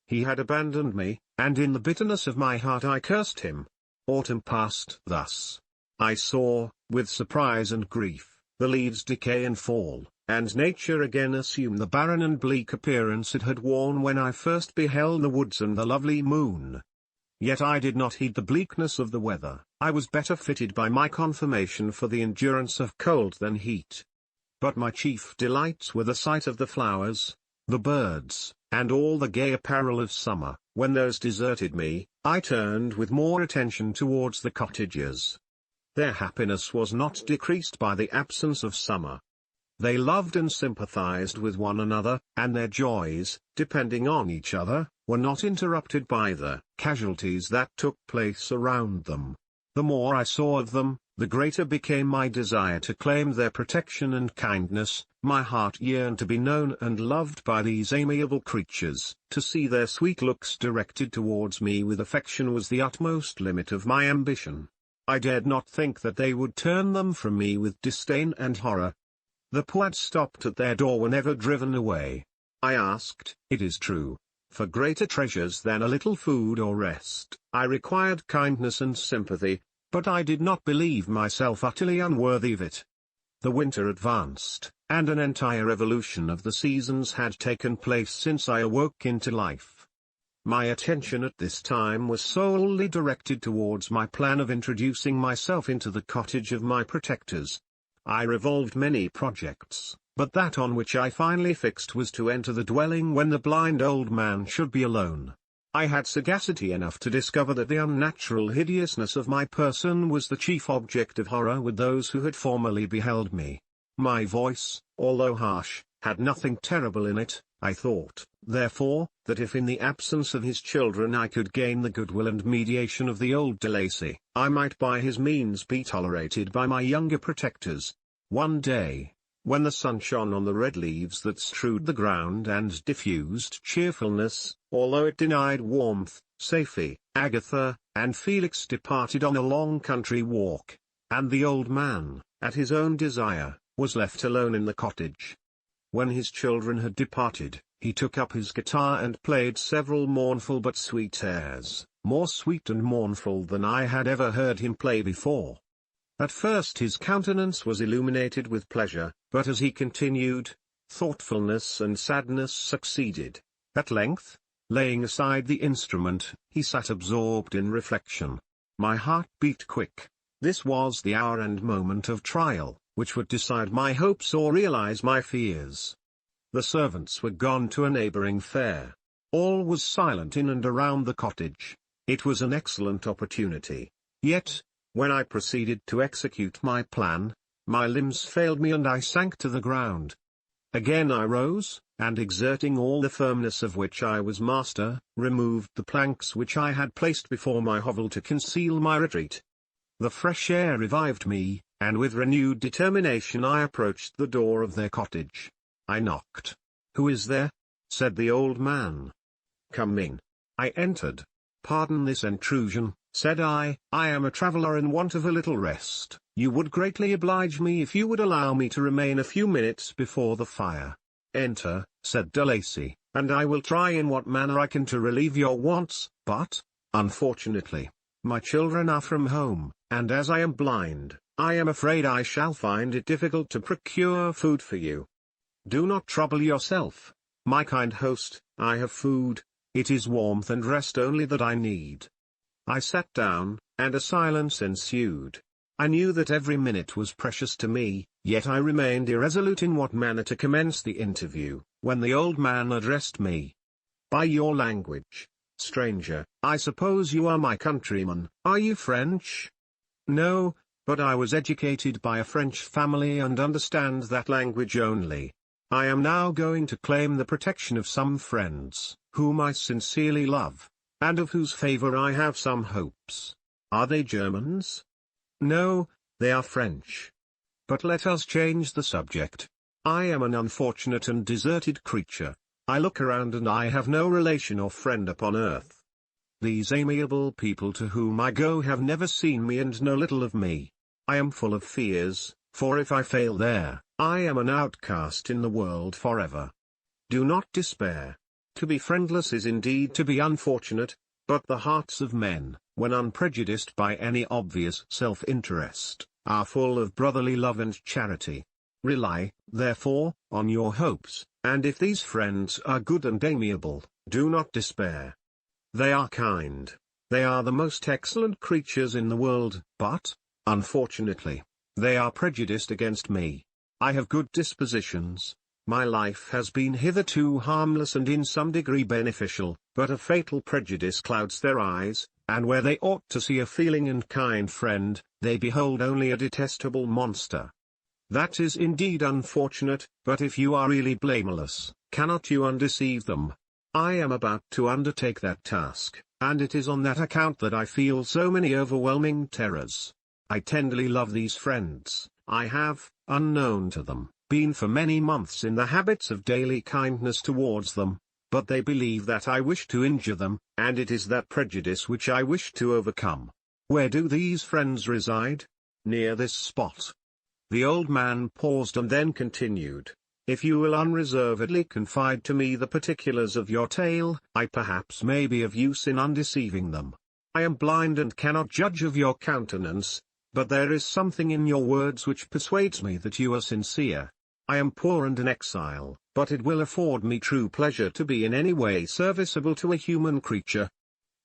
He had abandoned me, and in the bitterness of my heart I cursed him. Autumn passed thus. I saw, with surprise and grief, the leaves decay and fall, and nature again assume the barren and bleak appearance it had worn when I first beheld the woods and the lovely moon. Yet I did not heed the bleakness of the weather, I was better fitted by my conformation for the endurance of cold than heat. But my chief delights were the sight of the flowers, the birds, and all the gay apparel of summer. When those deserted me, I turned with more attention towards the cottagers. Their happiness was not decreased by the absence of summer. They loved and sympathized with one another, and their joys, depending on each other, were not interrupted by the casualties that took place around them. The more I saw of them, the greater became my desire to claim their protection and kindness. My heart yearned to be known and loved by these amiable creatures. To see their sweet looks directed towards me with affection was the utmost limit of my ambition. I dared not think that they would turn them from me with disdain and horror. The poor stopped at their door were never driven away. I asked, it is true, for greater treasures than a little food or rest. I required kindness and sympathy, but I did not believe myself utterly unworthy of it. The winter advanced, and an entire revolution of the seasons had taken place since I awoke into life. My attention at this time was solely directed towards my plan of introducing myself into the cottage of my protectors. I revolved many projects, but that on which I finally fixed was to enter the dwelling when the blind old man should be alone. I had sagacity enough to discover that the unnatural hideousness of my person was the chief object of horror with those who had formerly beheld me. My voice, although harsh, had nothing terrible in it. I thought, therefore, that if in the absence of his children I could gain the goodwill and mediation of the old de Lacy, I might by his means be tolerated by my younger protectors. One day, when the sun shone on the red leaves that strewed the ground and diffused cheerfulness, although it denied warmth, Safie, Agatha, and Felix departed on a long country walk, and the old man, at his own desire, was left alone in the cottage. When his children had departed, he took up his guitar and played several mournful but sweet airs, more sweet and mournful than I had ever heard him play before. At first his countenance was illuminated with pleasure, but as he continued, thoughtfulness and sadness succeeded. At length, laying aside the instrument, he sat absorbed in reflection. My heart beat quick. This was the hour and moment of trial, which would decide my hopes or realize my fears. The servants were gone to a neighboring fair. All was silent in and around the cottage. It was an excellent opportunity. Yet, when I proceeded to execute my plan, my limbs failed me and I sank to the ground. Again I rose, and exerting all the firmness of which I was master, removed the planks which I had placed before my hovel to conceal my retreat. The fresh air revived me, and with renewed determination I approached the door of their cottage. I knocked. "Who is there?" said the old man. "Come in." I entered. "Pardon this intrusion," said I am a traveller in want of a little rest. You would greatly oblige me if you would allow me to remain a few minutes before the fire." "Enter," said de Lacy, "and I will try in what manner I can to relieve your wants, but, unfortunately, my children are from home, and as I am blind, I am afraid I shall find it difficult to procure food for you." "Do not trouble yourself, my kind host, I have food. It is warmth and rest only that I need." I sat down, and a silence ensued. I knew that every minute was precious to me, yet I remained irresolute in what manner to commence the interview, when the old man addressed me. "By your language, stranger, I suppose you are my countryman. Are you French?" "No, but I was educated by a French family and understand that language only. I am now going to claim the protection of some friends, whom I sincerely love, and of whose favor I have some hopes. Are they Germans?" "No, they are French. But let us change the subject. I am an unfortunate and deserted creature. I look around and I have no relation or friend upon earth. These amiable people to whom I go have never seen me and know little of me. I am full of fears, for if I fail there, I am an outcast in the world forever. Do not despair. To be friendless is indeed to be unfortunate, but the hearts of men, when unprejudiced by any obvious self-interest, are full of brotherly love and charity. Rely, therefore, on your hopes, and if these friends are good and amiable, do not despair. They are kind. They are the most excellent creatures in the world, but, unfortunately, they are prejudiced against me. I have good dispositions. My life has been hitherto harmless and in some degree beneficial, but a fatal prejudice clouds their eyes, and where they ought to see a feeling and kind friend, they behold only a detestable monster. That is indeed unfortunate, but if you are really blameless, cannot you undeceive them? I am about to undertake that task, and it is on that account that I feel so many overwhelming terrors. I tenderly love these friends. I have, unknown to them, been for many months in the habits of daily kindness towards them, but they believe that I wish to injure them, and it is that prejudice which I wish to overcome. Where do these friends reside? Near this spot. The old man paused and then continued. If you will unreservedly confide to me the particulars of your tale, I perhaps may be of use in undeceiving them. I am blind and cannot judge of your countenance, but there is something in your words which persuades me that you are sincere. I am poor and an exile, but it will afford me true pleasure to be in any way serviceable to a human creature.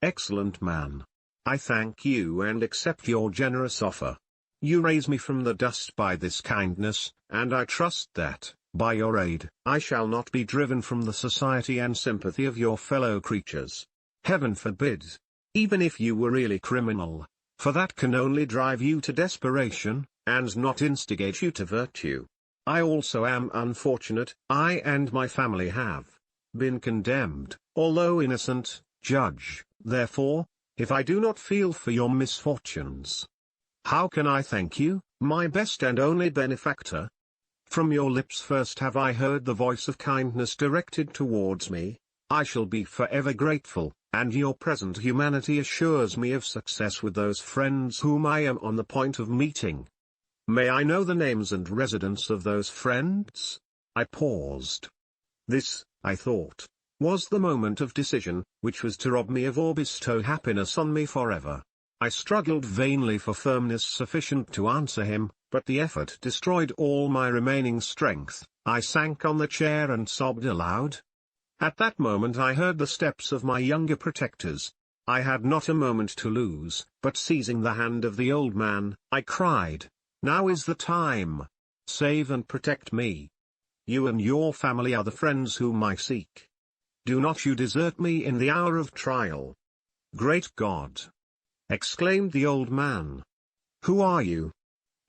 Excellent man. I thank you and accept your generous offer. You raise me from the dust by this kindness, and I trust that, by your aid, I shall not be driven from the society and sympathy of your fellow creatures. Heaven forbid! Even if you were really criminal, for that can only drive you to desperation, and not instigate you to virtue. I also am unfortunate. I and my family have been condemned, although innocent, Judge. Therefore, if I do not feel for your misfortunes, how can I thank you, my best and only benefactor? From your lips first have I heard the voice of kindness directed towards me. I shall be forever grateful, and your present humanity assures me of success with those friends whom I am on the point of meeting. May I know the names and residence of those friends? I paused. This, I thought, was the moment of decision, which was to rob me of or bestow happiness on me forever. I struggled vainly for firmness sufficient to answer him, but the effort destroyed all my remaining strength. I sank on the chair and sobbed aloud. At that moment I heard the steps of my younger protectors. I had not a moment to lose, but seizing the hand of the old man, I cried, "Now is the time. Save and protect me. You and your family are the friends whom I seek. Do not you desert me in the hour of trial." "Great God!" exclaimed the old man. "Who are you?"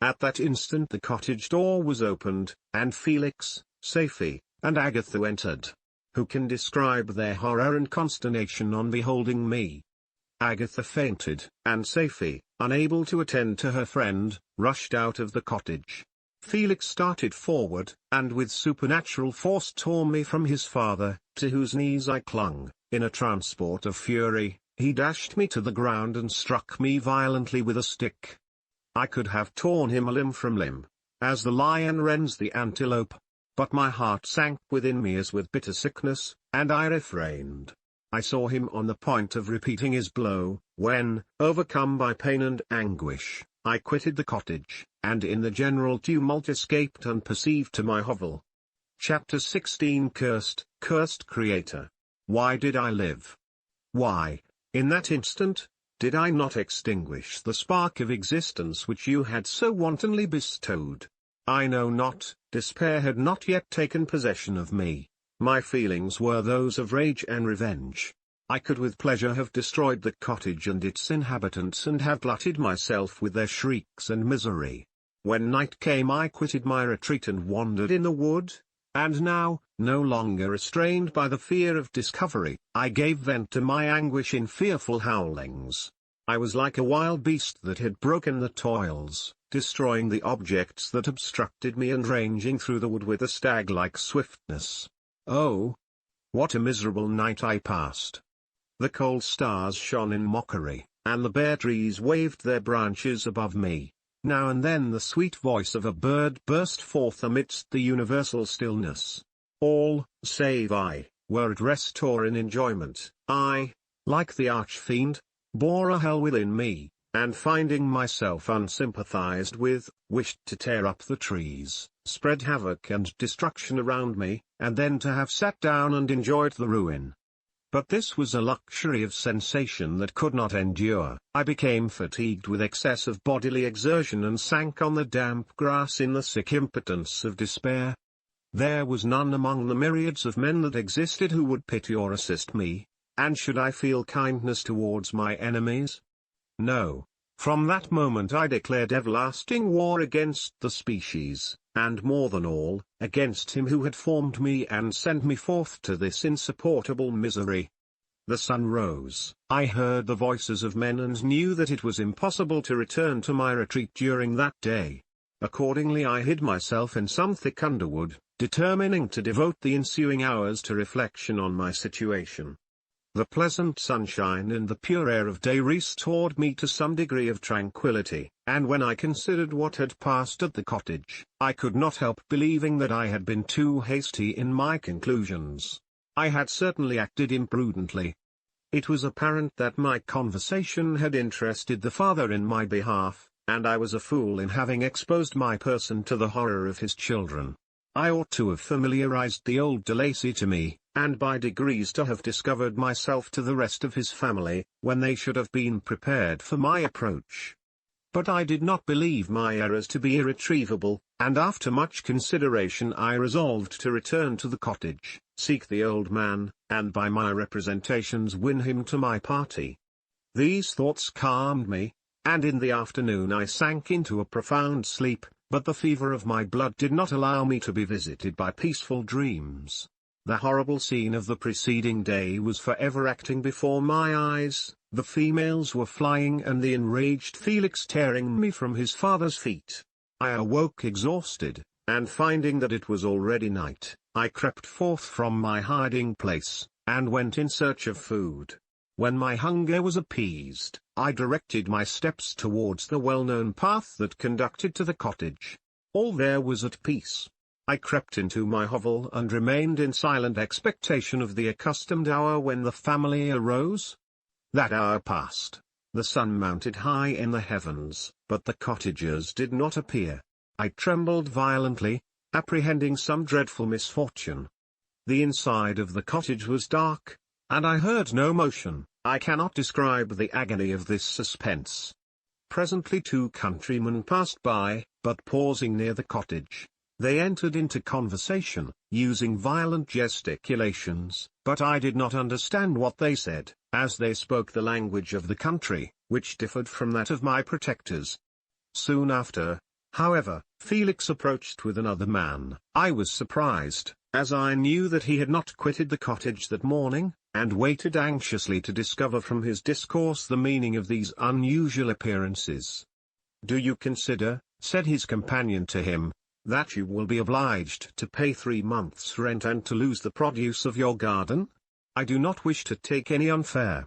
At that instant the cottage door was opened, and Felix, Safie, and Agatha entered. Who can describe their horror and consternation on beholding me? Agatha fainted, and Safie, unable to attend to her friend, rushed out of the cottage. Felix started forward, and with supernatural force tore me from his father, to whose knees I clung. In a transport of fury, he dashed me to the ground and struck me violently with a stick. I could have torn him limb from limb, as the lion rends the antelope. But my heart sank within me as with bitter sickness, and I refrained. I saw him on the point of repeating his blow, when, overcome by pain and anguish, I quitted the cottage, and in the general tumult escaped unperceived to my hovel. Chapter 16 Cursed Creator. Why did I live? Why, in that instant, did I not extinguish the spark of existence which you had so wantonly bestowed? I know not. Despair had not yet taken possession of me. My feelings were those of rage and revenge. I could with pleasure have destroyed the cottage and its inhabitants and have glutted myself with their shrieks and misery. When night came I quitted my retreat and wandered in the wood, and now, no longer restrained by the fear of discovery, I gave vent to my anguish in fearful howlings. I was like a wild beast that had broken the toils, destroying the objects that obstructed me and ranging through the wood with a stag-like swiftness. Oh! What a miserable night I passed! The cold stars shone in mockery, and the bare trees waved their branches above me. Now and then the sweet voice of a bird burst forth amidst the universal stillness. All, save I, were at rest or in enjoyment. I, like the arch-fiend, bore a hell within me, and finding myself unsympathized with, wished to tear up the trees, spread havoc and destruction around me, and then to have sat down and enjoyed the ruin. But this was a luxury of sensation that could not endure. I became fatigued with excess of bodily exertion and sank on the damp grass in the sick impotence of despair. There was none among the myriads of men that existed who would pity or assist me, and should I feel kindness towards my enemies? No. From that moment I declared everlasting war against the species, and more than all, against him who had formed me and sent me forth to this insupportable misery. The sun rose. I heard the voices of men and knew that it was impossible to return to my retreat during that day. Accordingly I hid myself in some thick underwood, determining to devote the ensuing hours to reflection on my situation. The pleasant sunshine and the pure air of day restored me to some degree of tranquillity, and when I considered what had passed at the cottage, I could not help believing that I had been too hasty in my conclusions. I had certainly acted imprudently. It was apparent that my conversation had interested the father in my behalf, and I was a fool in having exposed my person to the horror of his children. I ought to have familiarized the old de Lacy to me, and by degrees to have discovered myself to the rest of his family, when they should have been prepared for my approach. But I did not believe my errors to be irretrievable, and after much consideration I resolved to return to the cottage, seek the old man, and by my representations win him to my party. These thoughts calmed me, and in the afternoon I sank into a profound sleep, But the fever of my blood did not allow me to be visited by peaceful dreams. The horrible scene of the preceding day was forever acting before my eyes. The females were flying and the enraged Felix tearing me from his father's feet. I awoke exhausted, and finding that it was already night, I crept forth from my hiding place, and went in search of food. When my hunger was appeased, I directed my steps towards the well-known path that conducted to the cottage. All there was at peace. I crept into my hovel and remained in silent expectation of the accustomed hour when the family arose. That hour passed. The sun mounted high in the heavens, but the cottagers did not appear. I trembled violently, apprehending some dreadful misfortune. The inside of the cottage was dark, and I heard no motion. I cannot describe the agony of this suspense. Presently 2 countrymen passed by, but pausing near the cottage, they entered into conversation, using violent gesticulations, but I did not understand what they said, as they spoke the language of the country, which differed from that of my protectors. Soon after, however, Felix approached with another man. I was surprised, as I knew that he had not quitted the cottage that morning, and waited anxiously to discover from his discourse the meaning of these unusual appearances. "Do you consider," said his companion to him, "that you will be obliged to pay 3 months' rent and to lose the produce of your garden? I do not wish to take any unfair